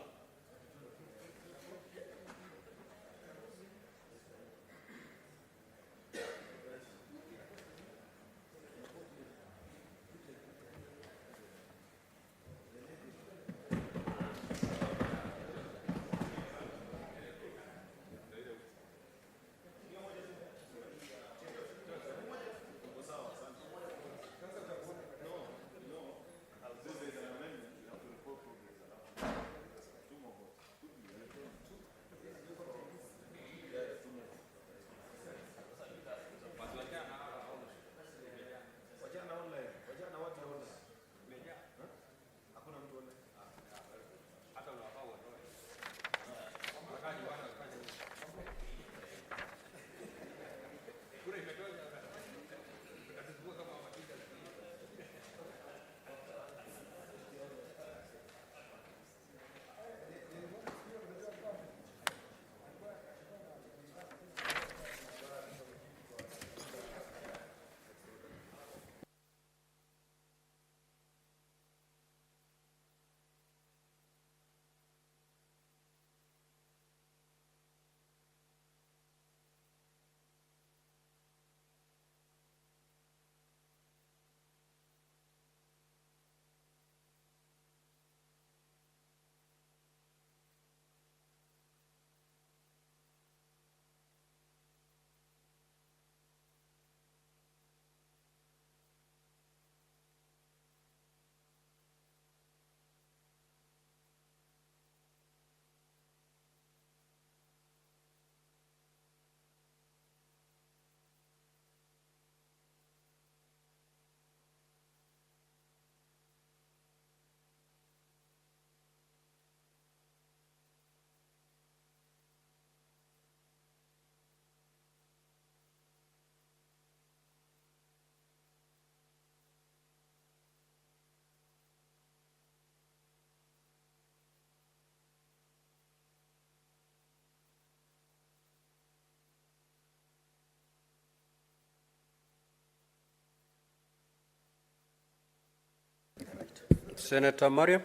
C: Senator Mariam.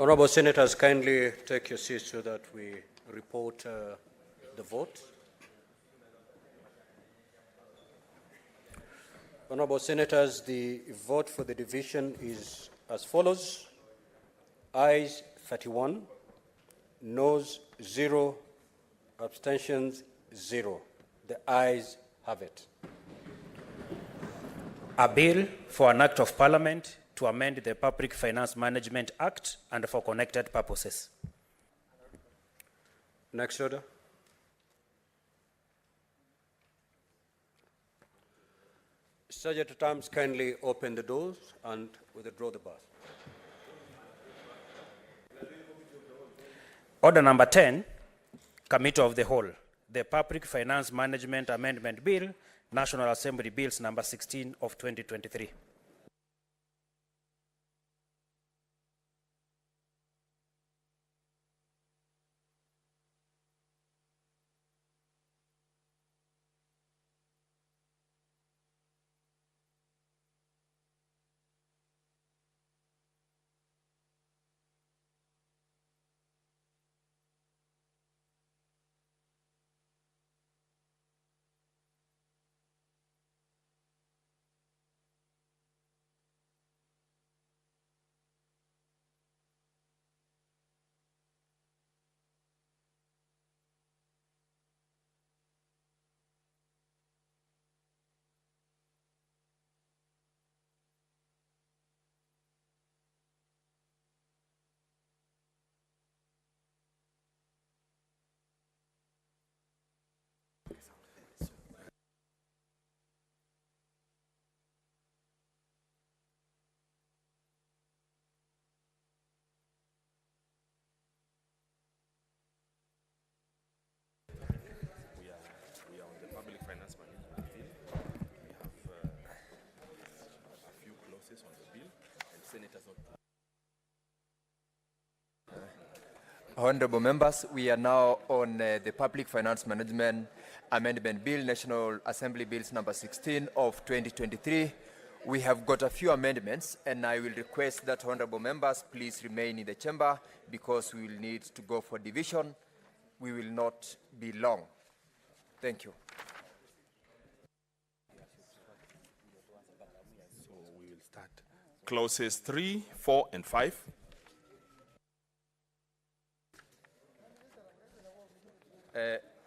C: Honorable Senators, kindly take your seats so that we report the vote. Honorable Senators, the vote for the division is as follows. Ayes 31, noes 0, abstentions 0. The ayes have it.
N: A bill for an act of parliament to amend the Public Finance Management Act and for connected purposes.
C: Next order. Subject to terms, kindly open the doors and withdraw the bars.
N: Order number 10, Committee of the Whole. The Public Finance Management Amendment Bill, National Assembly Bills number 16 of 2023.
M: Honorable members, we are now on the Public Finance Management Amendment Bill, National Assembly Bills number 16 of 2023. We have got a few amendments, and I will request that honorable members please remain in the chamber because we will need to go for division. We will not be long. Thank you.
Q: So we will start. Clauses 3, 4, and 5.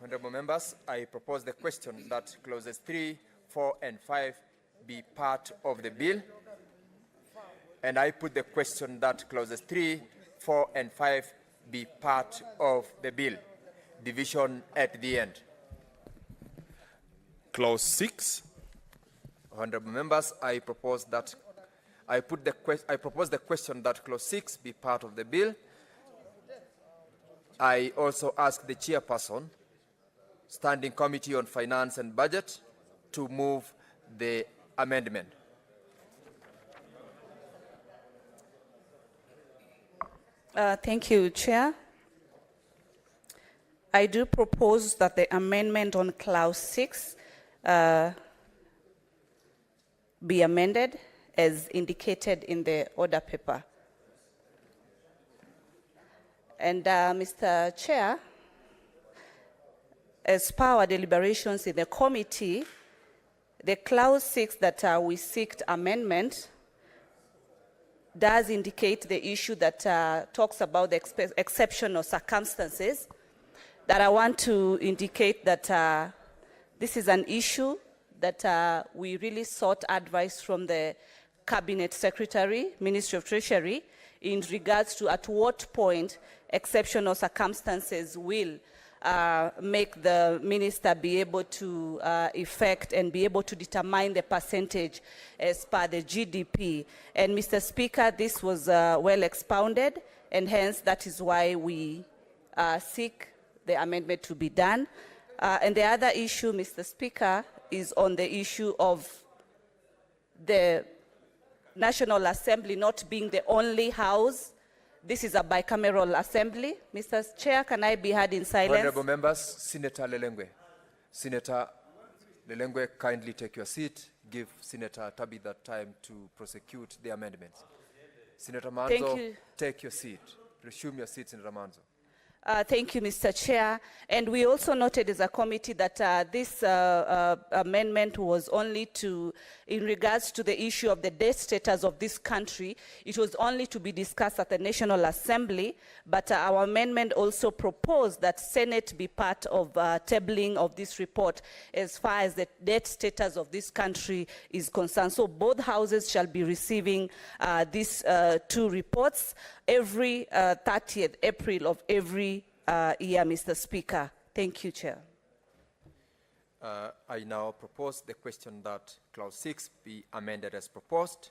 M: Honorable members, I propose the question that clauses 3, 4, and 5 be part of the bill. And I put the question that clauses 3, 4, and 5 be part of the bill. Division at the end.
Q: Clause 6.
M: Honorable members, I propose the question that clause 6 be part of the bill. I also ask the chairperson, Standing Committee on Finance and Budget, to move the amendment.
V: Thank you, Chair. I do propose that the amendment on clause 6 be amended as indicated in the order paper. And Mr. Chair, as per our deliberations in the committee, the clause 6 that we seek amendment does indicate the issue that talks about the exceptional circumstances, that I want to indicate that this is an issue that we really sought advice from the Cabinet Secretary, Ministry of Treasury, in regards to at what point exceptional circumstances will make the minister be able to effect and be able to determine the percentage as per the GDP. And Mr. Speaker, this was well expounded, and hence that is why we seek the amendment to be done. And the other issue, Mr. Speaker, is on the issue of the National Assembly not being the only house. This is a bicameral assembly. Mr. Chair, can I be heard in silence?
M: Honorable members, Senator Lelengwe. Senator Lelengwe, kindly take your seat. Give Senator Tabitha time to prosecute the amendments. Senator Manzo, take your seat. resume your seats in Ramanzo.
H: Thank you, Mr. Chair. And we also noted as a committee that this amendment was only in regards to the issue of the debt status of this country. It was only to be discussed at the National Assembly, but our amendment also proposed that Senate be part of tabling of this report as far as the debt status of this country is concerned. So both houses shall be receiving these two reports every 30th April of every year, Mr. Speaker. Thank you, Chair.
M: I now propose the question that Clause 6 be amended as proposed,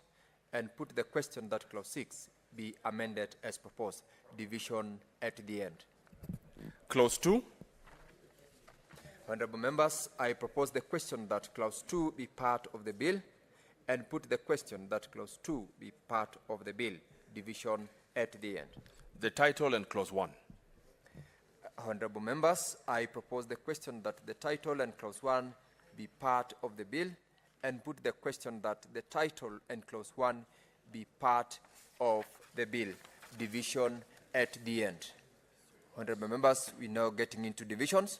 M: and put the question that Clause 6 be amended as proposed. Division at the end.
Q: Clause 2.
M: Honorable members, I propose the question that Clause 2 be part of the bill, and put the question that Clause 2 be part of the bill. Division at the end.
Q: The title and Clause 1.
M: Honorable members, I propose the question that the title and Clause 1 be part of the bill, and put the question that the title and Clause 1 be part of the bill. Division at the end. Honorable members, we're now getting into divisions.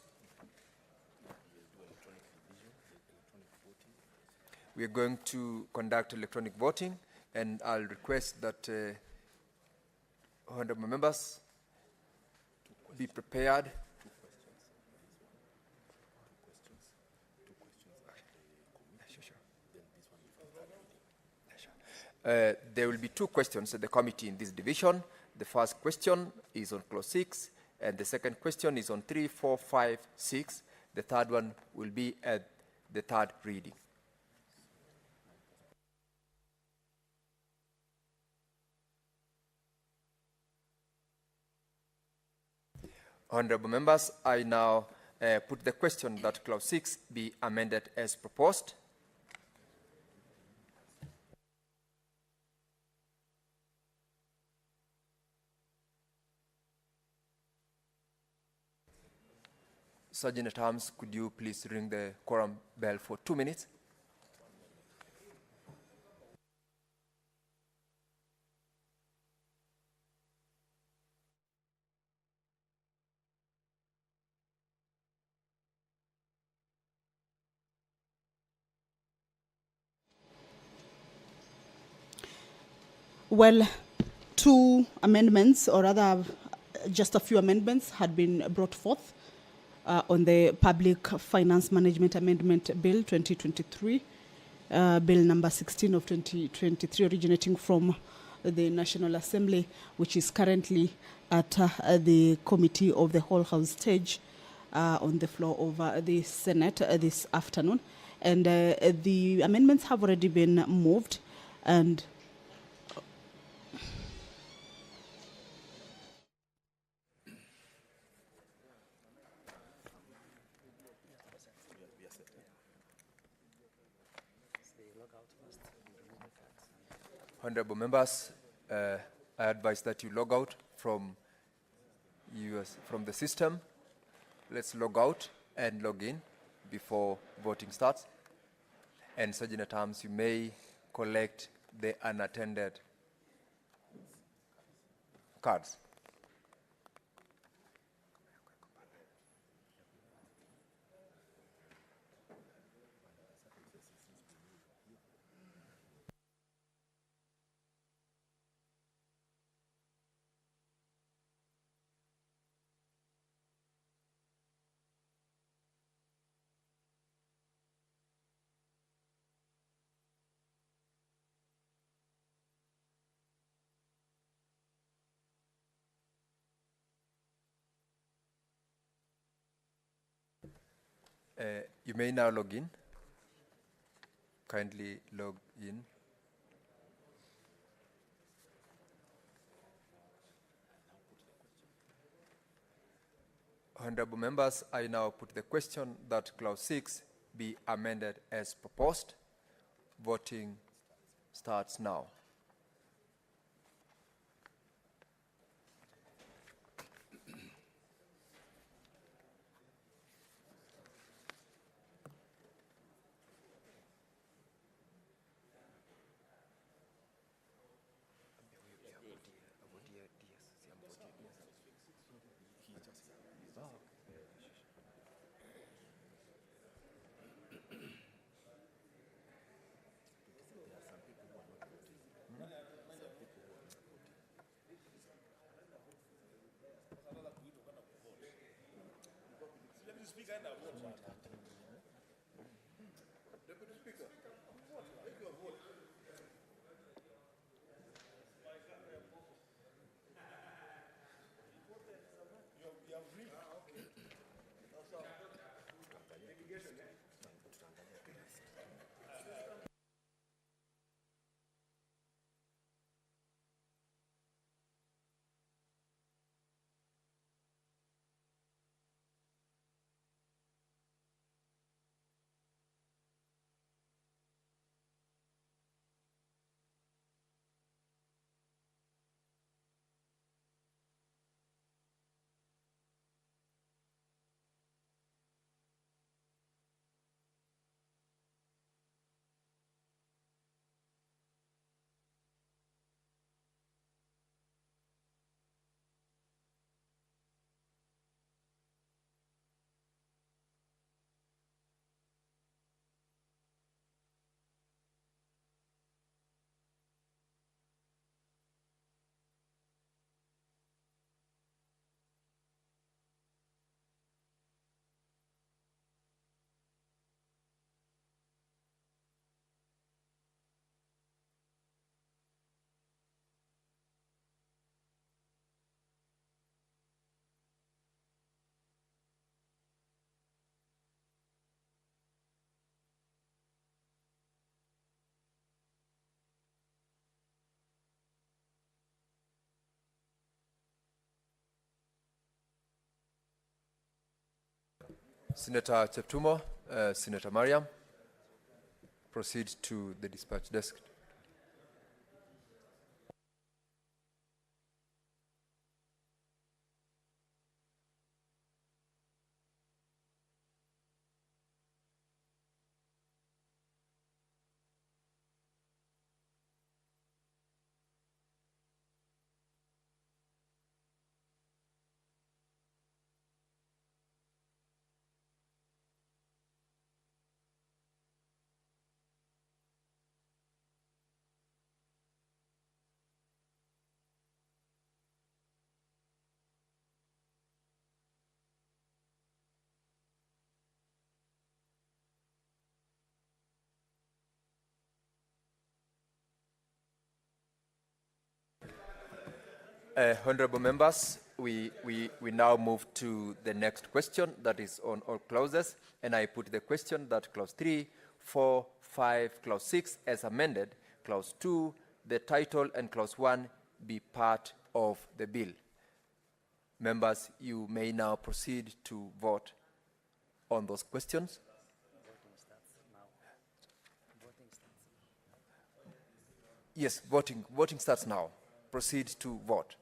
M: We are going to conduct electronic voting, and I'll request that honorable members be prepared. There will be two questions at the committee in this division. The first question is on Clause 6, and the second question is on 3, 4, 5, 6. The third one will be at the third reading. Honorable members, I now put the question that Clause 6 be amended as proposed. Sergeant at Arms, could you please ring the quorum bell for 2 minutes?
P: Well, two amendments, or rather just a few amendments, had been brought forth on the Public Finance Management Amendment Bill 2023, Bill number 16 of 2023, originating from the National Assembly, which is currently at the Committee of the Whole House stage on the floor of the Senate this afternoon. And the amendments have already been moved, and
M: Honorable members, I advise that you log out from the system. Let's log out and log in before voting starts. And Sergeant at Arms, you may collect the unattended cards. You may now log in. Kindly log in. Honorable members, I now put the question that Clause 6 be amended as proposed. Voting starts now. Senator Cheptumo, Senator Mariam, proceed to the dispatch desk. Honorable members, we now move to the next question that is on all clauses, and I put the question that clause 3, 4, 5, clause 6 as amended, clause 2, the title, and clause 1 be part of the bill. Members, you may now proceed to vote on those questions. Yes, voting starts now. Proceed to vote.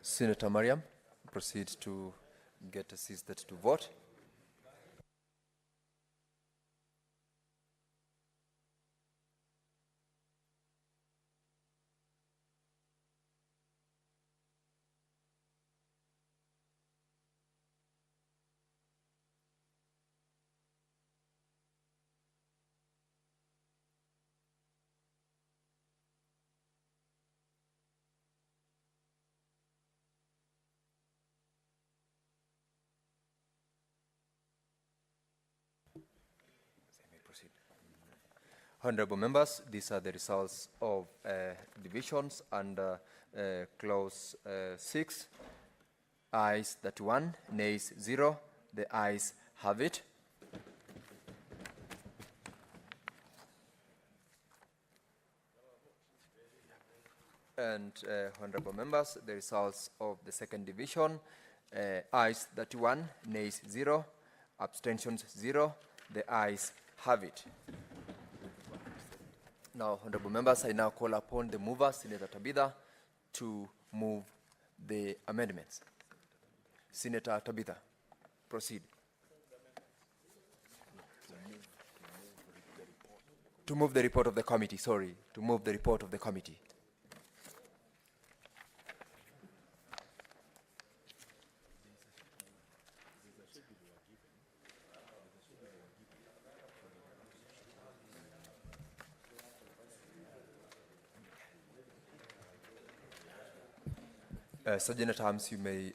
M: Senator Mariam, proceed to get assisted to vote. Honorable members, these are the results of divisions under clause 6. Ayes 31, nays 0. The ayes have it. And honorable members, the results of the second division, ayes 31, nays 0, abstentions 0. The ayes have it. Now, honorable members, I now call upon the mover, Senator Tabitha, to move the amendments. Senator Tabitha, proceed. To move the report of the committee, sorry, to move the report of the committee. Sergeant at Arms, you may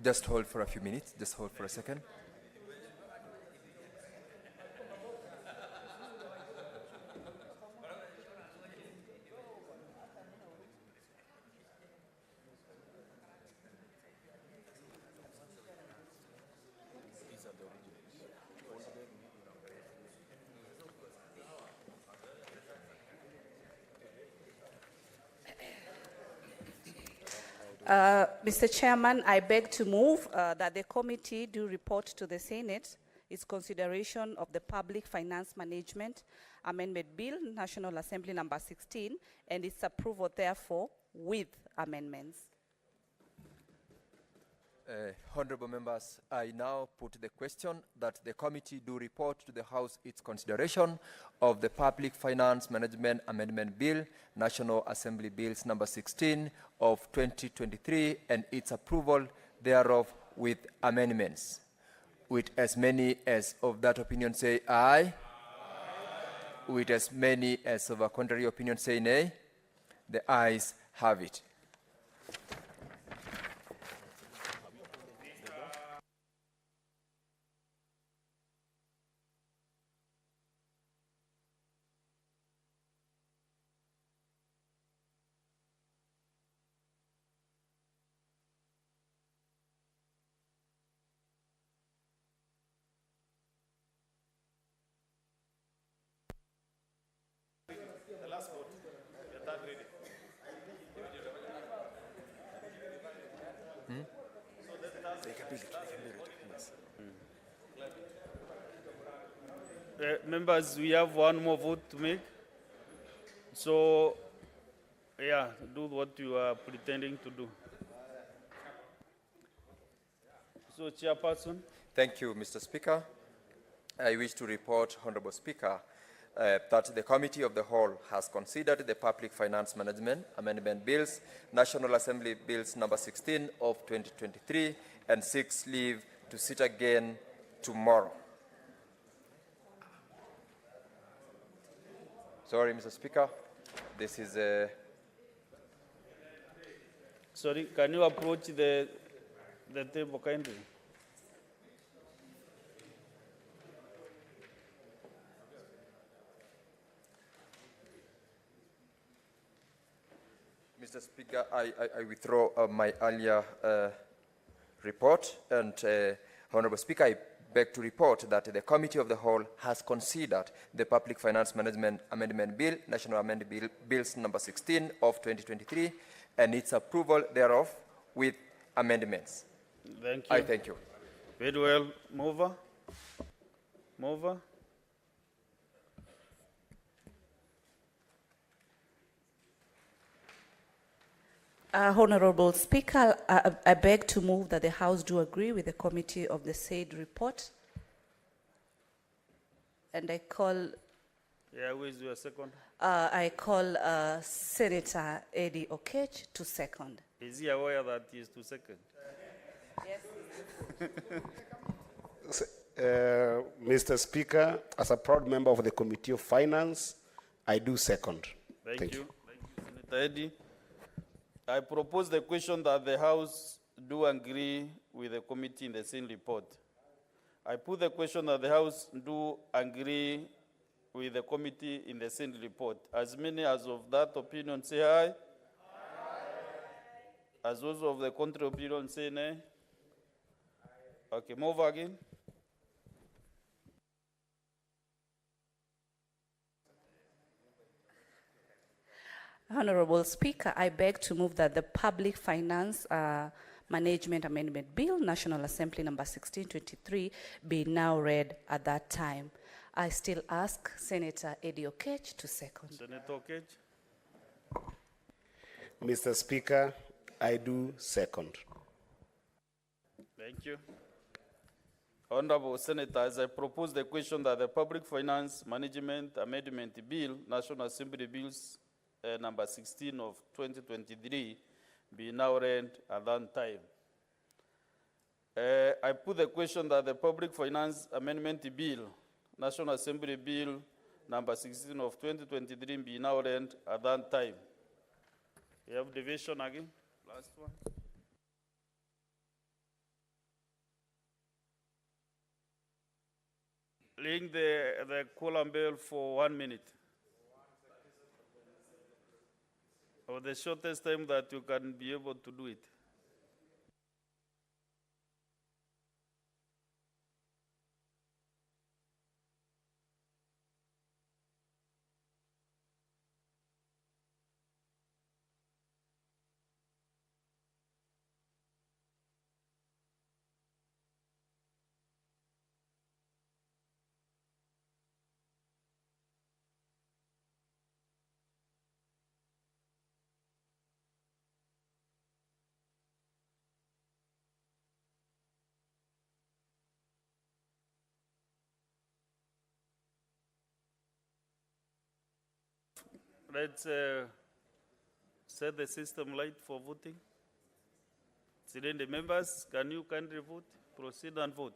M: just hold for a few minutes, just hold for a second.
H: Mr. Chairman, I beg to move that the committee do report to the Senate its consideration of the Public Finance Management Amendment Bill, National Assembly number 16, and its approval, therefore, with amendments.
M: Honorable members, I now put the question that the committee do report to the House its consideration of the Public Finance Management Amendment Bill, National Assembly Bills number 16 of 2023, and its approval thereof with amendments. With as many as of that opinion say aye. With as many as of a contrary opinion say nay. The ayes have it.
A: Members, we have one more vote to make. So, yeah, do what you are pretending to do. So, Chairperson.
M: Thank you, Mr. Speaker. I wish to report, Honorable Speaker, that the Committee of the Whole has considered the Public Finance Management Amendment Bills, National Assembly Bills number 16 of 2023, and seeks leave to sit again tomorrow. Sorry, Mr. Speaker, this is a...
A: Sorry, can you approach the table kindly?
M: Mr. Speaker, I withdraw my earlier report, and Honorable Speaker, I beg to report that the Committee of the Whole has considered the Public Finance Management Amendment Bill, National Amendment Bills number 16 of 2023, and its approval thereof with amendments.
A: Thank you.
M: I thank you.
A: Very well. Mover. Mover.
H: Honorable Speaker, I beg to move that the House do agree with the committee of the said report. And I call,
A: Yeah, who is your second?
H: I call Senator Eddie Okech to second.
A: Is he aware that he is to second?
G: Mr. Speaker, as a proud member of the Committee of Finance, I do second.
A: Thank you. Thank you, Senator Eddie. I propose the question that the House do agree with the committee in the same report. I put the question that the House do agree with the committee in the same report. As many as of that opinion say aye. Aye. As those of the contrary opinion say nay. Okay, move again.
H: Honorable Speaker, I beg to move that the Public Finance Management Amendment Bill, National Assembly number 1623, be now read at that time. I still ask Senator Eddie Okech to second.
A: Senator Okech.
G: Mr. Speaker, I do second.
A: Thank you. Honorable Senators, I propose the question that the Public Finance Management Amendment Bill, National Assembly Bills number 16 of 2023, be now read at that time. I put the question that the Public Finance Amendment Bill, National Assembly Bill number 16 of 2023, be now read at that time. You have division again? Last one. Ring the column bell for 1 minute. Or the shortest time that you can be able to do it. Let's set the system light for voting. Sitting the members, can you kindly vote? Proceed and vote.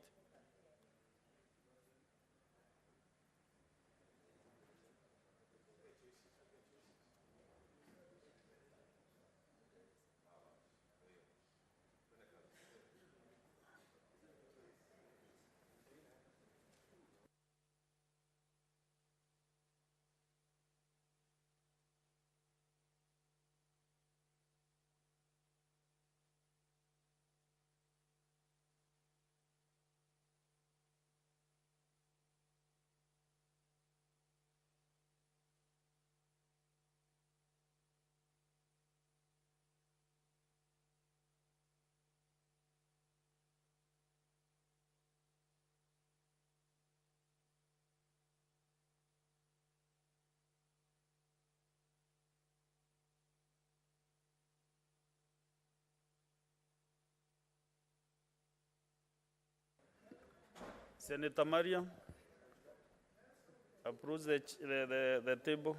A: Senator Mariam, approach the table.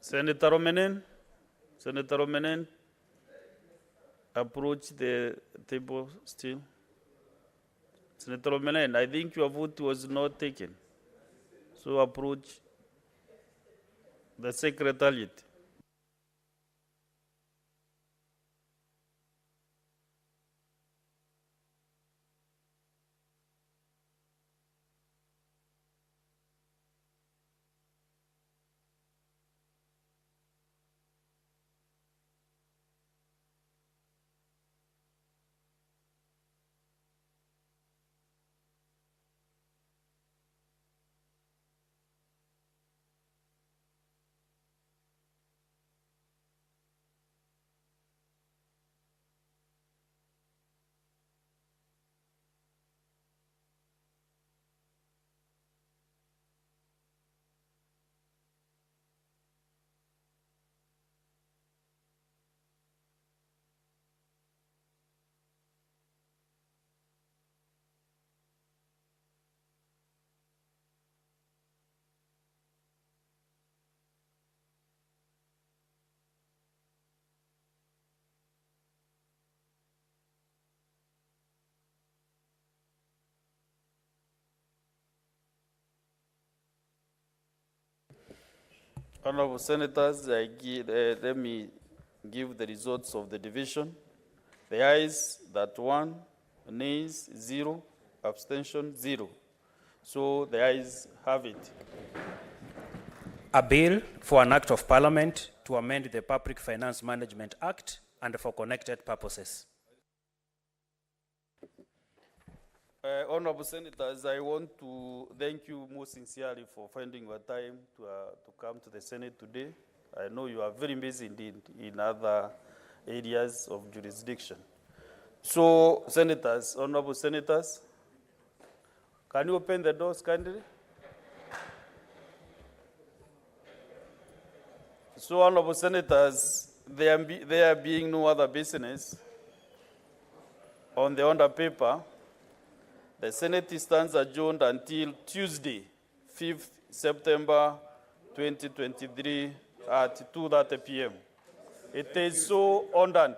A: Senator Romenen. Senator Romenen. Approach the table still. Senator Romenen, I think your vote was not taken. So approach the Secretariat. Honorable Senators, let me give the results of the division. The ayes, that 1, nays, 0, abstention, 0. So the ayes have it.
N: A bill for an act of parliament to amend the Public Finance Management Act and for connected purposes.
A: Honorable Senators, I want to thank you most sincerely for finding your time to come to the Senate today. I know you are very busy indeed in other areas of jurisdiction. So, Senators, Honorable Senators, can you open the doors kindly? So, Honorable Senators, there being no other business on the under paper, the Senate stands adjourned until Tuesday, 5th September 2023 at 2:30 p.m. It is so ordered.